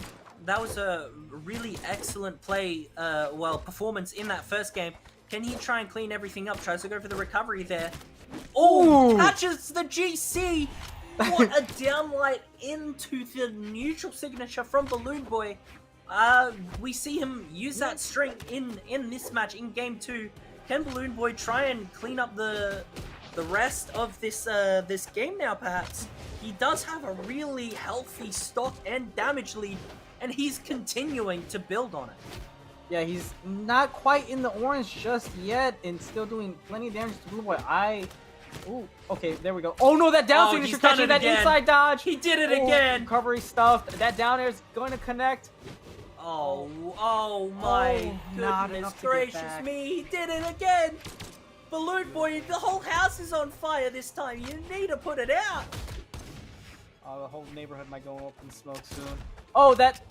that was a really excellent performance in that first game. Can he try and clean everything up? Tries to go for the recovery there. Oh, catches the GC! What a downlight into the neutral signature from Balloon Boy. We see him use that string in this match in game 2. Can Balloon Boy try and clean up the rest of this game now? Perhaps he does have a really healthy stock and damage lead, and he's continuing to build on it. Yeah, he's not quite in the orange just yet, and still doing plenty of damage to Balloon Boy. Ooh, okay, there we go. Oh no, that down signature catching that inside dodge. He did it again. Recovery stuff. That down air is going to connect. Oh my goodness gracious me, he did it again! Balloon Boy, the whole house is on fire this time, you need to put it out! Oh, the whole neighborhood might go up in smoke soon. Oh, that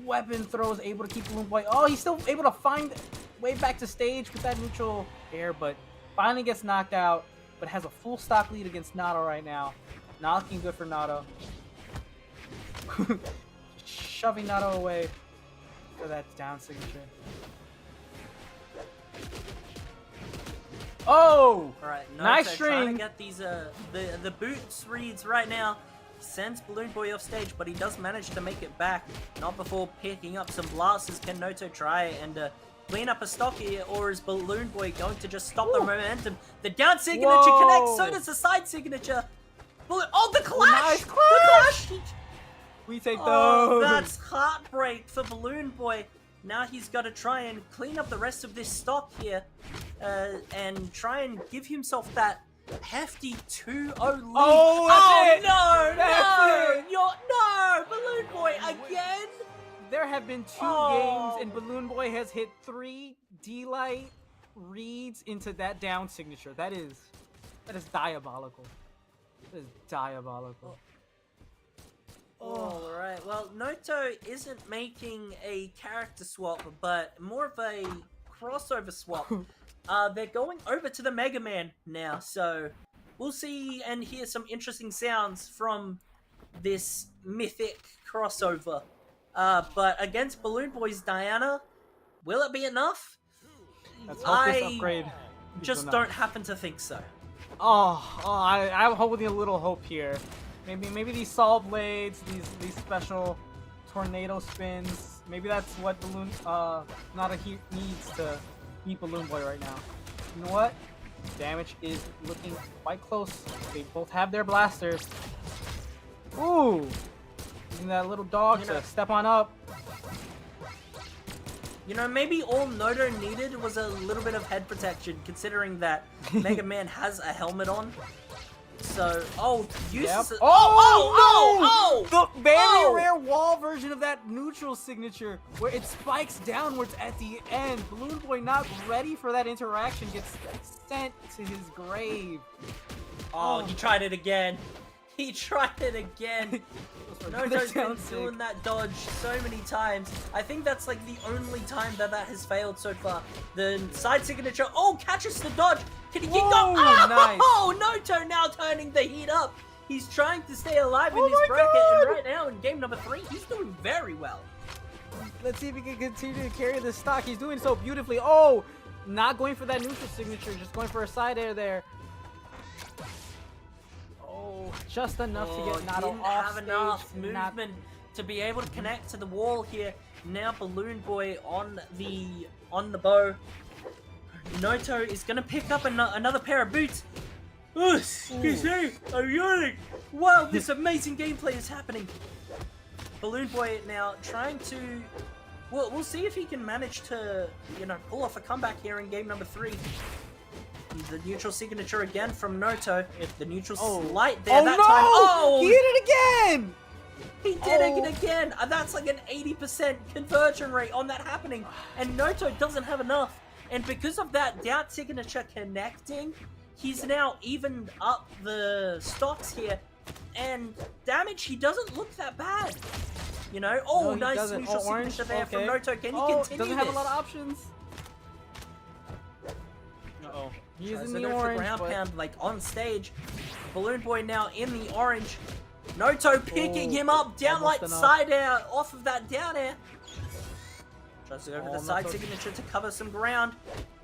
weapon throw is able to keep Balloon Boy. Oh, he's still able to find way back to stage with that neutral air, but finally gets knocked out, but has a full stock lead against Nato right now. Not looking good for Nato. Shoving Nato away. For that down signature. Oh! Alright, nice so string! Trying to get these, the boots reads right now. Sends Balloon Boy off stage, but he does manage to make it back. Not before picking up some blasters. Can Noto try and clean up a stock here, or is Balloon Boy going to just stop the momentum? The down signature connects, so does the side signature. Oh, the clash! Nice clash! The clash! We take those. Oh, that's heartbreak for Balloon Boy. Now he's got to try and clean up the rest of this stock here, and try and give himself that hefty 2-0 lead. Oh, No, Balloon Boy again. There have been 2 games, and Balloon Boy has hit 3 D-Light reads into that down signature. That is diabolical. That is diabolical. Alright, well, Noto isn't making a character swap, but more of a crossover swap. They're going over to the Mega Man now, so we'll see and hear some interesting sounds from this mythic crossover. But against Balloon Boy's Diana, will it be enough? Let's hope this upgrade just don't happen to think so. I'm holding a little hope here. Maybe these Saw Blades, these special tornado spins. Maybe that's what Balloon Nada needs to beat Balloon Boy right now. You know what? Damage is looking quite close. They both have their blasters. Ooh! Using that little dog to step on up. You know, maybe all Noto needed was a little bit of head protection, considering that Mega Man has a helmet on. So, The very rare wall version of that neutral signature, where it spikes downwards at the end. Balloon Boy, not ready for that interaction, gets sent to his grave. He tried it again. He tried it again. Noto's been doing that dodge so many times. I think that's like the only time that has failed so far. The side signature, catches the dodge. Can he get go? Nice. Noto now turning the heat up. He's trying to stay alive in this bracket, and right now in game number 3, he's doing very well. Let's see if he can continue to carry this stock. He's doing so beautifully. Not going for that neutral signature, just going for a side air there. Just enough to get Nato didn't off have stage. enough movement to be able to connect to the wall here. Now Balloon Boy on the bow. Noto is gonna pick up another pair of boots. Excuse me, I'm yawning. Wow, this amazing gameplay is happening. Balloon Boy now trying to... Well, we'll see if he can manage to, you know, pull off a comeback here in game number 3. The neutral signature again from Noto. The neutral slight there that time. Oh, he hit it again! He did it again! And that's like an 80% conversion rate on that happening. And Noto doesn't have enough. And because of that down signature connecting, he's now evened up the stocks here. And damage, he doesn't look that bad. You know? Oh, No, nice doesn't. neutral signature there from Noto. Can he continue doesn't have this? a lot of options. Uh-oh. He's Tries in to the go for orange, ground but... pound, like on stage. Balloon Boy now in the orange. Noto picking him up, down almost like enough. side air off of that down air. Tries to go for the side Noto. signature to cover some ground.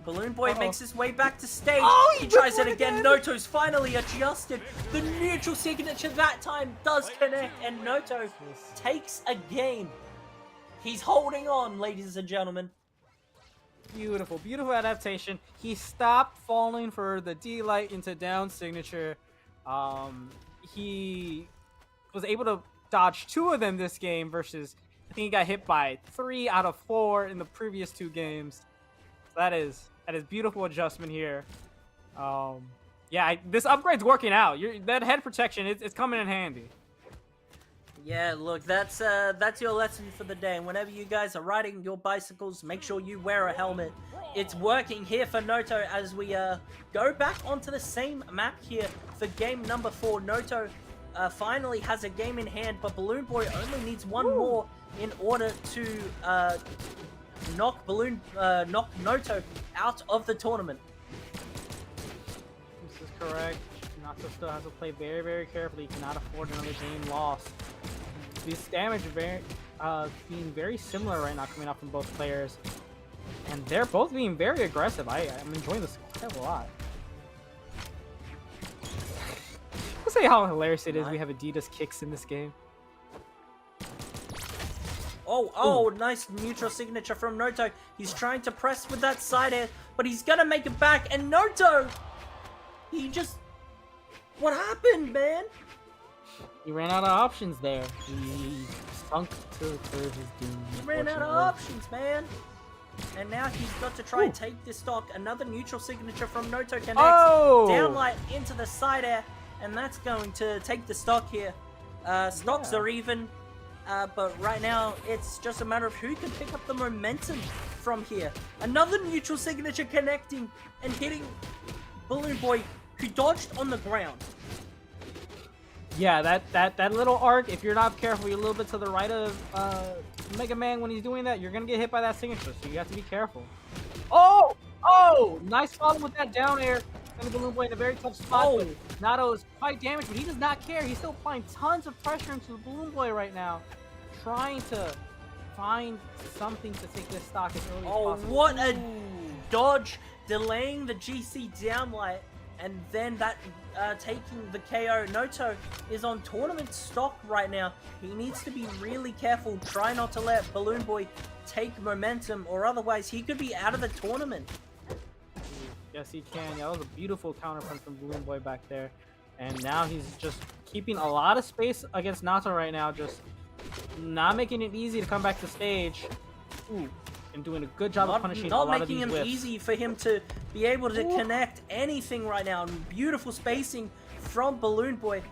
Balloon Boy makes his way back to stage. Oh, he he tries whipped it it again. again. Noto's finally adjusted. The neutral signature that time does connect, and Noto takes a game. He's holding on, ladies and gentlemen. Beautiful, beautiful adaptation. He stopped falling for the D-Light into down signature. He was able to dodge 2 of them this game versus I think he got hit by 3 out of 4 in the previous 2 games. So that is beautiful adjustment here. Yeah, this upgrade's working out. That head protection, it's coming in handy. Yeah, look, that's your lesson for the day. And whenever you guys are riding your bicycles, make sure you wear a helmet. It's working here for Noto as we go back onto the same map here for game number 4. Noto finally has a game in hand, but Balloon Boy only needs one more in order to knock Noto out of the tournament. This is correct. Nato still has to play very, very carefully. He cannot afford another game loss. This damage being very similar right now coming out from both players. And they're both being very aggressive. I'm enjoying this quite a lot. I'll say how hilarious it is we have Adidas kicks in this game. Oh, nice neutral signature from Noto. He's trying to press with that side air, but he's gonna make it back. And Noto, he just... What happened, man? He ran out of options there. He sunk to his doom. He ran out of options, man. And now he's got to try and take this stock. Another neutral signature from Noto connects. Downlight into the side air. And that's going to take the stock here. Stocks are even. But right now, it's just a matter of who can pick up the momentum from here. Another neutral signature connecting and hitting Balloon Boy, who dodged on the ground. Yeah, that little arc, if you're not careful, you're a little bit to the right of Mega Man when he's doing that, you're going to get hit by that signature, so you have to be careful. Oh! Nice follow with that down air. And the Balloon Boy in a very tough spot. Nato is quite damaged, but he does not care. He's still applying tons of pressure into the Balloon Boy right now, trying to find something to take this stock as early as possible. What a dodge, delaying the GC downlight, and then that taking the KO. Noto is on tournament stock right now. He needs to be really careful. Try not to let Balloon Boy take momentum, or otherwise he could be out of the tournament. Yes, he can. Yeah, that was a beautiful counterpunch from Balloon Boy back there. And now he's just keeping a lot of space against Nato right now, just not making it easy to come back to stage. And doing a good job of punishing a lot of these whiffs. Not making it easy for him to be able to connect anything right now. Beautiful spacing from Balloon Boy.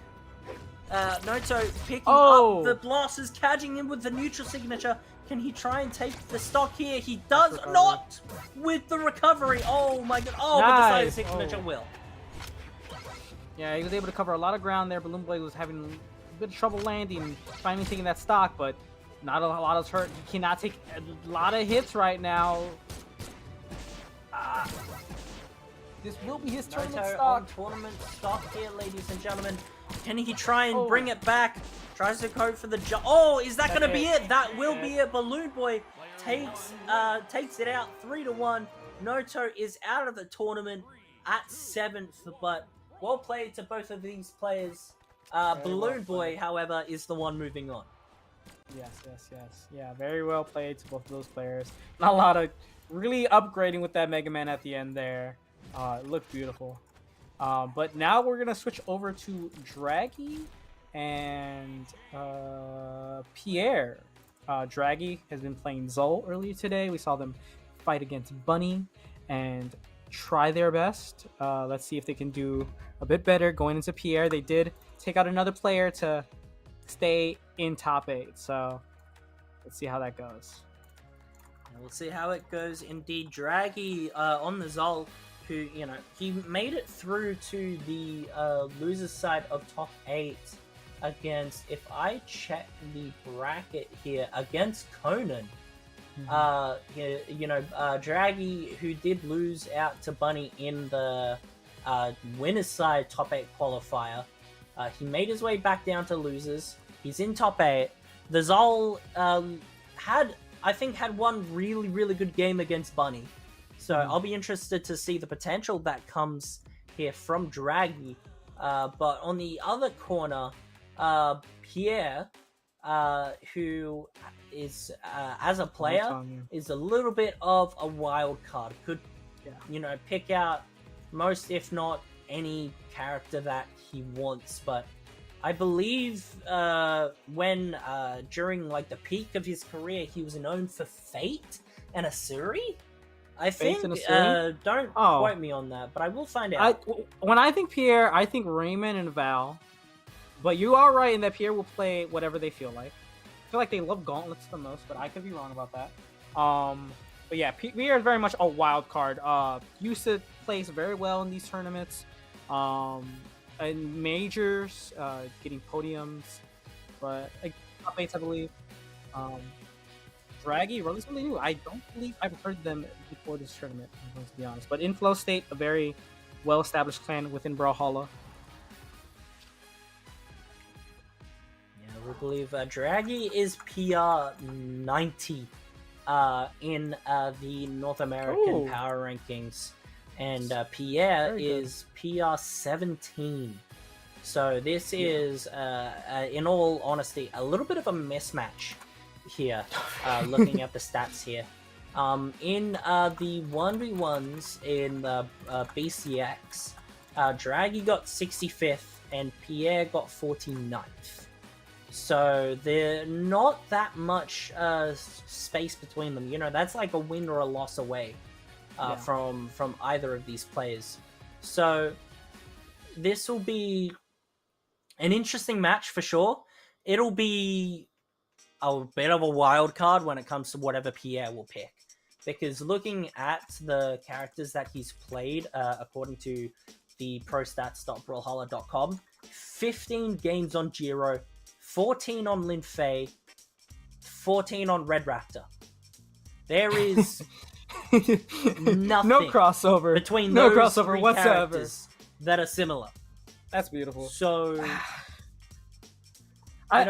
Noto picking up the blasters, catching him with the neutral signature. Can he try and take the stock here? He does not with the recovery. Oh my god. Oh, but the side signature will. Yeah, he was able to cover a lot of ground there. Balloon Boy was having a bit of trouble landing, finally taking that stock, but not a lot is hurt. He cannot take a lot of hits right now. This will be his tournament stock. Tournament stock here, ladies and gentlemen. Can he try and bring it back? Tries to go for the jump. Oh, is that going to be it? That will be it. Balloon Boy takes it out 3-1. Noto is out of the tournament at 7th, but well played to both of these players. Balloon Boy, however, is the one moving on. Yes. Yeah, very well played to both of those players. Not a lot of really upgrading with that Mega Man at the end there. It looked beautiful. But now we're gonna switch over to Draggy and Pierre. Draggy has been playing Zol earlier today. We saw them fight against Bunny and try their best. Let's see if they can do a bit better going into Pierre. They did take out another player to stay in top 8. So let's see how that goes. We'll see how it goes. Indeed, Draggy on the Zol, who, you know, he made it through to the loser's side of top 8 against, if I check the bracket here, against Conan. Draggy, who did lose out to Bunny in the winner's side top 8 qualifier, he made his way back down to losers. He's in top 8. The Zol had one really, really good game against Bunny. So I'll be interested to see the potential that comes here from Draggy. But on the other corner, Pierre, who is, as a player, is a little bit of a wild card. Could, pick out most, if not any, character that he wants. But I believe when during like the peak of his career, he was known for Fate and Asuri. I think. Don't quote me on that, but I will find out. When I think Pierre, I think Raymond and Val. But you are right in that Pierre will play whatever they feel like. I feel like they love gauntlets the most, but I could be wrong about that. But yeah, Pierre is very much a wild card. Used to plays very well in these tournaments. In majors, getting podiums, but like top 8s, I believe. Draggy, relatively new. I don't believe I've heard them before this tournament, I'm going to be honest. But in Flow State, a very well-established clan within Brawlhalla. Yeah, we believe Draggy is PR 90 in the North American Power Rankings. And Pierre is PR 17. So this is, in all honesty, a little bit of a mismatch here, looking at the stats here. In the 1v1s in the BCX, Draggy got 65th and Pierre got 49th. So there's not that much space between them. You know, that's like a win or a loss away. From either of these players. So this will be an interesting match for sure. It'll be a bit of a wild card when it comes to whatever Pierre will pick. Because looking at the characters that he's played, according to the prostats.brawlhalla.com, 15 games on Giro, 14 on Lin Fei, 14 on Red Raptor. There is... nothing no crossover between no those crossover three whatsoever characters that are similar. That's beautiful. So at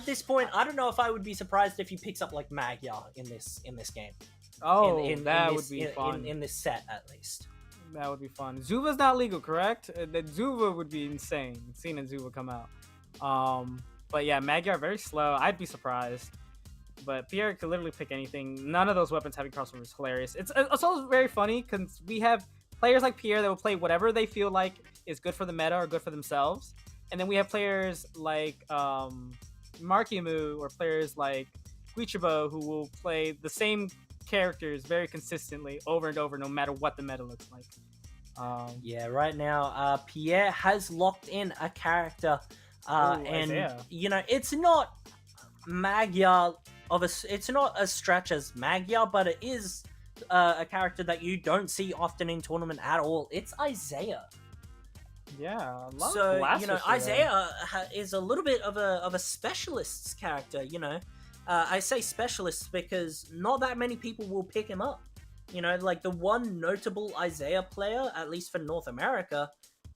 this point, I don't know if I would be surprised if he picks up like Magyar in this game. That would be fun in this set at least. That would be fun. Zuva's not legal, correct? That Zuva would be insane. Seeing a Zuva come out. But yeah, Magyar very slow. I'd be surprised. But Pierre could literally pick anything. None of those weapons having crossover is hilarious. It's also very funny because we have players like Pierre that will play whatever they feel like is good for the meta or good for themselves. And then we have players like Marckiemoo or players like Guichabou who will play the same characters very consistently over and over no matter what the meta looks like. Right now, Pierre has locked in a character. And, Isaiah. It's not Magyar... it's not as stretch as Magyar, but it is a character that you don't see often in tournament at all. It's Isaiah. Yeah, Isaiah is a little bit of a specialist's character. I say specialist because not that many people will pick him up. Like the one notable Isaiah player, at least for North America,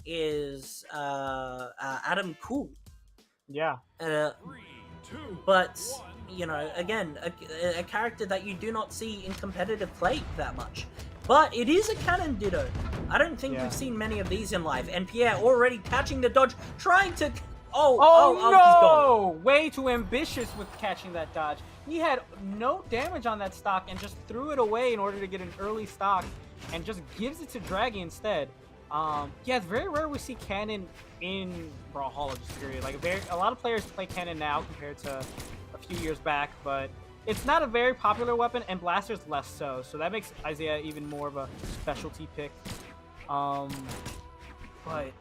is Adam Cool. Yeah. But again, a character that you do not see in competitive play that much. But it is a cannon ditto. I don't think we've seen many of these in live. And Pierre already catching the dodge, trying to... Oh, he's gone. Way too ambitious with catching that dodge. He had no damage on that stock and just threw it away in order to get an early stock. and just gives it to Draggy instead. Yeah, it's very rare we see Cannon in Brawlhalla, just period. Like a lot of players play Cannon now compared to a few years back, but it's not a very popular weapon, and Blaster's less so. So that makes Isaiah even more of a specialty pick. But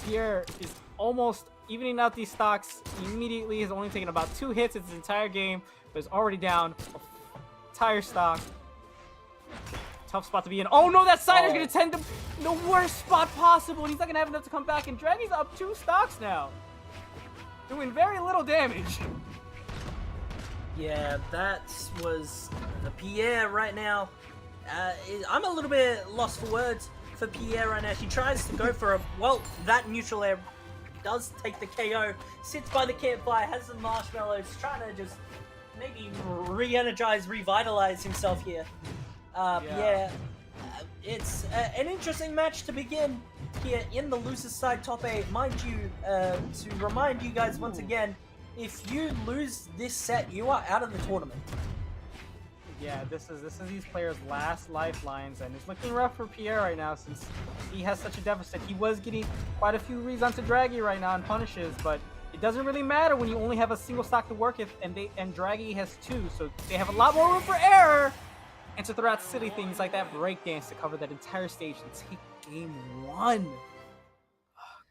Pierre is almost evening out these stocks immediately. He's only taken about 2 hits in his entire game, but is already down a entire stock. Tough spot to be in. Oh no, that Sider's gonna tend to the worst spot possible, and he's not gonna have enough to come back. And Draggy's up 2 stocks now, doing very little damage. Yeah, that was the Pierre right now. I'm a little bit lost for words for Pierre right now. She tries to go for a, well, that neutral air does take the KO, sits by the campfire, has some marshmallows, trying to just maybe re-energize, revitalize himself here. Pierre, it's an interesting match to begin here in the loser's side top 8. Mind you, to remind you guys once again, if you lose this set, you are out of the tournament. Yeah, this is these players' last lifelines, and it's looking rough for Pierre right now since he has such a deficit. He was getting quite a few reads onto Draggy right now and punishes, but it doesn't really matter when you only have a single stock to work with, and Draggy has 2, so they have a lot more room for error, and to throw out silly things like that breakdance to cover that entire stage and take game 1.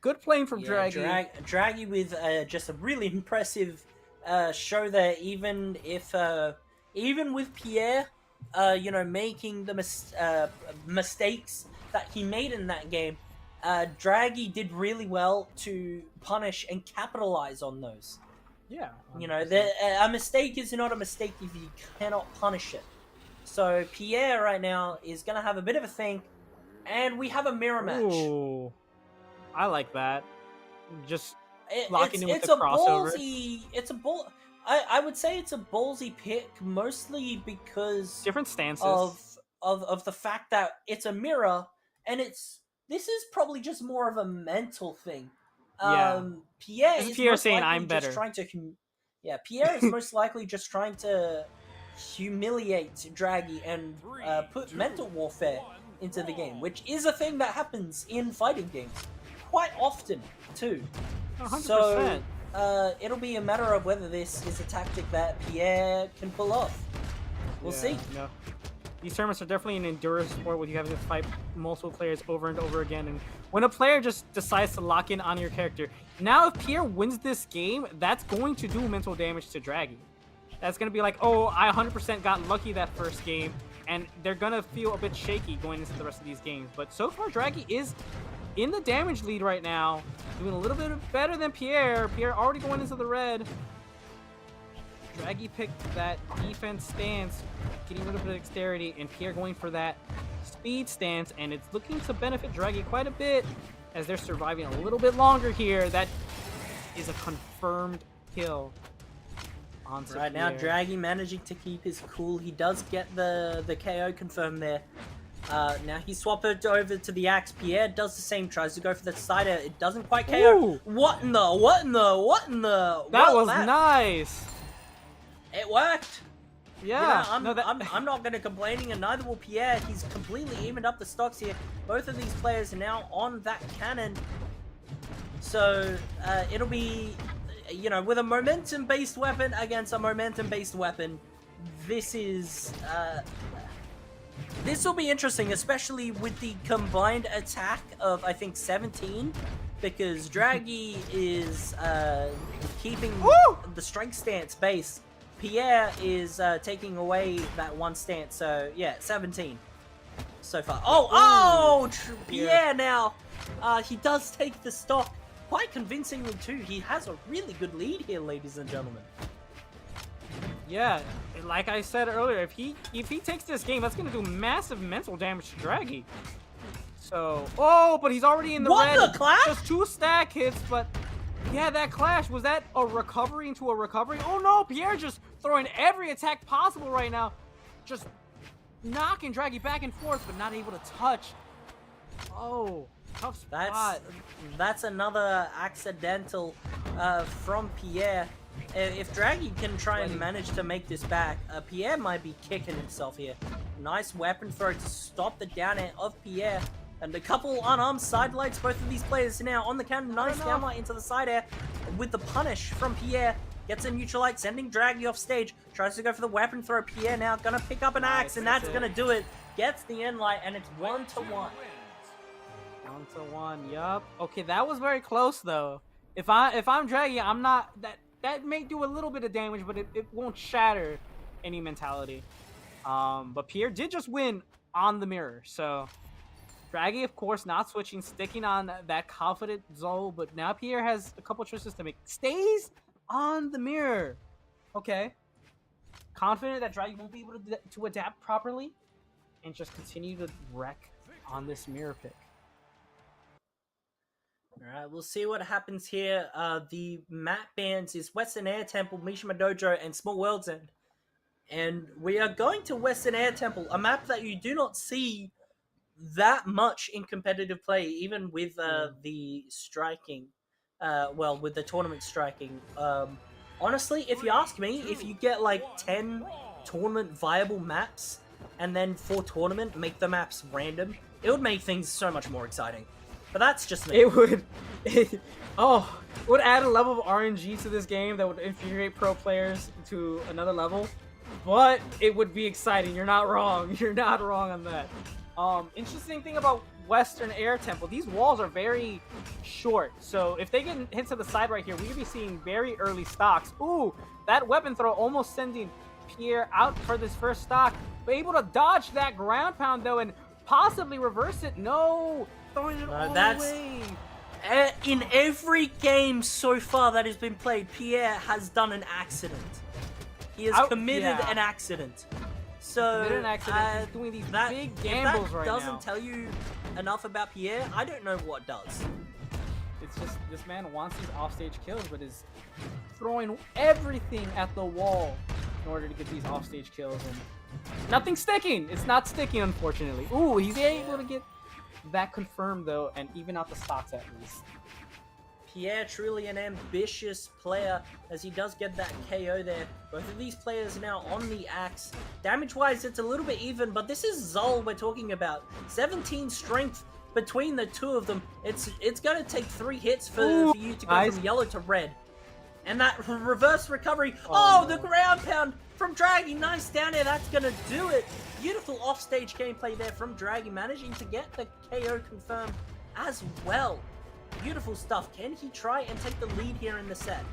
Good playing from Draggy. Draggy with just a really impressive show there, even with Pierre, you know, making the mistakes that he made in that game. Draggy did really well to punish and capitalize on those. Yeah. 100%. You know, a mistake is not a mistake if you cannot punish it. So Pierre right now is going to have a bit of a think, and we have a mirror match. Ooh, I like that. Just locking in with the crossover. I would say it's a ballsy pick, mostly because different stances of the fact that it's a mirror, and this is probably just more of a mental thing. Pierre is saying I'm better. Pierre is most likely just trying to humiliate Draggy and put mental warfare into the game, which is a thing that happens in fighting games quite often too. 100%. So it'll be a matter of whether this is a tactic that Pierre can pull off. We'll see. No. These tournaments are definitely an endurance sport with you having to fight multiple players over and over again, and when a player just decides to lock in on your character, now if Pierre wins this game, that's going to do mental damage to Draggy. That's going to be like, oh, I 100% got lucky that first game, and they're going to feel a bit shaky going into the rest of these games. But so far, Draggy is in the damage lead right now, doing a little bit better than Pierre. Pierre already going into the red. Draggy picked that defense stance, getting rid of the dexterity, and Pierre going for that speed stance, and it's looking to benefit Draggy quite a bit as they're surviving a little bit longer here. That is a confirmed kill. Right now, Draggy managing to keep his cool. He does get the KO confirmed there. Now he swapped it over to the axe. Pierre does the same, tries to go for the cider. It doesn't quite KO. Ooh. What in the? That was nice. It worked. Yeah. You know, I'm not going to complaining, and neither will Pierre. He's completely evened up the stocks here. Both of these players are now on that cannon. So it'll be, you know, with a momentum-based weapon against a momentum-based weapon, this will be interesting, especially with the combined attack of, I think, 17, because Draggy is keeping the strength stance base. Pierre is taking away that one stance, so yeah, 17 so far. Pierre now, he does take the stock quite convincingly too. He has a really good lead here, ladies and gentlemen. Yeah, like I said earlier, if he takes this game, that's gonna do massive mental damage to Draggy. So, but he's already in the red. What the clash? Just 2 stack hits, but yeah, that clash, was that a recovery into a recovery? Oh no, Pierre just throwing every attack possible right now, just knocking Draggy back and forth, but not able to touch. Oh, tough spot. That's another accidental from Pierre. If Draggy can try and manage to make this back, Pierre might be kicking himself here. Nice weapon throw to stop the down air of Pierre. And a couple unarmed sidelights. Both of these players now on the counter. Nice downlight into the side air with the punish from Pierre. Gets a neutral light, sending Draggy off stage. Tries to go for the weapon throw. Pierre now gonna pick up an axe, and that's gonna do it. Gets the end light, and it's 1-1. 1-1. Yup. Okay, that was very close though. If I'm Draggy, I'm not that may do a little bit of damage, but it won't shatter any mentality. But Pierre did just win on the mirror, so Draggy, of course, not switching, sticking on that confident Zol, but now Pierre has a couple choices to make. Stays on the mirror. Okay. Confident that Draggy won't be able to adapt properly and just continue to wreck on this mirror pick. Alright, we'll see what happens here. The map bans is Western Air Temple, Mishima Dojo, and Small World's End. And we are going to Western Air Temple, a map that you do not see that much in competitive play, even with the striking. Well, with the tournament striking. Honestly, if you ask me, if you get like 10 tournament viable maps, and then for tournament, make the maps random, it would make things so much more exciting. But that's just me. It would add a level of RNG to this game that would infuriate pro players to another level. But it would be exciting. You're not wrong. You're not wrong on that. Interesting thing about Western Air Temple, these walls are very short. So if they get hit to the side right here, we could be seeing very early stocks. Ooh, that weapon throw almost sending Pierre out for this first stock. But able to dodge that ground pound though and possibly reverse it. No, throwing it all away. In every game so far that has been played, Pierre has done an accident. He has committed an accident. So, he's doing these big gambles right now. If that doesn't tell you enough about Pierre, I don't know what does. It's just, this man wants these offstage kills, but is throwing everything at the wall in order to get these offstage kills, and nothing's sticking. It's not sticking, unfortunately. Ooh, he's able to get that confirmed, though, and even out the stocks at least. Pierre, truly an ambitious player, as he does get that KO there. Both of these players now on the axe. Damage-wise, it's a little bit even, but this is Zol we're talking about. 17 strength between the two of them. It's going to take 3 hits for you to go from yellow to red. And that reverse recovery. Oh, the ground pound from Draggy. Nice down there. That's going to do it. Beautiful offstage gameplay there from Draggy, managing to get the KO confirmed as well. Beautiful stuff. Can he try and take the lead here in the set?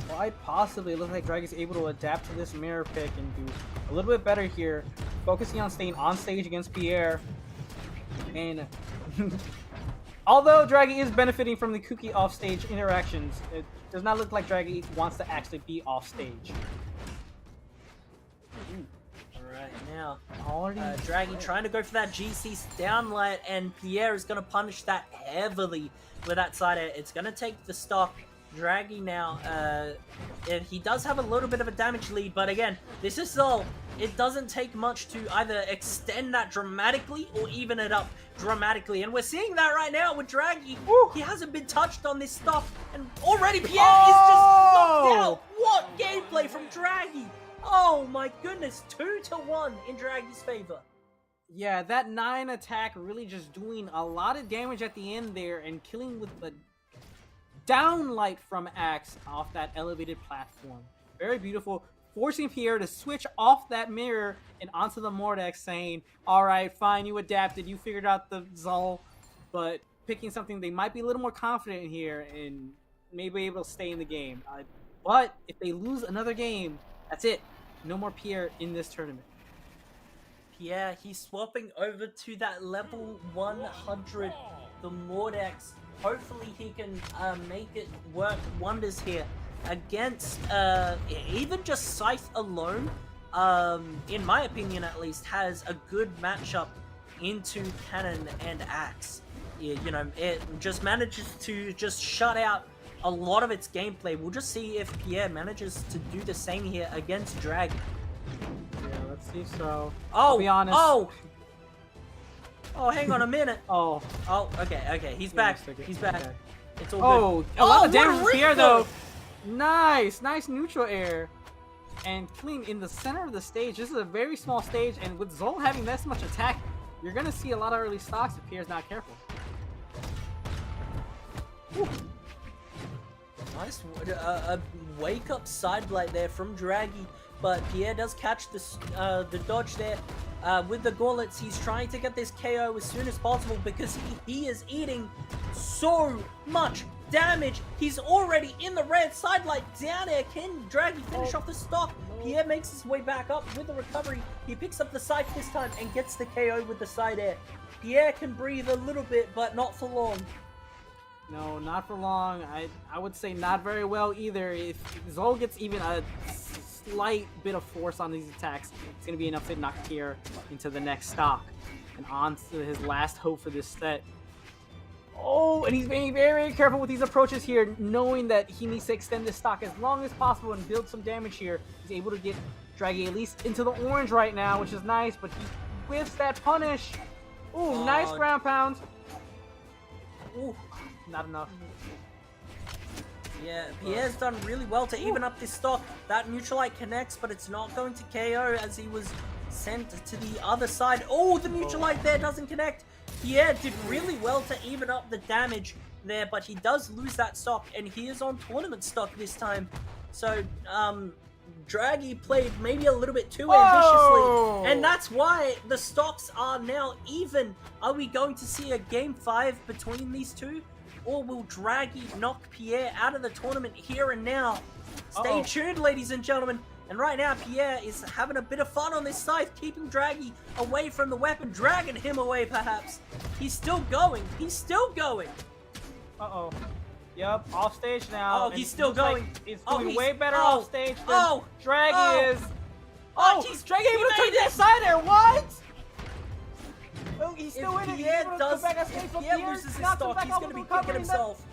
Quite possibly. It looks like Draggy's able to adapt to this mirror pick and do a little bit better here, focusing on staying on stage against Pierre. And although Draggy is benefiting from the kooky offstage interactions, it does not look like Draggy wants to actually be off stage. Right now, Draggy trying to go for that GC downlight, and Pierre is going to punish that heavily with that side air. It's going to take the stock. Draggy now, he does have a little bit of a damage lead, but again, this is Zol. It doesn't take much to either extend that dramatically or even it up dramatically, and we're seeing that right now with Draggy. He hasn't been touched on this stock, and already Pierre is just knocked out. What gameplay from Draggy! Oh my goodness, 2-1 in Draggy's favor. Yeah, that 9 attack really just doing a lot of damage at the end there and killing with the downlight from Axe off that elevated platform. Very beautiful, forcing Pierre to switch off that mirror and onto the Mordex, saying, alright, fine, you adapted, you figured out the Zol, but picking something they might be a little more confident in here and maybe able to stay in the game. But if they lose another game, that's it. No more Pierre in this tournament. Pierre, he's swapping over to that level 100, the Mordex. Hopefully he can make it work wonders here against even just Scythe alone, in my opinion at least, has a good matchup into Cannon and Axe. You know, it just manages to just shut out a lot of its gameplay. We'll just see if Pierre manages to do the same here against Dragon. Yeah, let's see. So, I'll I'll be honest. Oh, hang on a minute. Oh, okay. He's back. He's back. Okay. It's all good. A lot of damage from Pierre though. Nice neutral air. and clean in the center of the stage. This is a very small stage, and with Zol having this much attack, you're going to see a lot of early stocks if Pierre's not careful. Woo. Nice a wake-up side blight there from Draggy, but Pierre does catch the dodge there. With the gauntlets, he's trying to get this KO as soon as possible because he is eating so much damage. He's already in the red. Side light down air. Can Draggy finish off the stock? Pierre makes his way back up with the recovery. He picks up the scythe this time and gets the KO with the side air. Pierre can breathe a little bit, but not for long. No, not for long. I would say not very well either. If Zol gets even a slight bit of force on these attacks, it's going to be enough to knock Pierre into the next stock. And on to his last hope for this set. Oh, and he's being very, very careful with these approaches here, knowing that he needs to extend this stock as long as possible and build some damage here. He's able to get Draggy at least into the orange right now, which is nice, but he whiffs that punish. Ooh, nice ground pound. Ooh, not enough. Yeah, Pierre's done really well to even up this stock. That Neutralite connects, but it's not going to KO as he was sent to the other side. Oh, the Neutralite there doesn't connect. Pierre did really well to even up the damage there, but he does lose that stock, and he is on tournament stock this time. So, Draggy played maybe a little bit too ambitiously, and that's why the stocks are now even. Are we going to see a Game 5 between these two? Or will Draggy knock Pierre out of the tournament here and now? Stay tuned, ladies and gentlemen. And right now, Pierre is having a bit of fun on this scythe, keeping Draggy away from the weapon, dragging him away, perhaps. He's still going. He's still going. Uh-oh. Yep, off stage now. Oh, he's still going. Like he's doing way better off stage than Draggy is. He's Draggy able to take that side there. What? Oh, he's still in it. Pierre loses his stock, he's going to be kicking himself.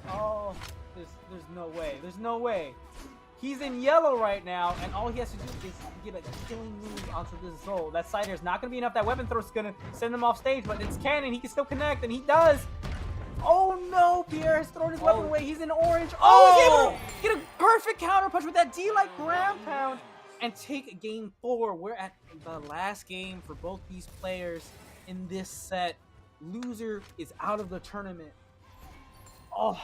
Oh, there's no way. There's no way. He's in yellow right now, and all he has to do is get a killing move onto this Zol. That side air is not going to be enough. That weapon throw is going to send him off stage, but it's cannon. He can still connect, and he does. Oh no, Pierre has thrown his weapon away. He's in orange. Oh, he's able to get a perfect counter punch with that D-like ground pound and take game 4. We're at the last game for both these players in this set. Loser is out of the tournament. Oh,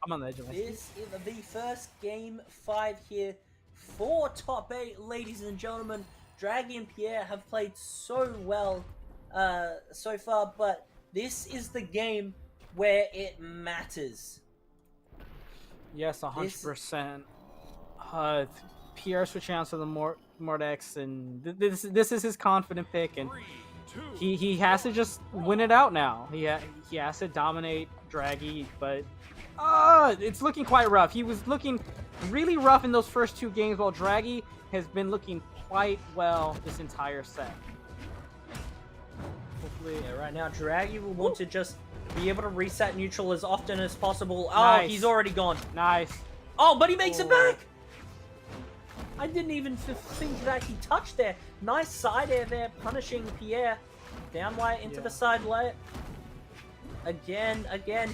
I'm on the edge of my seat. This is the first Game 5 here for top 8, ladies and gentlemen. Draggy and Pierre have played so well so far, but this is the game where it matters. Yes, 100%. Pierre switching out to the Mordex, and this is his confident pick, and he has to just win it out now. He has to dominate Draggy, but it's looking quite rough. He was looking really rough in those first 2 games, while Draggy has been looking quite well this entire set. Hopefully, right now Draggy will want to just be able to reset neutral as often as possible. Nice. Oh, he's already gone. Nice. Oh, but he makes it back. I didn't even think that he touched there. Nice side air there, punishing Pierre. Down wire into the side layer. Again,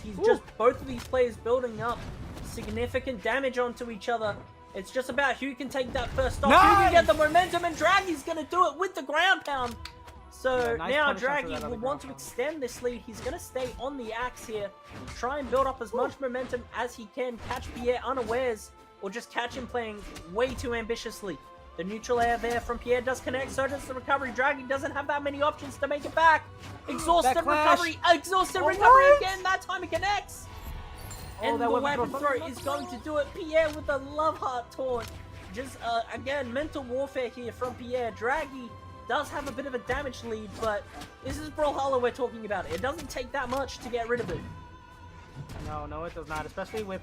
he's just both of these players building up significant damage onto each other. It's just about who can take that first stop, who can get the momentum, and Draggy's gonna do it with the ground pound. So nice now punishment Draggy will want to extend this lead. He's gonna stay on the axe here, try and build up as much momentum as he can, catch Pierre unawares, or just catch him playing way too ambitiously. The neutral air there from Pierre does connect, so does the recovery. Draggy doesn't have that many options to make it back. Exhausted recovery, again, that time it connects. And the weapon throw is going to do it. Pierre with the love heart taunt. Just, again, mental warfare here from Pierre. Draggy does have a bit of a damage lead, but this is Brawlhalla we're talking about. It doesn't take that much to get rid of it. No, it does not, especially with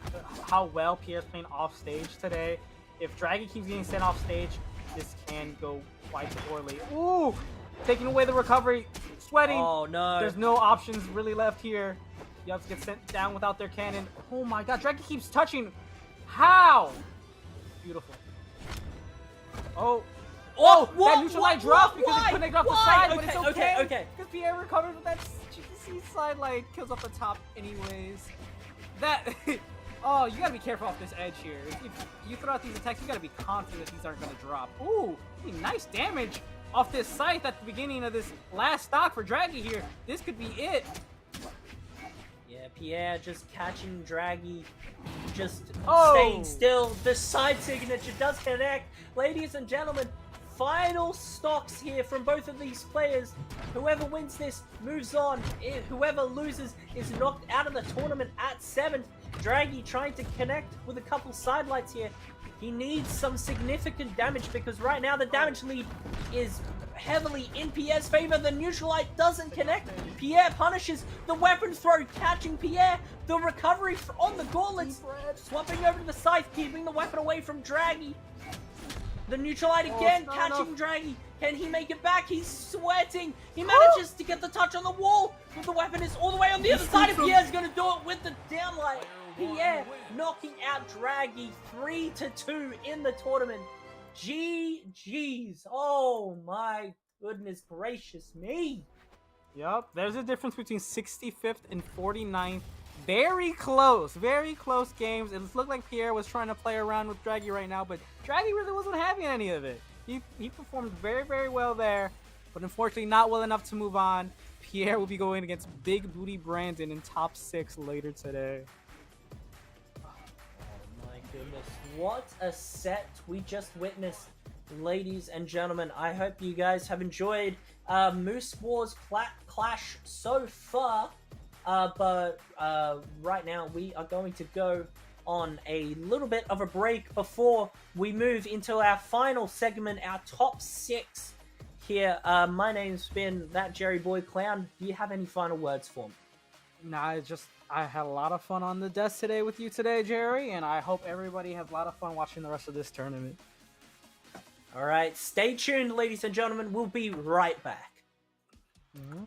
how well Pierre's playing off stage today. If Draggy keeps getting sent off stage, this can go quite poorly. Ooh! Taking away the recovery. Sweating. Oh, no. There's no options really left here. You have to get sent down without their cannon. Oh my god, Draggy keeps touching. How? Beautiful. Oh, that neutral light dropped because it couldn't get off the side, but it's okay. Because Pierre recovered with that GC side light, kills off the top anyways. That Oh, you gotta be careful off this edge here. If you throw out these attacks, you gotta be confident these aren't gonna drop. Ooh, nice damage off this scythe at the beginning of this last stock for Draggy here. This could be it. Yeah, Pierre just catching Draggy, just Oh! staying still. The side signature does connect. Ladies and gentlemen, final stocks here from both of these players. Whoever wins this moves on. Whoever loses is knocked out of the tournament at 7th. Draggy trying to connect with a couple sidelights here. He needs some significant damage because right now the damage lead is heavily in Pierre's favor. The neutral light doesn't connect. Pierre punishes the weapon throw, catching Pierre. The recovery on the gauntlets, swapping over to the scythe, keeping the weapon away from Draggy. The neutral light again, catching Draggy. Can he make it back? He's sweating. He manages to get the touch on the wall, but the weapon is all the way on the other side, and Pierre's going to do it with the downlight. Pierre knocking out Draggy 3-2 in the tournament. GG's. Oh my goodness gracious me. Yup, there's a difference between 65th and 49th. Very close games. It looked like Pierre was trying to play around with Draggy right now, but Draggy really wasn't having any of it. He performed very, very well there, but unfortunately not well enough to move on. Pierre will be going against Big Booty Brandon in top 6 later today. Goodness, what a set we just witnessed, ladies and gentlemen. I hope you guys have enjoyed Moose Wars Plat Clash so far, but right now we are going to go on a little bit of a break before we move into our final segment, our top 6 here. My name's been That Jerry Boy Clown. Do you have any final words for me? Nah, I had a lot of fun on the desk today with you today, Jerry, and I hope everybody has a lot of fun watching the rest of this tournament. All right, stay tuned, ladies and gentlemen. We'll be right back. Mm-hmm.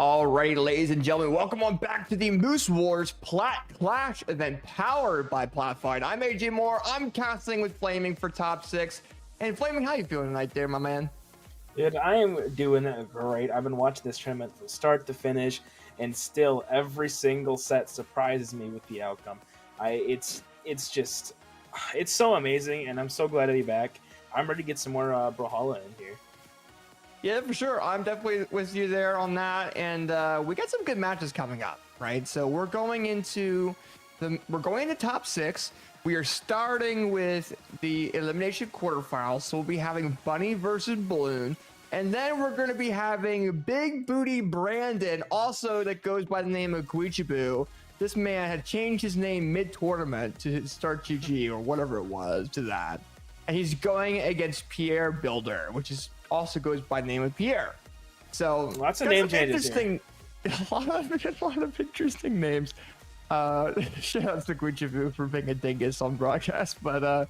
Alrighty, ladies and gentlemen, welcome on back to the Moose Wars Plat Clash event powered by Plat Fight. I'm AJ Moore. I'm casting with Flaming for top 6. And Flaming, how you feeling tonight there, my man? Dude, I am doing great. I've been watching this tournament from start to finish, and still every single set surprises me with the outcome. It's so amazing, and I'm so glad to be back. I'm ready to get some more Brawlhalla in here. Yeah, for sure. I'm definitely with you there on that. And we got some good matches coming up, right? So we're going into top 6. We are starting with the elimination quarterfinals. So we'll be having Bunny versus Balloon. And then we're going to be having Big Booty Brandon, also that goes by the name of Guichabou. This man had changed his name mid-tournament to start GG or whatever it was to that. And he's going against Pierre Builder, which is also goes by the name of Pierre. So lots of name changes here. A lot of interesting names. Shout out to Guichabou for being a dingus on broadcast, but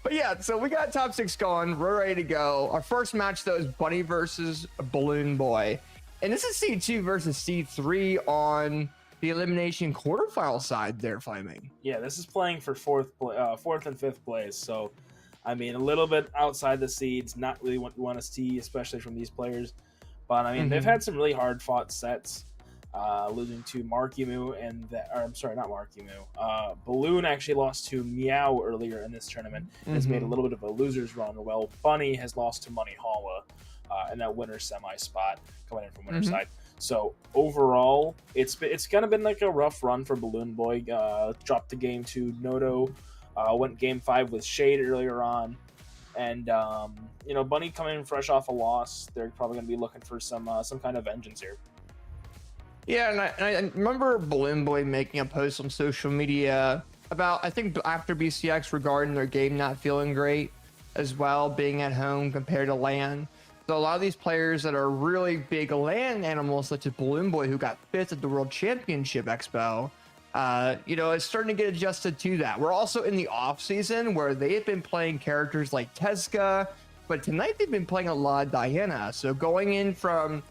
yeah. So we got top 6 going. We're ready to go. Our first match though is Bunny versus Balloon Boy, and this is C2 versus C3 on the elimination quarterfinal side. There, Flaming. Yeah, this is playing for fourth and fifth place. So. I mean, a little bit outside the seeds, not really what you want to see, especially from these players. But, I mean, they've had some really hard-fought sets, losing to Marckiemoo not Marckiemoo. Balloon actually lost to Meow earlier in this tournament. Has made a little bit of a loser's run. Well, Bunny has lost to Monihalla in that winner semi spot, coming in from winner side. So, overall, it's kind of been like a rough run for Balloon Boy. Dropped the game to Noto. Went game 5 with Shade earlier on, and Bunny coming in fresh off a loss. They're probably going to be looking for some kind of vengeance here. Yeah, and I remember Balloon Boy making a post on social media about, I think after BCX, regarding their game not feeling great as well, being at home compared to LAN. So a lot of these players that are really big LAN animals, such as Balloon Boy, who got 5th at the World Championship Expo, it's starting to get adjusted to that. We're also in the off season where they have been playing characters like Teska, but tonight they've been playing a lot of Diana. So going in from,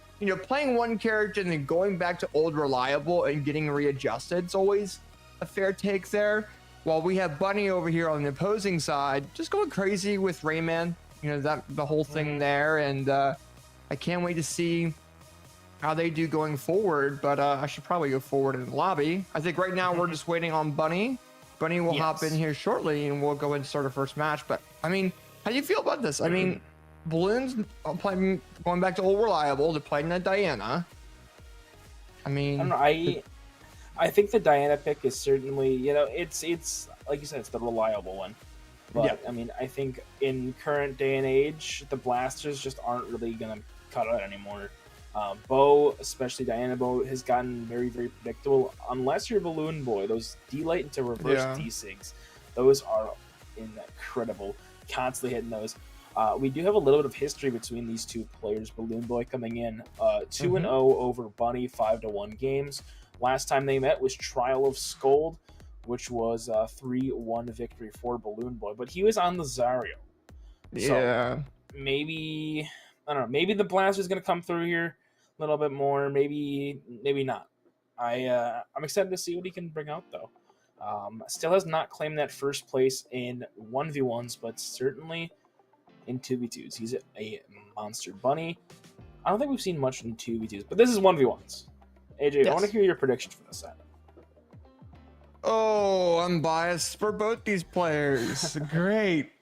playing one character and then going back to old reliable and getting readjusted, it's always a fair take there. While we have Bunny over here on the opposing side, just going crazy with Rayman, the whole thing there. And I can't wait to see how they do going forward, but I should probably go forward in the lobby. I think right now we're just waiting on Bunny. Bunny will hop in here shortly and we'll go and start our first match. But I mean, how do you feel about this? I mean, Balloon's playing, going back to old reliable. They're playing that Diana. I mean, I don't know. I think the Diana pick is certainly, it's like you said, it's the reliable one. But yeah. I mean, I think in current day and age, the blasters just aren't really gonna cut out anymore. Bo, especially Diana Bo, has gotten very, very predictable. Unless you're Balloon Boy, those D-Light into reverse D-Sigs, those are incredible. Constantly hitting those. We do have a little bit of history between these two players. Balloon Boy coming in 2-0 over Bunny, 5-1 games. Last time they met was Trial of Scold, which was a 3-1 victory for Balloon Boy. But he was on the Zario. Yeah. So maybe, I don't know, maybe the Blaster's going to come through here a little bit more. Maybe not. I'm excited to see what he can bring out, though. Still has not claimed that first place in 1v1s, but certainly in 2v2s. He's a monster. Bunny, I don't think we've seen much in 2v2s, but this is 1v1s. AJ, I want to hear your predictions for this set. Oh, I'm biased for both these players. Great.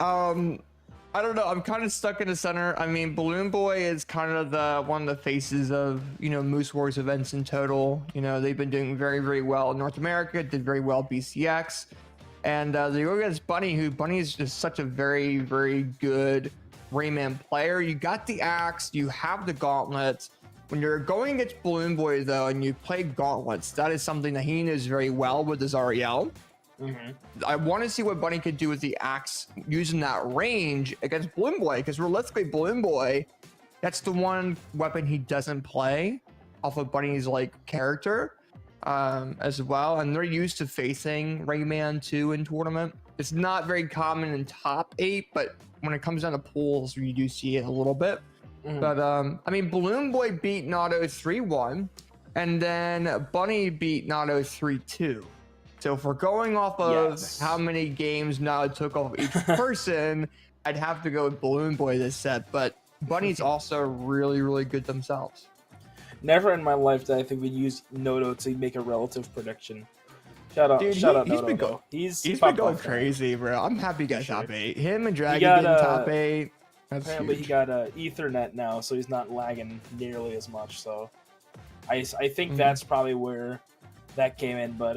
I don't know. I'm kind of stuck in the center. I mean, Balloon Boy is kind of one of the faces of, Moose Wars events in total. They've been doing very, very well in North America, did very well BCX. And they go against Bunny, Bunny is just such a very, very good Rayman player. You got the axe, you have the gauntlets. When you're going against Balloon Boy, though, and you play gauntlets, that is something that he knows very well with his Ariel. I want to see what Bunny could do with the axe using that range against Balloon Boy, because realistically, Balloon Boy, that's the one weapon he doesn't play off of Bunny's character as well, and they're used to facing Rayman 2 in tournament. It's not very common in top 8, but when it comes down to pools, you do see it a little bit. But I mean, Balloon Boy beat Nato 3-1. and then Bunny beat Nato 3-2. So if we're going off of how many games Nato took off each person, I'd have to go with Balloon Boy this set, but Bunny's also really, really good themselves. Never in my life did I think we'd use Noto to make a relative prediction. Shout out, Dude, shout out he's Noto. been going, He's been going crazy, bro. I'm happy he got top 8. Him and Dragon got, getting top 8. That's apparently huge. he got Ethernet now, so he's not lagging nearly as much. So I think that's probably where that came in. But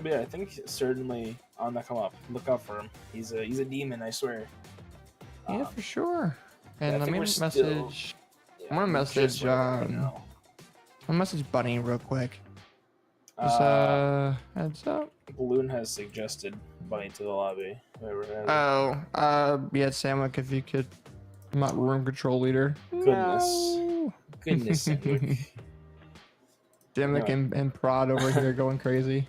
yeah, I think certainly on the come up. Look out for him. He's a demon, I swear. Yeah, for sure. And I let think me we're message. still- I'm gonna message. just right now. I'll message Bunny real quick. Just heads up. Balloon has suggested Bunny to the lobby. Whoever has it. Yeah, Samwick, if you could. I'm not room control leader. Goodness. No. Goodness, Sandwick. Dimmick and Prod over here going crazy.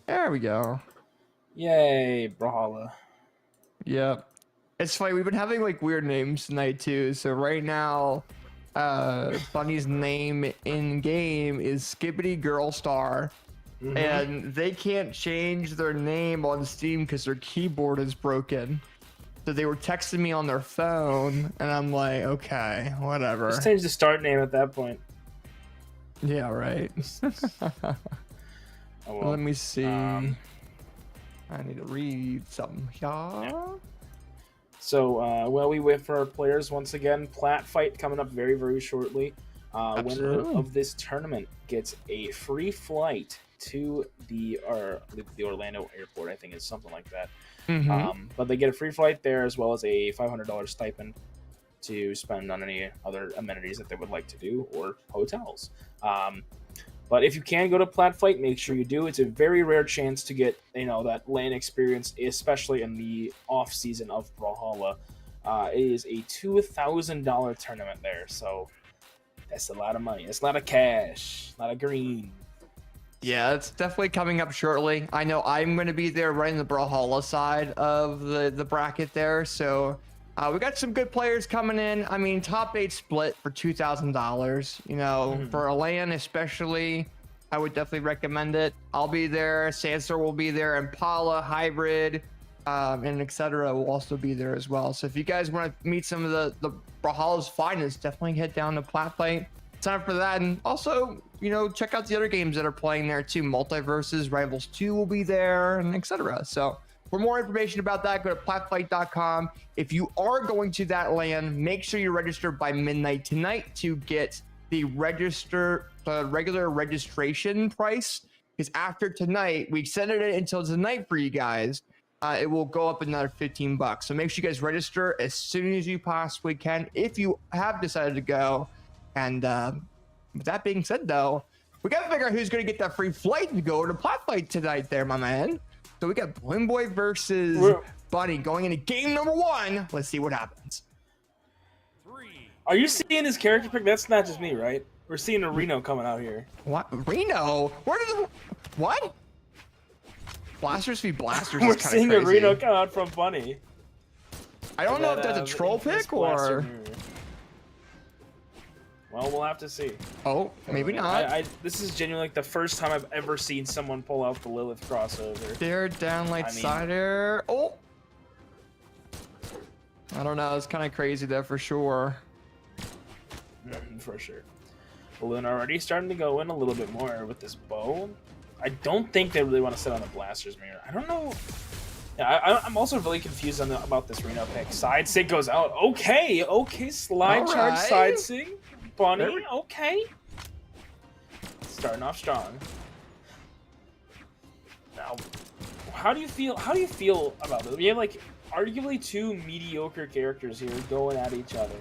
There we go. Yay, Brawlhalla. Yep. It's funny, we've been having like weird names tonight too. So right now, Bunny's name in game is Skibbity Girl Star. And they can't change their name on Steam because their keyboard is broken. So they were texting me on their phone, and I'm like, okay, whatever. Just change the start name at that point. Yeah, right. Oh, well. Let me see. I need to read something here. So, while we wait for our players, once again, Plat fight coming up very, very shortly. Winner Absolutely. of this tournament gets a free flight to the Orlando airport, I think it's something like that. But they get a free flight there as well as a $500 stipend to spend on any other amenities that they would like to do or hotels. But if you can go to Plat Fight, make sure you do. It's a very rare chance to get that LAN experience, especially in the off season of Brawlhalla. It is a $2,000 tournament there, so that's a lot of money. It's a lot of cash, a lot of green. Yeah, it's definitely coming up shortly. I know I'm going to be there running the Brawlhalla side of the bracket there, so we got some good players coming in. I mean, top 8 split for $2,000. For a LAN especially, I would definitely recommend it. I'll be there. Sandstorm will be there. Impala, Hybrid, and etc. will also be there as well. So if you guys want to meet some of the Brawlhalla's finest, definitely head down to Plat Fight. Sign up for that, and also check out the other games that are playing there too. Multiverses, Rivals 2 will be there, and etc. So for more information about that, go to platfight.com. If you are going to that LAN, make sure you register by midnight tonight to get the regular registration price. Because after tonight, we extended it until tonight for you guys. It will go up another $15. So make sure you guys register as soon as you possibly can if you have decided to go. And with that being said, though, we got to figure out who's going to get that free flight to go to Plat Fight tonight there, my man. So we got Balloon Boy versus Bunny going into game number 1. Let's see what happens. Are you seeing his character pick? That's not just me, right? We're seeing a Reno coming out here. What? Reno? Where did what? Blasters v Blasters We're is kind seeing of a crazy. Reno come out from Bunny. I don't know if that's a troll pick or... Well, we'll have to see. Oh, maybe not. This is genuinely like the first time I've ever seen someone pull out the Lilith crossover. They're down light side air. Oh! I don't know. It's kind of crazy there for sure. For sure. Balloon already starting to go in a little bit more with this bow. I don't think they really want to sit on the Blaster's mirror. I don't know. Yeah, I'm also really confused about this Reno pick. Side sig goes out. Okay, slide charge side sig. Bunny, okay. Starting off strong. Now, how do you feel about this? We have like arguably 2 mediocre characters here going at each other.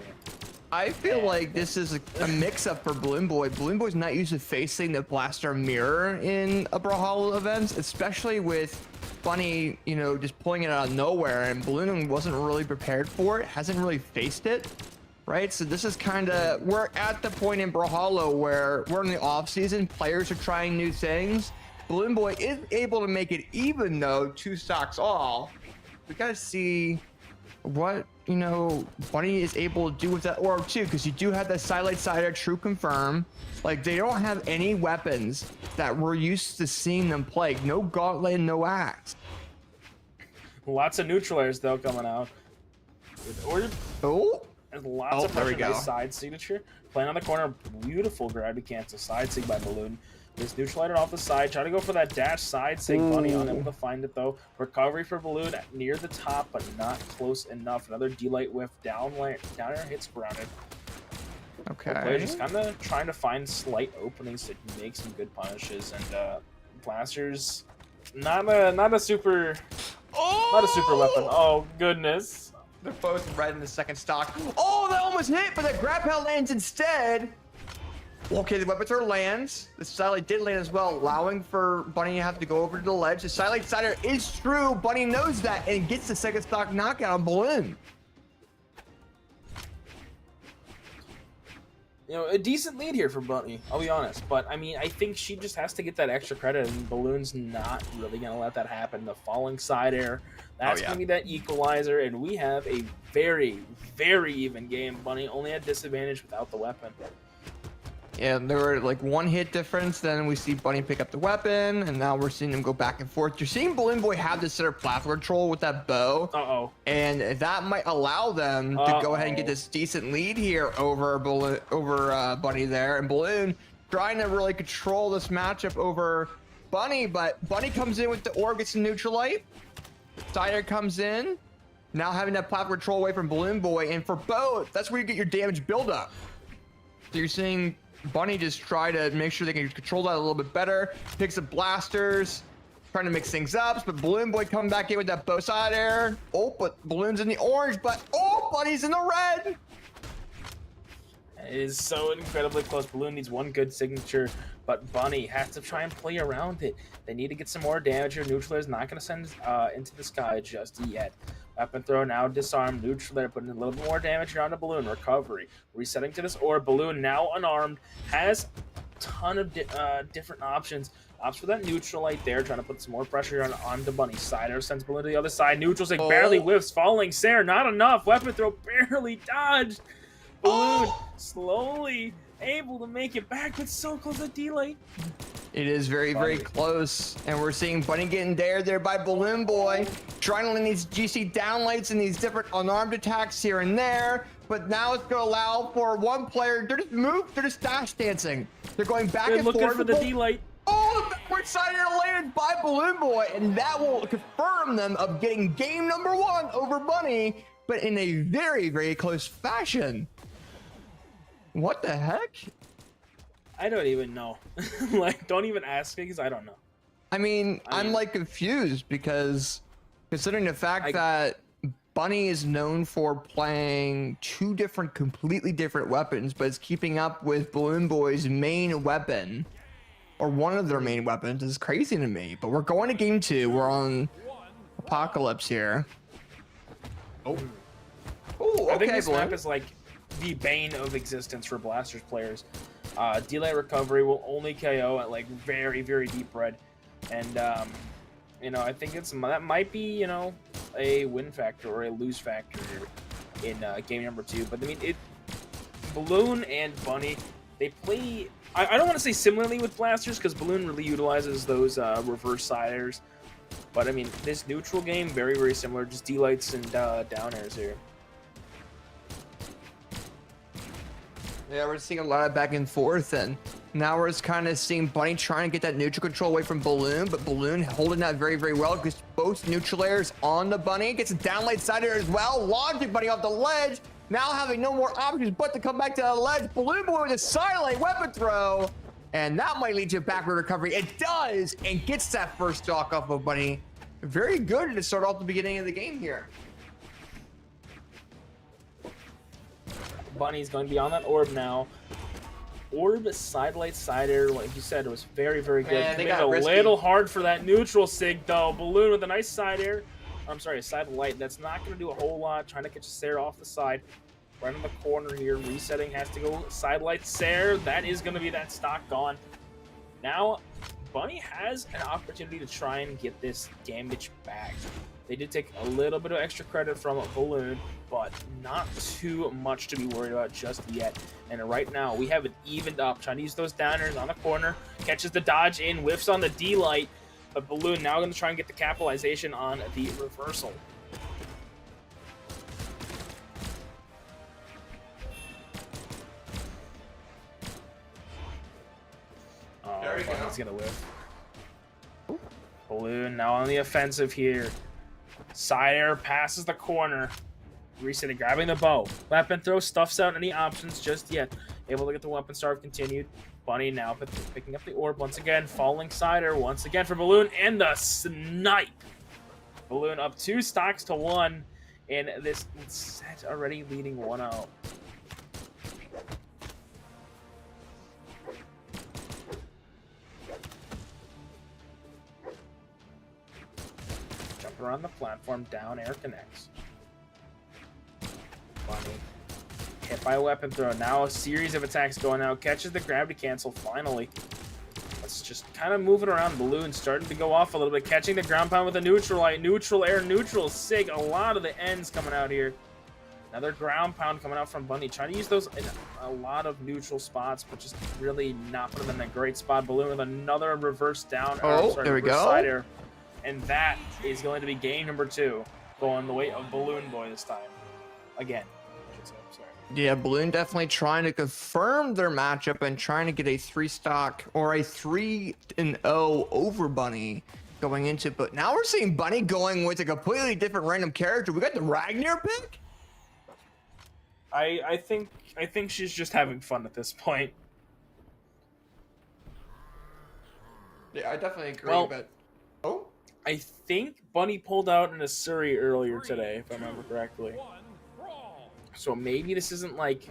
I feel like this is a mix-up for Balloon Boy. Balloon Boy's not used to facing the Blaster mirror in a Brawlhalla events, especially with Bunny, just pulling it out of nowhere, and Balloon wasn't really prepared for it, hasn't really faced it, right? So this is we're at the point in Brawlhalla where we're in the off-season, players are trying new things. Balloon Boy is able to make it even though 2 stocks all. We gotta see what, Bunny is able to do with that orb too, because you do have that sidelight sider, true confirm. Like, they don't have any weapons that we're used to seeing them play. No gauntlet, no axe. Lots of neutralizers though coming out. Oh, There's lots of there we pressure. go. Nice side signature. Playing on the corner, beautiful gravity cancel. Side sig by Balloon. This neutralizer off the side, trying to go for that dash side sig. Bunny unable to find it though. Recovery for Balloon near the top, but not close enough. Another D-light whiff down air hits grounded. okay. Players just kind of trying to find slight openings to make some good punishes, and Blasters not a super weapon. Oh goodness. They're both red in the second stock. Oh, that almost hit, but that grab pal lands instead. Okay, the weapon throw lands. The satellite did land as well, allowing for Bunny to have to go over to the ledge. The satellite sider is true. Bunny knows that and gets the second stock knockout on Balloon. A decent lead here for Bunny, I'll be honest. But, I mean, I think she just has to get that extra credit, and Balloon's not really going to let that happen. The falling side air, that's going to be that equalizer, and we have a very, very even game. Bunny only had disadvantage without the weapon. Yeah, there were like one hit difference. Then we see Bunny pick up the weapon, and now we're seeing them go back and forth. You're seeing Balloon Boy have this center platform control with that bow. And that might allow them to go ahead and get this decent lead here over Bunny there. And Balloon trying to really control this matchup over Bunny, but Bunny comes in with the orb, gets a neutralite. Cider comes in, now having that platform control away from Balloon Boy, and for both, that's where you get your damage buildup. So you're seeing Bunny just try to make sure they can control that a little bit better. Picks up blasters, trying to mix things up, but Balloon Boy coming back in with that bow side air. Oh, but Balloon's in the orange, but Bunny's in the red. It is so incredibly close. Balloon needs one good signature, but Bunny has to try and play around it. They need to get some more damage here. Neutralizer is not going to send into the sky just yet. Weapon throw now disarmed. Neutralizer putting a little bit more damage here on the Balloon. Recovery. Resetting to this orb. Balloon now unarmed. Has a ton of different options. Opts for that neutralite there. Trying to put some more pressure on the Bunny. Sider sends Balloon to the other side. Neutral's like barely whiffs. Falling Sarah. Not enough. Weapon throw barely dodged. Balloon slowly able to make it back, but so close to D-Light. It is very, very close. And we're seeing Bunny getting dared there by Balloon Boy. Trying to land these GC downlights and these different unarmed attacks here and there. But now it's going to allow for one player. They're just dash dancing. They're going back and forth. Looking for the D-Light. Oh, the backward side air landed by Balloon Boy. And that will confirm them of getting game number 1 over Bunny, but in a very, very close fashion. What the heck? I don't even know. Like, don't even ask me because I don't know. I mean, I'm like confused because considering the fact that Bunny is known for playing 2 completely different weapons, but is keeping up with Balloon Boy's main weapon, or one of their main weapons, is crazy to me. But we're going to game 2. We're on Apocalypse here. Oh, okay, I think this Balloon. map is like the bane of existence for Blasters players. Delay recovery will only KO at like very, very deep red, and I think that might be a win factor or a lose factor in game number 2. But I mean, Balloon and Bunny, they play. I don't want to say similarly with Blasters because Balloon really utilizes those reverse side airs, but I mean this neutral game very, very similar, just D-lights and down airs here. Yeah, we're seeing a lot of back and forth, and now we're just kind of seeing Bunny trying to get that neutral control away from Balloon, but Balloon holding that very, very well because both neutral airs on the Bunny. Gets a downlight side air as well. Launching Bunny off the ledge. Now having no more options but to come back to the ledge. Balloon Boy with a sidelight weapon throw, and that might lead to a backward recovery. It does, and gets that first stock off of Bunny. Very good to start off the beginning of the game here. Bunny's going to be on that orb now. Orb sidelight side air, like you said, it was very, very good. Man, they made it got a risky. little hard for that neutral sig though. Balloon with a nice side air. I'm sorry, a side light. That's not going to do a whole lot. Trying to catch a Sarah off the side. Right on the corner here. Resetting has to go side light Sarah. That is going to be that stock gone. Now, Bunny has an opportunity to try and get this damage back. They did take a little bit of extra credit from Balloon, but not too much to be worried about just yet. And right now, we have it evened up. Trying to use those downers on the corner. Catches the dodge in, whiffs on the D-Light. But Balloon now going to try and get the capitalization on the reversal. Oh, he's going to whiff. Balloon now on the offensive here. Side air passes the corner. Resetting, grabbing the bow. Weapon throw, stuffs out any options just yet. Able to get the weapon starve continued. Bunny now picking up the orb once again. Falling side air once again for Balloon. And the snipe. Balloon up 2 stocks to 1. And this set already leading 1-0. Around the platform, down air connects. Bunny hit by a weapon throw. Now a series of attacks going out. Catches the gravity cancel finally. Let's just kind of move it around. Balloon starting to go off a little bit. Catching the ground pound with a neutral light. Neutral air, neutral sig. A lot of the ends coming out here. Another ground pound coming out from Bunny. Trying to use those in a lot of neutral spots, but just really not put them in a great spot. Balloon with another reverse down. There we go. Side air. And that is going to be game number 2, going the way of Balloon Boy this time. Again, I should say. I'm sorry. Yeah, Balloon definitely trying to confirm their matchup and trying to get a 3-stock or a 3-0 over Bunny going into. But now we're seeing Bunny going with a completely different random character. We got the Ragnar pick. I think she's just having fun at this point. Yeah, I definitely agree. Well, but I think Bunny pulled out in a Surrey earlier today, if I remember correctly. So maybe this isn't like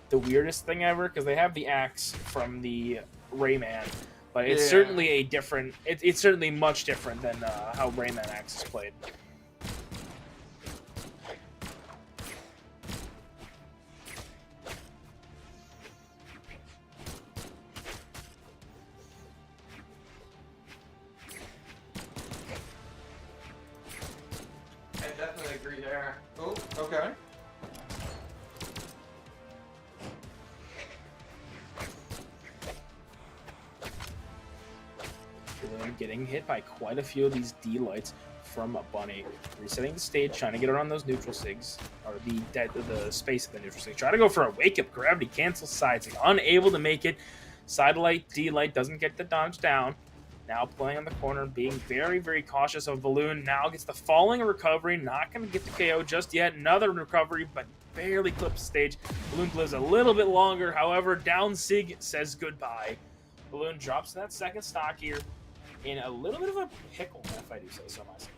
the weirdest thing ever, because they have the axe from the Rayman, but it's certainly a different. It's certainly much different than how Rayman axe is played. Okay. Getting hit by quite a few of these D-Lights from Bunny. Resetting the stage, trying to get around those neutral sigs, or the space of the neutral sig. Try to go for a wake-up gravity cancel side sig. Unable to make it. Side light, D-Light doesn't get the dodge down. Now playing on the corner, being very, very cautious of Balloon. Now gets the falling recovery. Not going to get the KO just yet. Another recovery, but barely clips the stage. Balloon lives a little bit longer. However, down Sig says goodbye. Balloon drops that second stock here in a little bit of a pickle, if I do say so myself.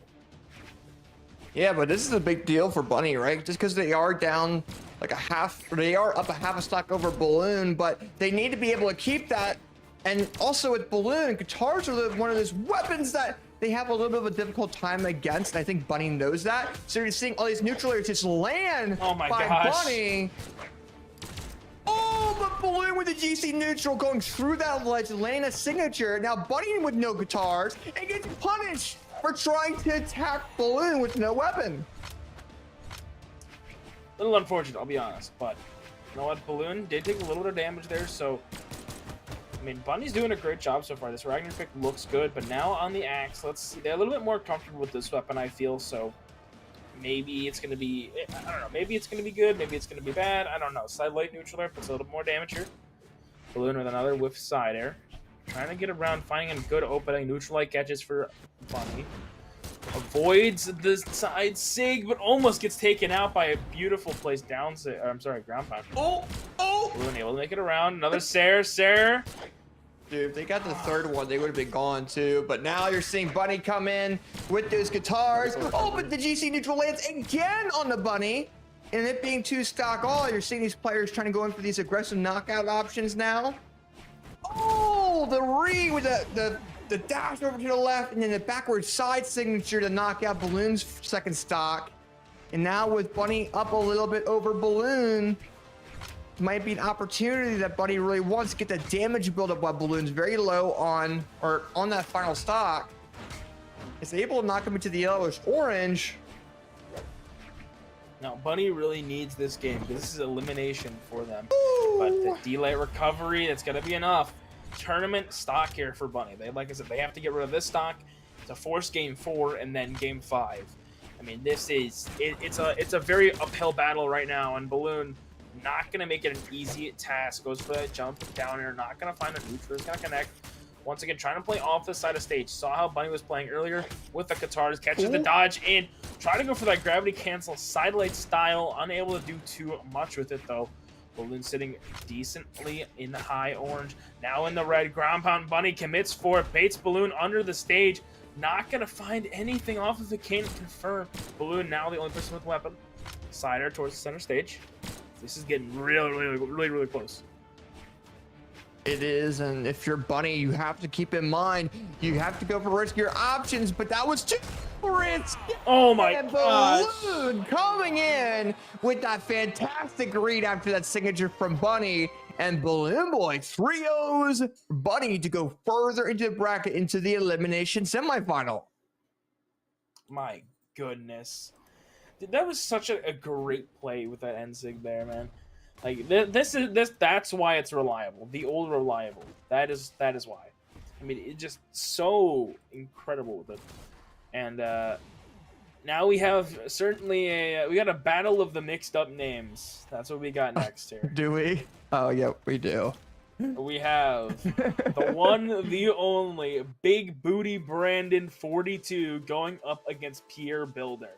Yeah, but this is a big deal for Bunny, right? Just because they are down like a half, or they are up a half a stock over Balloon, but they need to be able to keep that. And also with Balloon, guitars are one of those weapons that they have a little bit of a difficult time against. And I think Bunny knows that. So you're seeing all these neutral areas just land by Bunny. Oh, but Balloon with the GC neutral going through that ledge, laying a signature. Now Bunny with no guitars and gets punished for trying to attack Balloon with no weapon. A little unfortunate, I'll be honest, but you know what? Balloon did take a little bit of damage there, so I mean, Bunny's doing a great job so far. This Ragnar pick looks good, but now on the axe, let's see. They're a little bit more comfortable with this weapon, I feel, so maybe it's going to be, I don't know, maybe it's going to be good, maybe it's going to be bad, I don't know. Side light neutral air puts a little more damage here. Balloon with another whiff side air. Trying to get around, finding a good opening. Neutral light catches for Bunny. Avoids the side sig, but almost gets taken out by a beautiful place down, ground pound. Oh! Balloon able to make it around. Another Sarah. Dude, if they got the third one, they would have been gone too. But now you're seeing Bunny come in with those guitars. Oh, but the GC neutral lands again on the Bunny. And it being 2 stock all, you're seeing these players trying to go in for these aggressive knockout options now. Oh, the re with the dash over to the left, and then the backward side signature to knock out Balloon's second stock. And now with Bunny up a little bit over Balloon, might be an opportunity that Bunny really wants to get the damage buildup while Balloon's very low on that final stock. is able to knock him into the yellowish orange. Now, Bunny really needs this game because this is elimination for them. Ooh. But the delay recovery, that's going to be enough. Tournament stock here for Bunny. Like I said, they have to get rid of this stock to force game 4 and then game 5. I mean, this is it's a very uphill battle right now, and Balloon not going to make it an easy task. Goes for that jump down here, not going to find a neutral. He's going to connect. Once again, trying to play off the side of stage. Saw how Bunny was playing earlier with the Katars. Catches the dodge in. Try to go for that gravity cancel sidelight style. Unable to do too much with it, though. Balloon sitting decently in the high orange. Now in the red. Ground pound. Bunny commits for it. Baits Balloon under the stage. Not going to find anything off of the cane. Confirm. Balloon now the only person with weapon. Sider towards the center stage. This is getting really close. It is, and if you're Bunny, you have to keep in mind, you have to go for riskier options, but that was too risky. Oh my God. gosh. Balloon coming in with that fantastic read after that signature from Bunny, and Balloon Boy 3-0s Bunny to go further into the bracket, into the elimination semifinal. My goodness. That was such a great play with that end sig there, man. Like that's why it's reliable. The old reliable. That is why. I mean, it's just so incredible with it. And now we have certainly we got a battle of the mixed up names. That's what we got next here. Do we? Oh yeah, we do. We have the one, the only Big Booty Brandon 42 going up against Pierre Builder.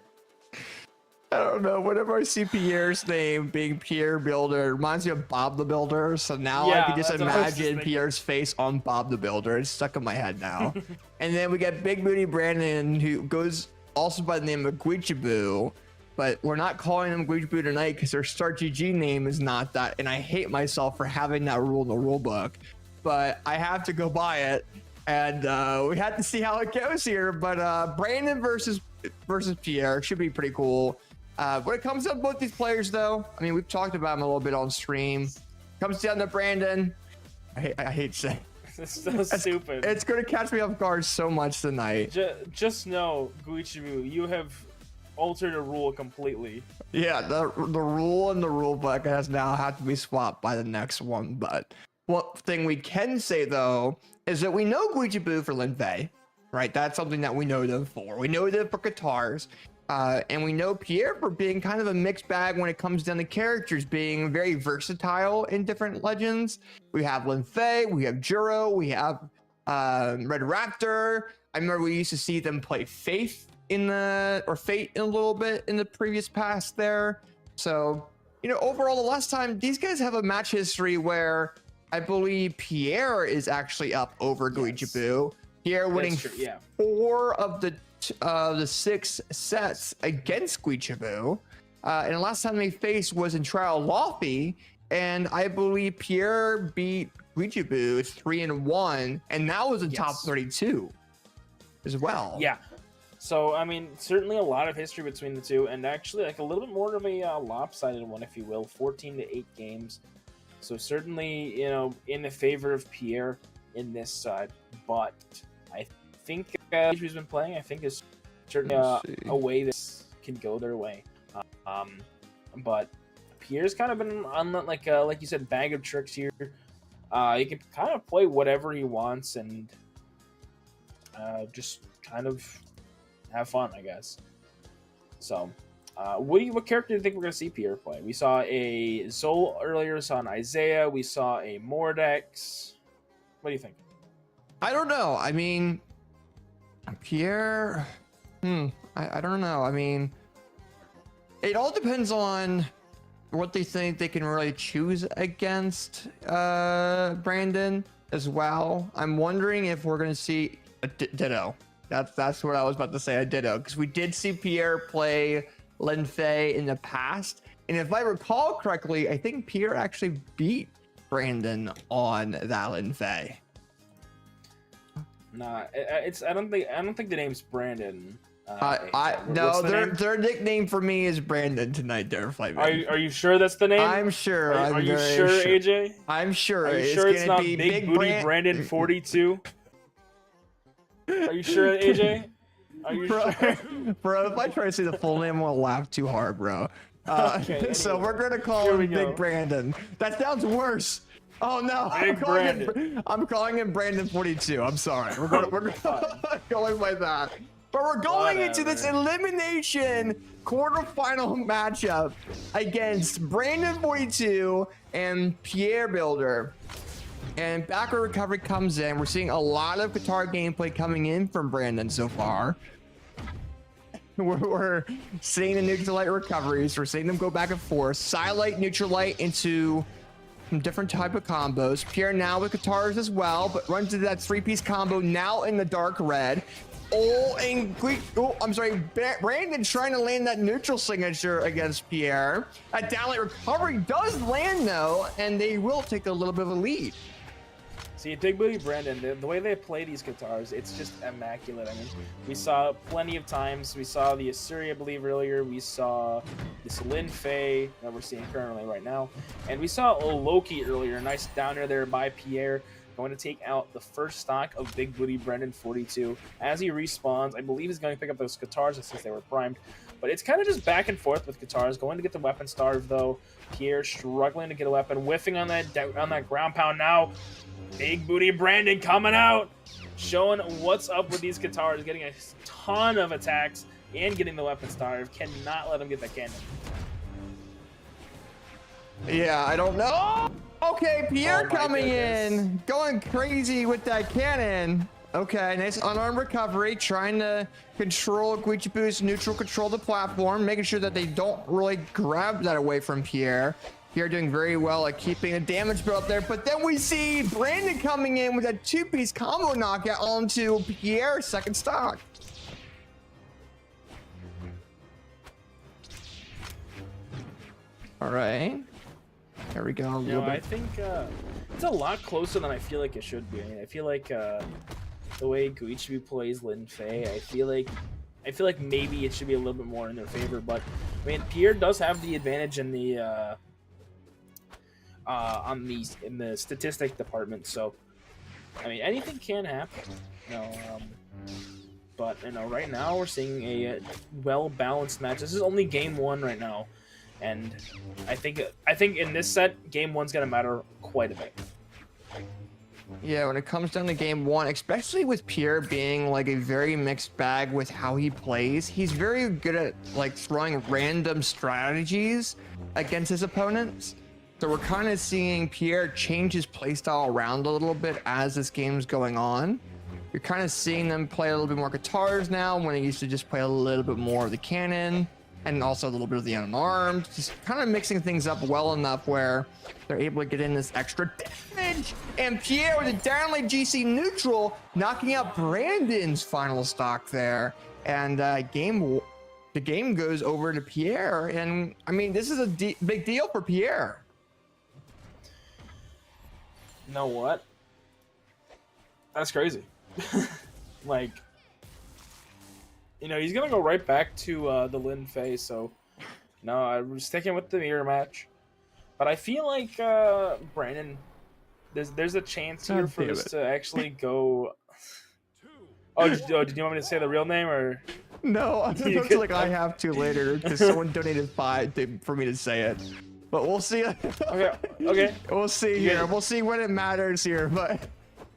I don't know. Whenever I see Pierre's name being Pierre Builder, it reminds me of Bob the Builder. So now I can just imagine Pierre's face on Bob the Builder. It's stuck in my head now. And then we got Big Booty Brandon, who goes also by the name of Guichabou. But we're not calling him Guichabou tonight because their Start GG name is not that. And I hate myself for having that rule in the rule book. But I have to go by it. And we have to see how it goes here. But Brandon versus Pierre should be pretty cool. When it comes to both these players, though, I mean, we've talked about them a little bit on stream. Comes down to Brandon. I hate to say It's so stupid. it's going to catch me off guard so much tonight. Just know, Guichabou, you have altered a rule completely. Yeah, the rule in the rule book has now had to be swapped by the next one. But one thing we can say, though, is that we know Guichabou for Linfei, right? That's something that we know them for. We know them for Katars. And we know Pierre for being kind of a mixed bag when it comes down to characters, being very versatile in different legends. We have Linfei, we have Juro, we have Red Raptor. I remember we used to see them play Fate in a little bit in the previous past there. So, you know, overall, the last time, these guys have a match history where I believe Pierre is actually up over Guichabou. Pierre winning 4 of the 6 sets against Guichabou. And the last time they faced was in Trial Lofty, and I believe Pierre beat Guichabou 3-1, and that was in top 32 as well. Yeah. So, I mean, certainly a lot of history between the two, and actually like a little bit more of a lopsided one, if you will, 14-8 games. So certainly, you know, in the favor of Pierre in this side, but I think he's been playing, I think is certainly a way this can go their way. But Pierre's kind of been on like you said, bag of tricks here. He can kind of play whatever he wants and just kind of have fun, I guess. So, what character do you think we're gonna see Pierre play? We saw a Zol earlier, saw an Isaiah, we saw a Mordex. What do you think? I don't know. I mean, Pierre, I don't know. I mean, it all depends on what they think they can really choose against Brandon as well. I'm wondering if we're going to see a Ditto. That's what I was about to say, a Ditto, because we did see Pierre play Linfei in the past. And if I recall correctly, I think Pierre actually beat Brandon on that Linfei. Nah, I don't think the name's Brandon. No, their nickname for me is Brandon tonight. There, Are you sure that's the name? I'm sure. Are you sure, AJ? I'm sure. Are you sure it's not Big Booty Brandon 42? Are you sure, AJ? Are you Bro, sure? bro, if I try to say the full name, I'm gonna laugh too hard, bro. Okay, So anyway. we're gonna call Here we him go. Big Brandon. That sounds worse. Oh no, Big Brandon. I'm calling him Brandon 42. I'm sorry. We're going by that. But we're going into this Whatever. elimination quarterfinal matchup against Brandon 42 and Pierre Builder. And backward recovery comes in. We're seeing a lot of guitar gameplay coming in from Brandon so far. We're seeing the neutral light recoveries. We're seeing them go back and forth. Side light, neutral light into some different type of combos. Pierre now with guitars as well, but runs into that 3-piece combo now in the dark red. I'm sorry, Brandon trying to land that neutral signature against Pierre. That downlight recovery does land though, and they will take a little bit of a lead. See, Big Booty Brandon, the way they play these guitars, it's just immaculate. I mean, we saw plenty of times. We saw the Assyria, I believe, earlier. We saw this Lin Fei that we're seeing currently right now. And we saw Loki earlier. Nice downer there by Pierre. Going to take out the first stock of Big Booty Brandon 42. As he respawns, I believe he's going to pick up those guitars since they were primed. But it's kind of just back and forth with guitars. Going to get the weapon starve, though. Pierre struggling to get a weapon. Whiffing on that ground pound now. Big Booty Brandon coming out, showing what's up with these guitars, getting a ton of attacks and getting the weapon starve. Cannot let him get that cannon. Yeah, I don't know. Okay, Pierre Oh my coming goodness. in, going crazy with that cannon. Okay, nice unarmed recovery, trying to control Guichabou's neutral, control the platform, making sure that they don't really grab that away from Pierre. Pierre doing very well at keeping the damage built up there, but then we see Brandon coming in with a 2-piece combo knockout onto Pierre's second stock. All right, there we go. I think it's a lot closer than I feel like it should be. I mean, I feel like the way Guichabou plays Lin Fei, I feel like maybe it should be a little bit more in their favor. But I mean, Pierre does have the advantage in the in the statistic department. So I mean, anything can happen. But right now we're seeing a well-balanced match. This is only game 1 right now. And I think in this set, game 1's gonna matter quite a bit. Yeah, when it comes down to game 1, especially with Pierre being like a very mixed bag with how he plays, he's very good at like throwing random strategies against his opponents. So we're kind of seeing Pierre change his playstyle around a little bit as this game's going on. You're kind of seeing them play a little bit more guitars now when he used to just play a little bit more of the cannon. And also a little bit of the unarmed, just kind of mixing things up well enough where they're able to get in this extra damage. And Pierre with a downlight GC neutral, knocking out Brandon's final stock there. And the game goes over to Pierre. And I mean, this is a big deal for Pierre. You know what? That's crazy. Like, he's gonna go right back to the Lin Fei. So, no, I'm sticking with the mirror match. But I feel like Brandon, there's a chance here for this to actually go. Oh, did you want me to say the real name or? No, I don't feel like I have to later because someone donated $5 for me to say it. But we'll see. Okay. We'll see here. We'll see when it matters here. But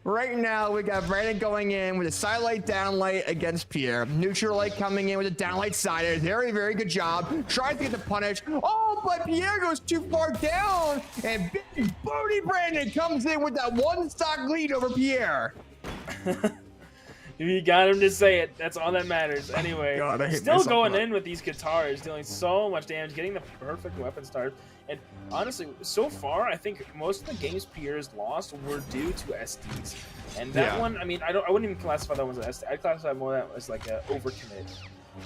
right now, we got Brandon going in with a side light, down light against Pierre. Neutral light coming in with a down light side. Very, very good job. Tries to get the punish. Oh, but Pierre goes too far down. And Big Booty Brandon comes in with that one stock lead over Pierre. You got him to say it. That's all that matters. Anyway, God, I hate still myself going for that. in with these guitars, dealing so much damage, getting the perfect weapon start. And honestly, so far, I think most of the games Pierre's lost were due to SDs. And that one, I mean, I wouldn't even classify that one as an SD. I'd classify more that as like an overcommit.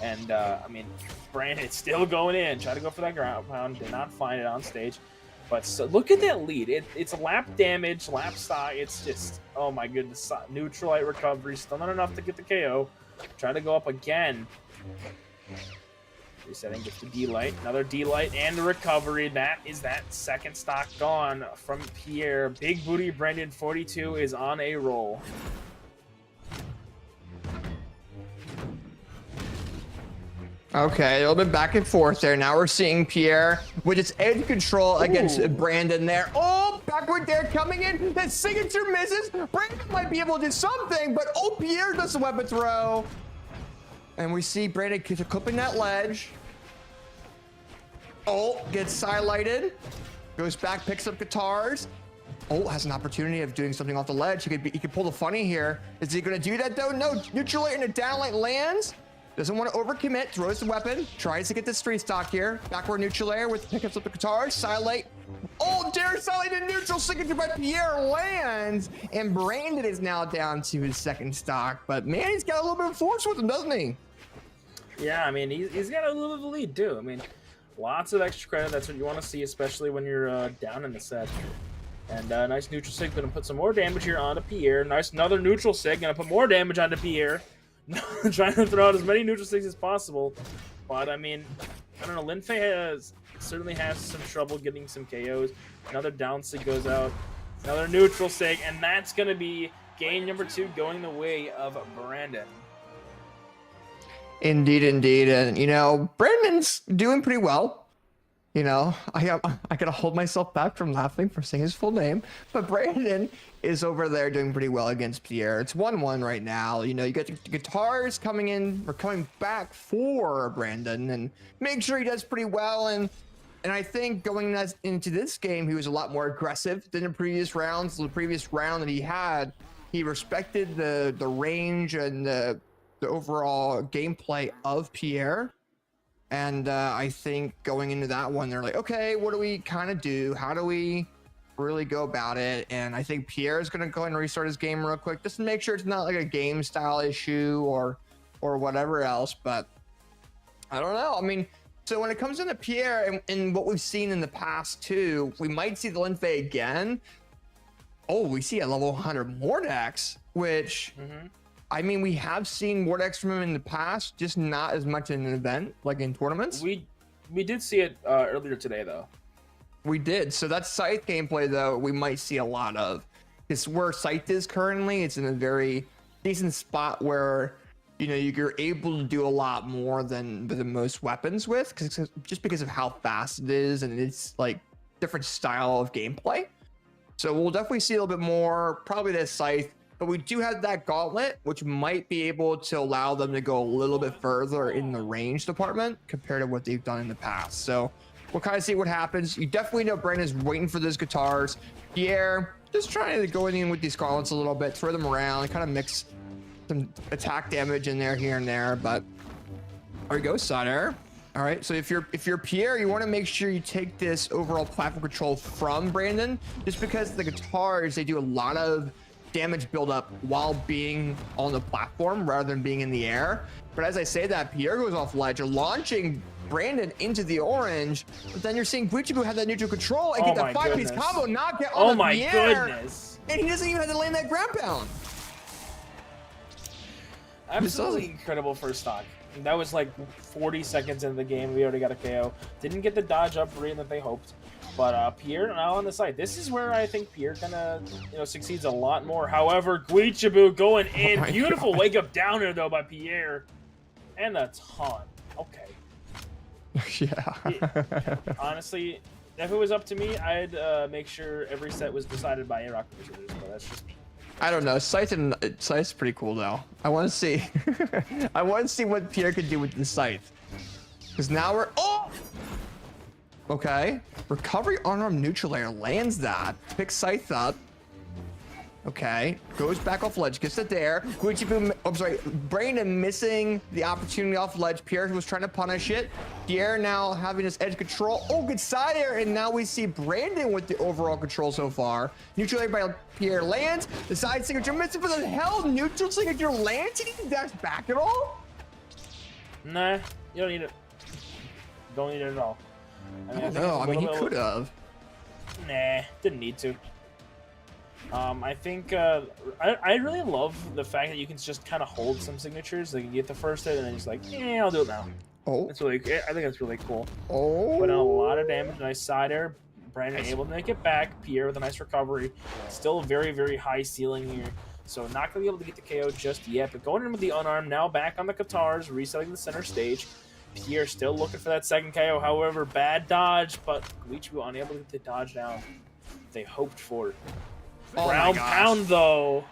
And I mean, Brandon's still going in, trying to go for that ground pound, did not find it on stage. But so, look at that lead. It's lap damage, lap stock. It's just, oh my goodness. Neutral light recovery. Still not enough to get the KO. Trying to go up again. Resetting, gets the D-light. Another D-light and the recovery. That is that second stock gone from Pierre. Big Booty Brandon 42 is on a roll. Okay, a little bit back and forth there. Now we're seeing Pierre with its edge control against Brandon there. Oh, backward there coming in. That signature misses. Brandon might be able to do something, but Pierre does the weapon throw. And we see Brandon clipping that ledge. Gets highlighted. Goes back, picks up guitars. Has an opportunity of doing something off the ledge. He could pull the funny here. Is he going to do that though? No, neutral air and a down light lands. Doesn't want to overcommit, throws the weapon, tries to get the street stock here. Backward neutral air with pickups up the guitars, silent. Dare silent and neutral signature by Pierre lands. And Brandon is now down to his second stock. But man, he's got a little bit of force with him, doesn't he? Yeah, I mean, he's got a little bit of a lead too. I mean, lots of extra credit. That's what you want to see, especially when you're down in the set. And nice neutral sig, gonna put some more damage here onto Pierre. Nice, another neutral sig, gonna put more damage onto Pierre. Trying to throw out as many neutral sigs as possible. But I mean, I don't know, Linfei certainly has some trouble getting some KOs. Another down sig goes out. Another neutral sig, and that's gonna be game number 2 going the way of Brandon. Indeed. And you know, Brandon's doing pretty well. You know, I gotta hold myself back from laughing for saying his full name, but Brandon is over there doing pretty well against Pierre. It's 1-1 right now. You know, you got the guitars coming in or coming back for Brandon, and make sure he does pretty well. And I think going into this game, he was a lot more aggressive than the previous rounds. The previous round that he had, he respected the range and the overall gameplay of Pierre. And I think going into that one, they're like, okay, what do we kind of do? How do we really go about it? And I think Pierre is going to go ahead and restart his game real quick, just to make sure it's not like a game style issue or whatever else. But I don't know. I mean, so when it comes into Pierre and what we've seen in the past too, we might see the Linfei again. We see a level 100 Mordex, which... I mean, we have seen Mordex from him in the past, just not as much in an event, like in tournaments. We did see it earlier today, though. We did. So that Scythe gameplay, though, we might see a lot of. Because where Scythe is currently, it's in a very decent spot where, you know, you're able to do a lot more than most weapons with, just because of how fast it is and it's like different style of gameplay. So we'll definitely see a little bit more, probably this Scythe. But we do have that gauntlet, which might be able to allow them to go a little bit further in the range department compared to what they've done in the past. So we'll kind of see what happens. You definitely know Brandon's waiting for those guitars. Pierre just trying to go in with these gauntlets a little bit, throw them around, kind of mix some attack damage in there, here and there. But there we go, side air. All right, so if you're Pierre, you want to make sure you take this overall platform control from Brandon, just because the guitars, they do a lot of damage buildup while being on the platform rather than being in the air. But as I say that, Pierre goes off ledge, launching Brandon into the orange, but then you're seeing Guichabou have that neutral control and get that 5-piece combo knockout on the Pierre. Goodness. And he doesn't even have to land that ground pound. Absolutely incredible first stock. That was like 40 seconds into the game. We already got a KO. Didn't get the dodge up rate that they hoped. But Pierre now on the side. This is where I think Pierre kind of succeeds a lot more. However, Guichabou going in. Beautiful wake up downer though by Pierre. And a ton. Okay. Yeah. Honestly, if it was up to me, I'd make sure every set was decided by Rock Paper Scissors, but that's just me. I don't know. Scythe's pretty cool though. I want to see. I want to see what Pierre could do with the Scythe. Because now we're okay. Recovery unarmed neutral air lands that. Picks Scythe up. Okay. Goes back off ledge. Gets it there. Guichabou, I'm sorry. Brandon missing the opportunity off ledge. Pierre was trying to punish it. Pierre now having his edge control. Good side air. And now we see Brandon with the overall control so far. Neutral air by Pierre lands. The side signature missing. For the hell, neutral signature lands. He didn't dash back at all? Nah, you don't need it. Don't need it at all. I don't know. I mean, he could have. Nah, didn't need to. I think I really love the fact that you can just kind of hold some signatures. Like you get the first hit and then just like, yeah, I'll do it now. It's really, I think that's really cool. Put in a lot of damage. Nice side air. Brandon able to make it back. Pierre with a nice recovery. Still very, very high ceiling here. So not gonna be able to get the KO just yet. But going in with the unarmed, now back on the guitars, resetting the center stage. Pierre still looking for that second KO. However, bad dodge, but Guichabou unable to get the dodge down they hoped for. Oh Ground pound, though.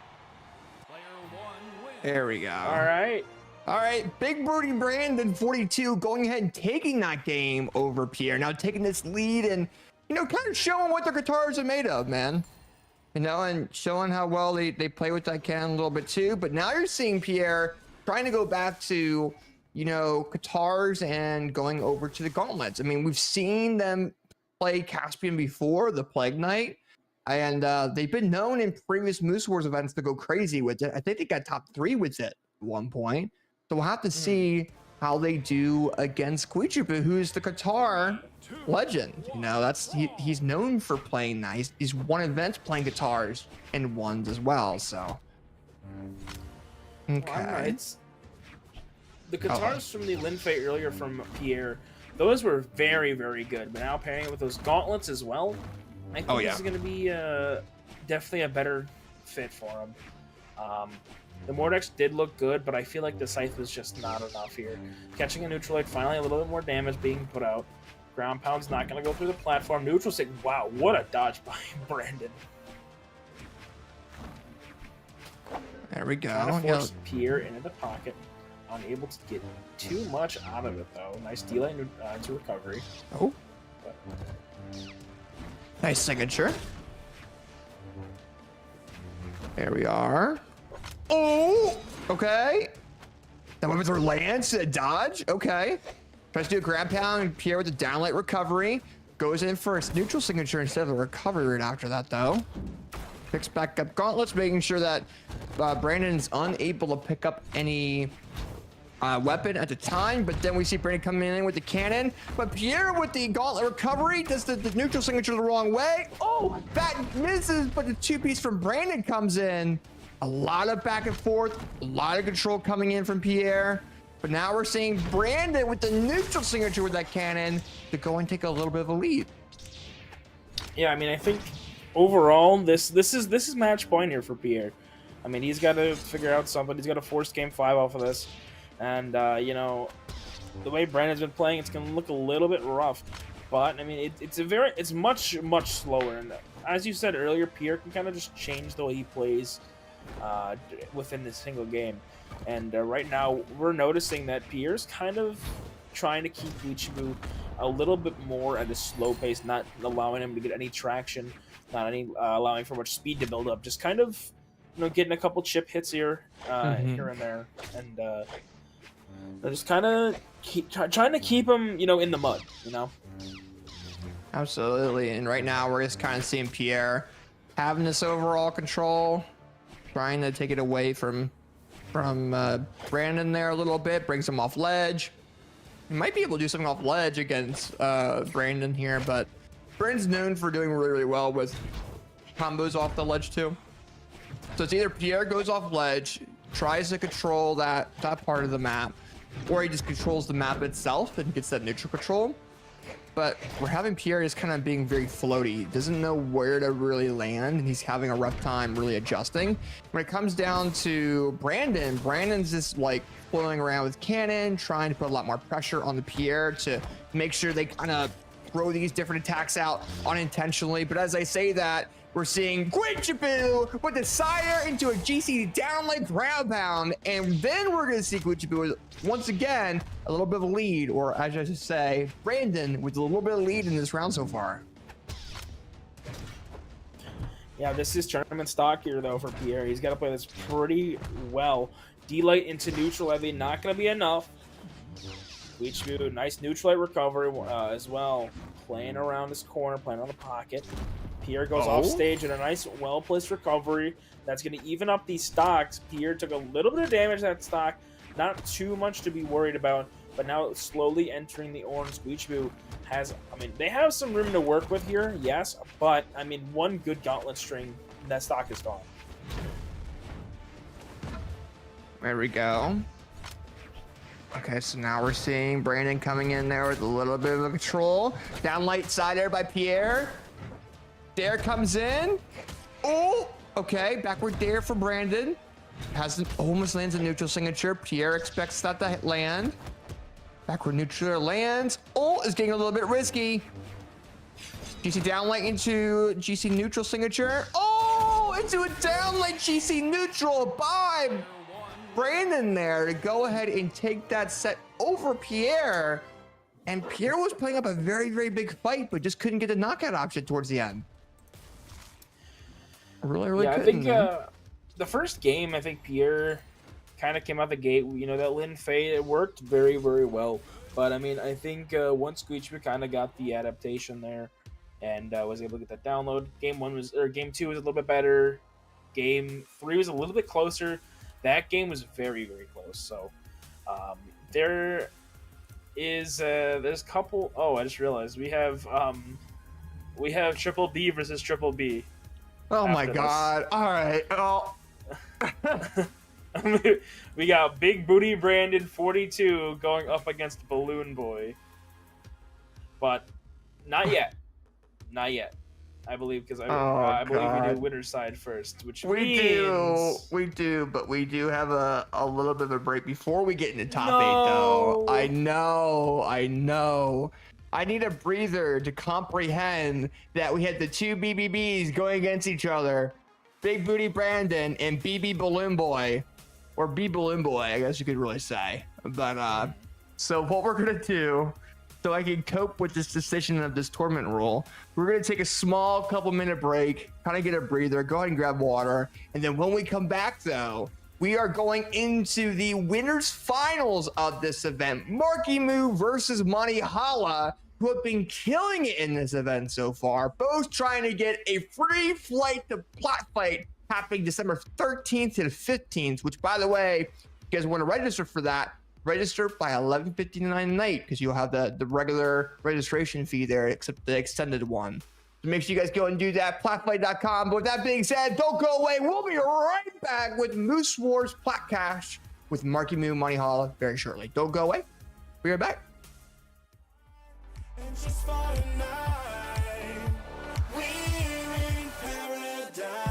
There we go. All right. Big Birdie Brandon 42 going ahead and taking that game over Pierre. Now taking this lead and, you know, kind of showing what their guitars are made of, man. You know, and showing how well they play with that cannon a little bit too. But now you're seeing Pierre trying to go back to, you know, guitars and going over to the gauntlets. I mean, we've seen them play Caspian before, the Plague Knight. And they've been known in previous Moose Wars events to go crazy with it. I think they got top 3 with it at one point. So we'll have to see how they do against Guichabou, who's the guitar legend. You know, he's known for playing that. He's won events playing guitars and ones as well. So okay. All right. The guitars from the Linfei earlier from Pierre, those were very, very good. But now pairing it with those gauntlets as well, I think this is going to be definitely a better fit for him. The Mordex did look good, but I feel like the Scythe was just not enough here. Catching a Neutralite, finally a little bit more damage being put out. Ground Pound's not going to go through the platform. Neutral Stick, wow, what a dodge by Brandon. There we go. Trying to force Pierre into the pocket. Unable to get too much out of it, though. Nice delay into recovery. Oh. Nice signature. There we are. Oh, okay. That went with her lance, a dodge. Okay. Tries to do a ground pound. Pierre with a downlight recovery. Goes in for a neutral signature instead of a recovery right after that, though. Picks back up gauntlets, making sure that Brandon's unable to pick up any weapon at the time, but then we see Brandon coming in with the cannon. But Pierre with the gauntlet recovery does the neutral signature the wrong way. Oh, that misses, but the 2-piece from Brandon comes in. A lot of back and forth, a lot of control coming in from Pierre. But now we're seeing Brandon with the neutral signature with that cannon to go and take a little bit of a lead. Yeah, I mean, I think overall this is match point here for Pierre. I mean, he's got to figure out something. He's got to force game 5 off of this. And, you know, the way Brandon's been playing, it's going to look a little bit rough. But, I mean, it's much slower. And as you said earlier, Pierre can kind of just change the way he plays within this single game. And right now, we're noticing that Pierre's kind of trying to keep Guichabou a little bit more at a slow pace, not allowing him to get any traction, not allowing for much speed to build up. Just kind of, you know, getting a couple chip hits here and there. And just kind of trying to keep him, you know, in the mud, you know? Absolutely. And right now, we're just kind of seeing Pierre having this overall control, trying to take it away from Brandon there a little bit, brings him off ledge. He might be able to do something off ledge against Brandon here, but Brandon's known for doing really, really well with combos off the ledge too. So it's either Pierre goes off ledge, tries to control that part of the map, or he just controls the map itself and gets that neutral control. But we're having Pierre just kind of being very floaty. He doesn't know where to really land, and he's having a rough time really adjusting. When it comes down to Brandon, Brandon's just like flowing around with cannon, trying to put a lot more pressure on the Pierre to make sure they kind of throw these different attacks out unintentionally. But as I say that, we're seeing Guichabou with the Sire into a GC downlight ground pound, and then we're going to see Guichabou once again a little bit of a lead, or as I should say, Brandon with a little bit of lead in this round so far. Yeah, this is tournament stock here though for Pierre. He's got to play this pretty well. D-light into neutral heavy, not going to be enough. Guichabou, nice neutral light recovery as well. Playing around this corner, playing on the pocket. Pierre goes off stage in a nice, well-placed recovery. That's going to even up these stocks. Pierre took a little bit of damage to that stock. Not too much to be worried about, but now slowly entering the orange. Guichabou has, I mean, they have some room to work with here, yes, but, I mean, one good gauntlet string, that stock is gone. There we go. Okay, so now we're seeing Brandon coming in there with a little bit of a control. Downlight side air by Pierre. Dare comes in. Oh, okay. Backward dare for Brandon. Almost lands a neutral signature. Pierre expects that to land. Backward neutral lands. Ult is getting a little bit risky. GC down lane into GC neutral signature. Oh, into a down lane GC neutral by Brandon there to go ahead and take that set over Pierre. And Pierre was putting up a very, very big fight, but just couldn't get the knockout option towards the end. Really yeah, I couldn't. think the first game, I think Pierre kind of came out the gate. You know, that Lin Fei, it worked very, very well. But I mean, I think once Guichabou kind of got the adaptation there and was able to get that download, game 2 was a little bit better. Game 3 was a little bit closer. That game was very, very close. So there's a couple. Oh, I just realized we have Triple B versus Triple B. Oh my God! All right. Oh. We got Big Booty Brandon 42 going up against Balloon Boy, but not yet. Not yet. I believe because I believe we do winner's side first, which we do, but we do have a little bit of a break before we get into top 8 though. I know. I need a breather to comprehend that we had the two BBBs going against each other, Big Booty Brandon and BB Balloon Boy, or B Balloon Boy, I guess you could really say. But so what we're gonna do, so I can cope with this decision of this tournament rule, we're going to take a small couple-minute break, kind of get a breather, go ahead and grab water, and then when we come back, though, we are going into the winners finals of this event, Marckiemoo versus Monihalla, who have been killing it in this event so far, both trying to get a free flight to Plat fight happening December 13th to the 15th, which, by the way, if you guys want to register for that, register by 11:59 night because you'll have the regular registration fee there, except the extended one. So make sure you guys go and do that, platfight.com. But with that being said, don't go away. We'll be right back with Moose Wars Plat Cash with Marckiemoo Monihalla very shortly. Don't go away. Be right back. And just for tonight, we're in paradise.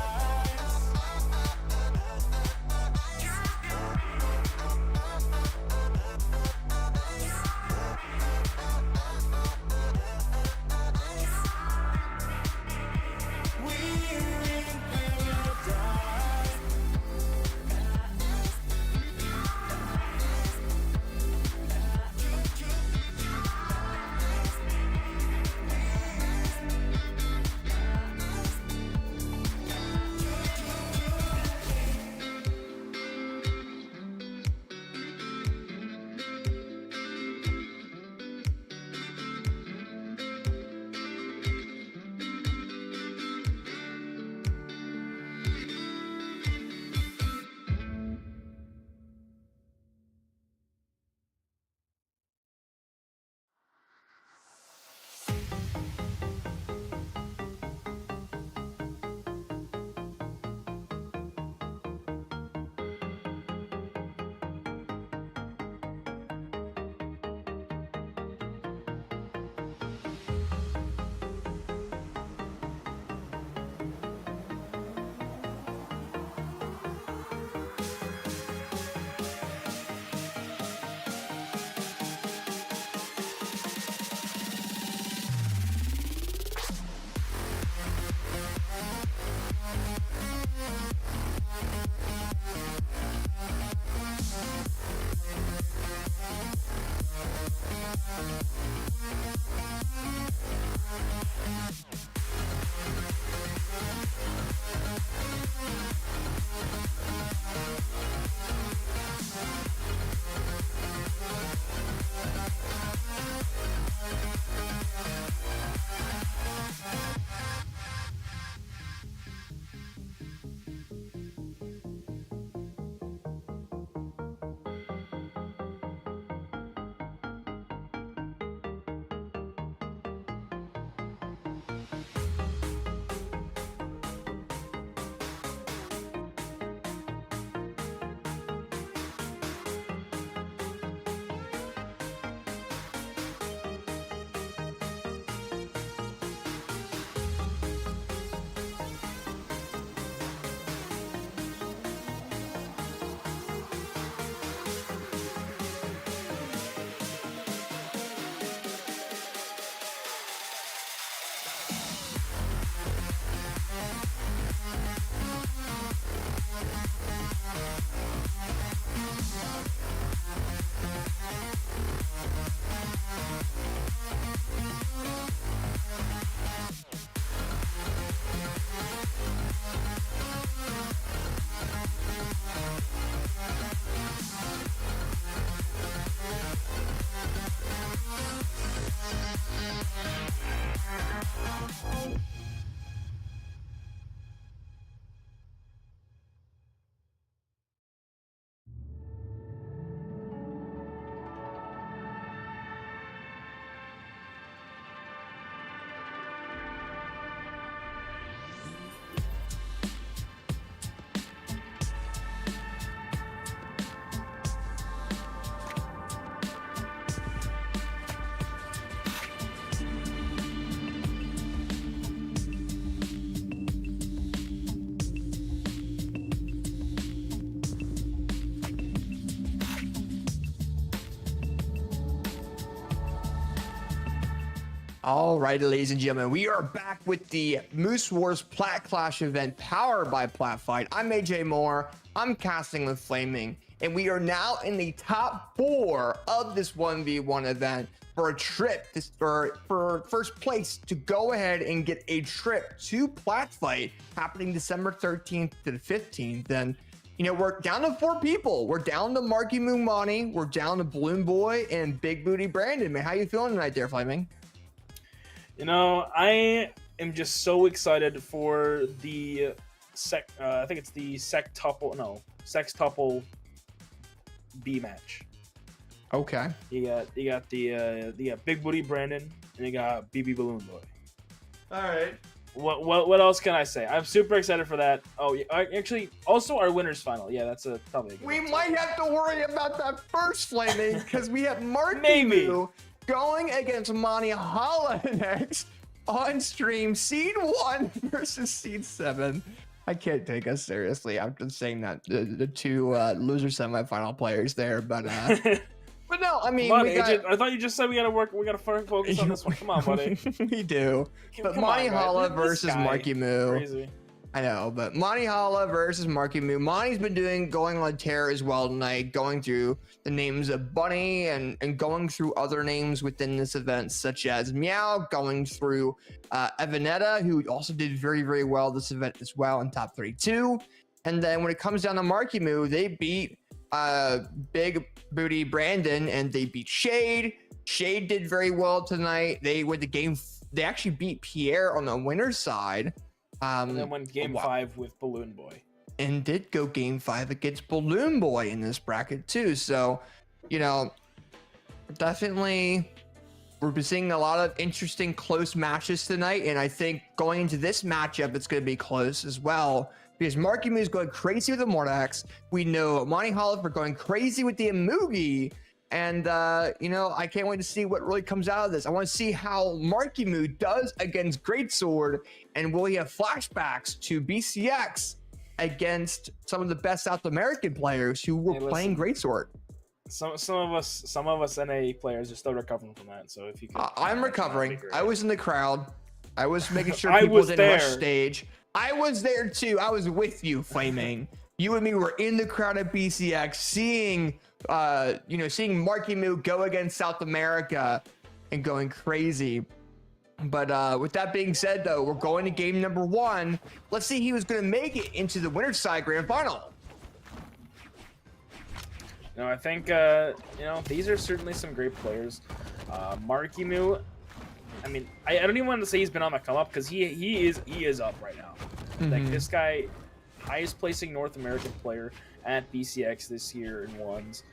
All right, ladies and gentlemen, we are back with the Moose Wars Plat Clash event powered by Plat Fight. I'm AJ Moore. I'm casting with Flaming, and we are now in the top 4 of this 1v1 event for a trip for first place to go ahead and get a trip to Plat Fight happening December 13th to the 15th. And you know, we're down to 4 people. We're down to Marckiemoo Monty, we're down to Balloon Boy, and Big Booty Brandon. Man, how you feeling tonight there, Flaming? You know, I am just so excited for the I think it's the sextuple B match. Okay. You got the Big Booty Brandon, and you got BB Balloon Boy. All right. What else can I say? I'm super excited for that. Oh, yeah, actually, also our winners final. Yeah, that's probably. We might have to worry about that first, Flaming, because we have Marckiemoo going against Monihalla next on stream. Seed 1 versus Seed 7. I can't take us seriously after saying that the 2 loser semifinal players there, but but no, I mean, Come on, Agent. I thought you just said we gotta focus on this one. Come on, buddy. We do. But Come on, Monihalla versus guy, Marckiemoo. crazy. I know, but Monihalla versus Marckiemoo. Monty's been going on tear as well tonight, going through the names of Bunny and going through other names within this event, such as Meow, going through Evanetta, who also did very, very well this event as well in top 32. And then when it comes down to Marckiemoo, they beat Big Booty Brandon and they beat Shade. Shade did very well tonight. They went the game. They actually beat Pierre on the winner's side. And then went game 5 with Balloon Boy. And did go game 5 against Balloon Boy in this bracket too. So, you know, definitely we're seeing a lot of interesting close matches tonight. And I think going into this matchup, it's going to be close as well. Because Marckiemoo is going crazy with the Mordax. We know Monihalla for going crazy with the Amugi. And, you know, I can't wait to see what really comes out of this. I want to see how Marckiemoo does against Greatsword, and will he have flashbacks to BCX against some of the best South American players who were playing Greatsword. Some of us NA players are still recovering from that. So if you could, I'm recovering. I was in the crowd. I was making sure I people was didn't rush there. stage. I was there too. I was with you, Flaming. You and me were in the crowd at BCX, seeing seeing Marckiemoo go against South America and going crazy. But with that being said, though, we're going to game number 1. Let's see who's going to make it into the winner's side grand final. No, I think these are certainly some great players. Marckiemoo, I mean, I don't even want to say he's been on the come up, because he is up right now. Like, this guy, highest placing North American player at BCX this year in ones.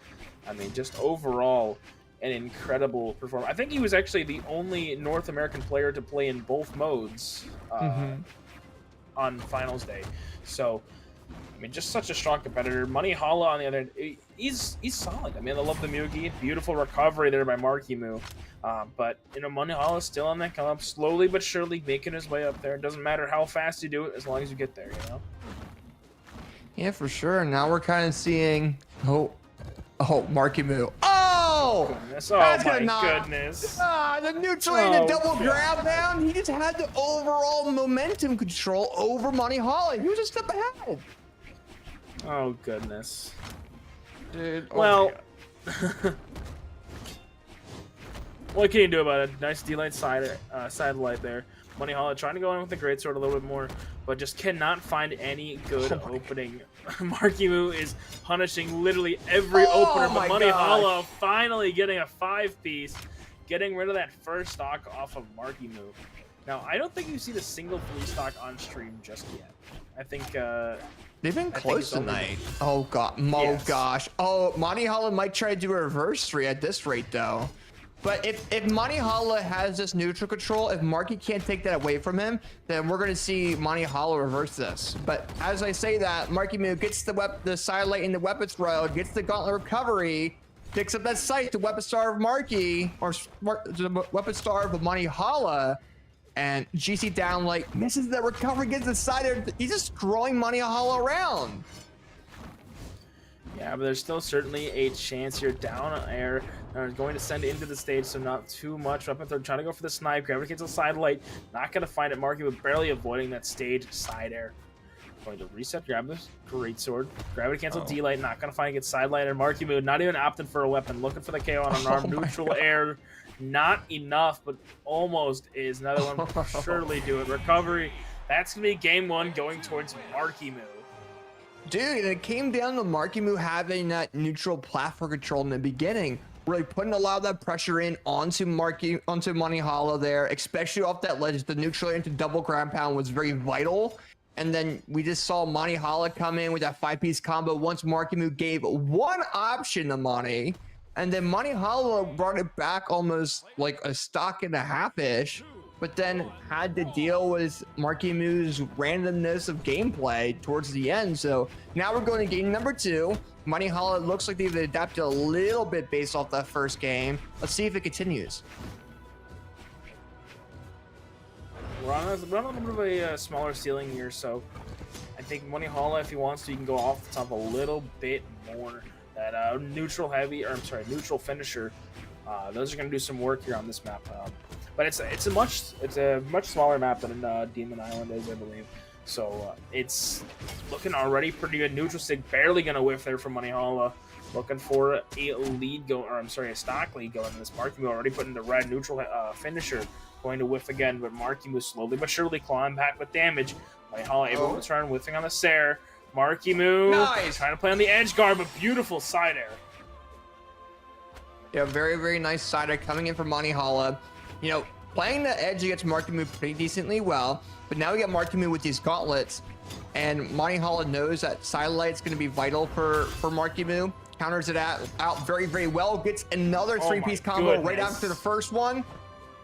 I mean, just overall an incredible performance. I think he was actually the only North American player to play in both modes on finals day. So, I mean, just such a strong competitor. Monihalla, on the other hand, he's solid. I mean, I love the Mugi. Beautiful recovery there by Marckiemoo. But, you know, Monihalla is still on that come up, slowly but surely making his way up there. It doesn't matter how fast you do it, as long as you get there, you know? Yeah, for sure. Now we're kind of seeing... Oh, Marckiemoo. Oh! Goodness. Oh, my goodness. The neutral and the double grab down. He just had the overall momentum control over Monihalla. He was a step ahead. Oh, goodness. Dude. Well, what can you do about it? Nice D-Light satellite there. Monihalla trying to go in with the Greatsword a little bit more, but just cannot find any good opening. Marckiemoo is punishing literally every opener, but Monihalla finally getting a 5-piece, getting rid of that first stock off of Marckiemoo. Now, I don't think you see the single 3 stock on stream just yet. I think they've been close tonight. Oh god, gosh. Oh, Monihalla might try to do a reverse 3 at this rate though. But if Monihalla has this neutral control, if Marky can't take that away from him, then we're going to see Monihalla reverse this. But as I say that, Marckiemoo gets the sidelight in the weapon throw, gets the gauntlet recovery, picks up that sight to weapon star of Marky, or the weapon star of Monihalla, and GC down like misses that recovery, gets the side. He's just throwing Monihalla around. Yeah, Yeah, but there's still certainly a chance you're down air. Going to send it into the stage, so not too much. Up they're trying to go for the snipe. Gravity cancel side light. Not going to find it. Marckiemoo barely avoiding that stage side air. Going to reset, grab this great sword. Gravity cancel D-light. Not going to find it. Get side light. And Marckiemoo not even opting for a weapon. Looking for the KO on an arm. Neutral air. Not enough, but almost is. Another one surely do it. Recovery. That's going to be game one going towards Marckiemoo. Dude, and it came down to Marckiemoo having that neutral platform control in the beginning, really putting a lot of that pressure in onto Monihalla there, especially off that ledge. The neutral into double ground pound was very vital. And then we just saw Monihalla come in with that 5-piece combo once Marckiemoo gave one option to Moni. And then Monihalla brought it back almost like a stock and a half-ish, but then had to deal with Marckiemoo's randomness of gameplay towards the end. So now we're going to game number 2. Monihalla looks like they've adapted a little bit based off that first game. Let's see if it continues. We're on a little bit of a smaller ceiling here, so I think Monihalla, if he wants to, he can go off the top a little bit more. That neutral finisher. Those are going to do some work here on this map. But it's a much smaller map than Demon Island is, I believe. So it's looking already pretty good. Neutral stick barely going to whiff there from Monihalla. Looking for a stock lead going in this. Marckiemoo already put in the red neutral finisher. Going to whiff again, but Marckiemoo slowly but surely clawing back with damage. Monihalla able to return, whiffing on the Sair. Marckiemoo trying to play on the edge guard, but beautiful side air. Yeah, very, very nice side air coming in from Monihalla. You know, playing the edge against Marckiemoo pretty decently well, but now we got Marckiemoo with these gauntlets, and Monihalla knows that side light's going to be vital for Marckiemoo. Counters it out very, very well. Gets another 3-piece combo right after the first one.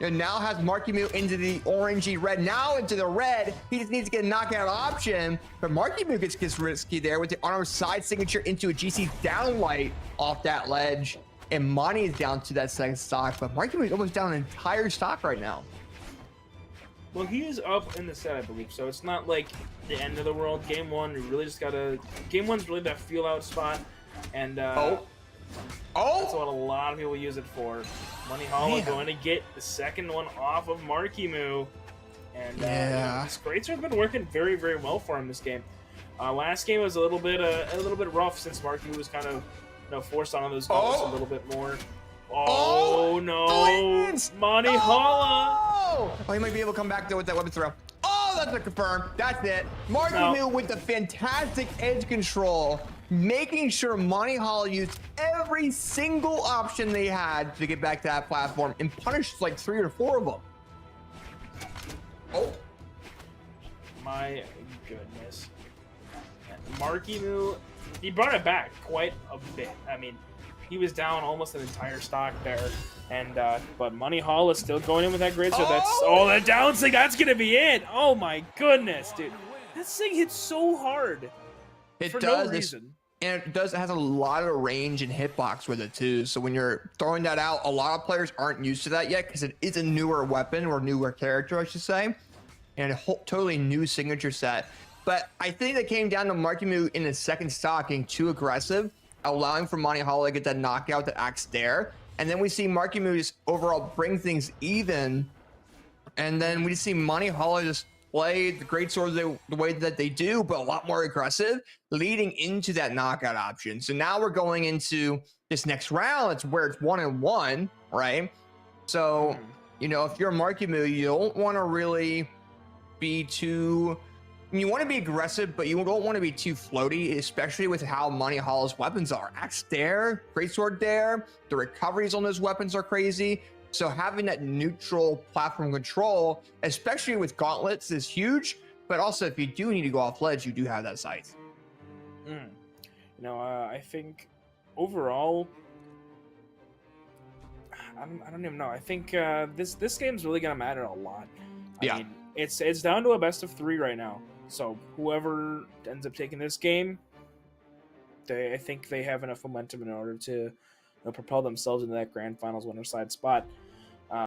And now has Marckiemoo into the orangey red, now into the red. He just needs to get a knockout option, but Marckiemoo gets risky there with the armor side signature into a GC downlight off that ledge. And Monty is down to that second stock, but Marckiemoo is almost down an entire stock right now. Well, he is up in the set, I believe, so it's not like the end of the world. Game 1, you really just gotta... Game 1's really that feel-out spot, and that's what a lot of people use it for. Monihalla going to get the second one off of Marckiemoo, and this greatsword's been working very, very well for him this game. Last game was a little bit rough since Marckiemoo was kind of forced on those gauntlets a little bit more. Oh no, Monihalla! Oh, he might be able to come back there with that weapon throw. Oh, that's a confirm. That's it. Marckiemoo with the fantastic edge control, making sure Monihalla used every single option they had to get back to that platform and punished like 3 or 4 of them. Oh. My goodness. Marckiemoo, he brought it back quite a bit. I mean, he was down almost an entire stock there. And but Monihalla is still going in with that grid, so that's that down swing, that's gonna be it. Oh my goodness, dude. That thing hits so hard. For no reason. And it has a lot of range and hitbox with it too. So when you're throwing that out, a lot of players aren't used to that yet because it is a newer weapon or newer character, I should say. And a totally new signature set. But I think it came down to Marckiemoo in the second stock being too aggressive, allowing for Monihalla to get that knockout that acts there. And then we see Marckiemoo just overall bring things even. And then we see Monihalla just play the greatsword the way that they do, but a lot more aggressive, leading into that knockout option. So now we're going into this next round. It's where it's 1-1, right? So, you know, if you're Marckiemoo, you don't want to really be too... You want to be aggressive, but you don't want to be too floaty, especially with how Monihalla's weapons are. Axe there, greatsword there, the recoveries on those weapons are crazy. So having that neutral platform control, especially with gauntlets, is huge. But also, if you do need to go off ledge, you do have that scythe. You know, I think overall, I don't even know. I think this game's really gonna matter a lot. I mean, it's down to a best of 3 right now. So whoever ends up taking this game, I think they have enough momentum in order to propel themselves into that grand finals winner side spot.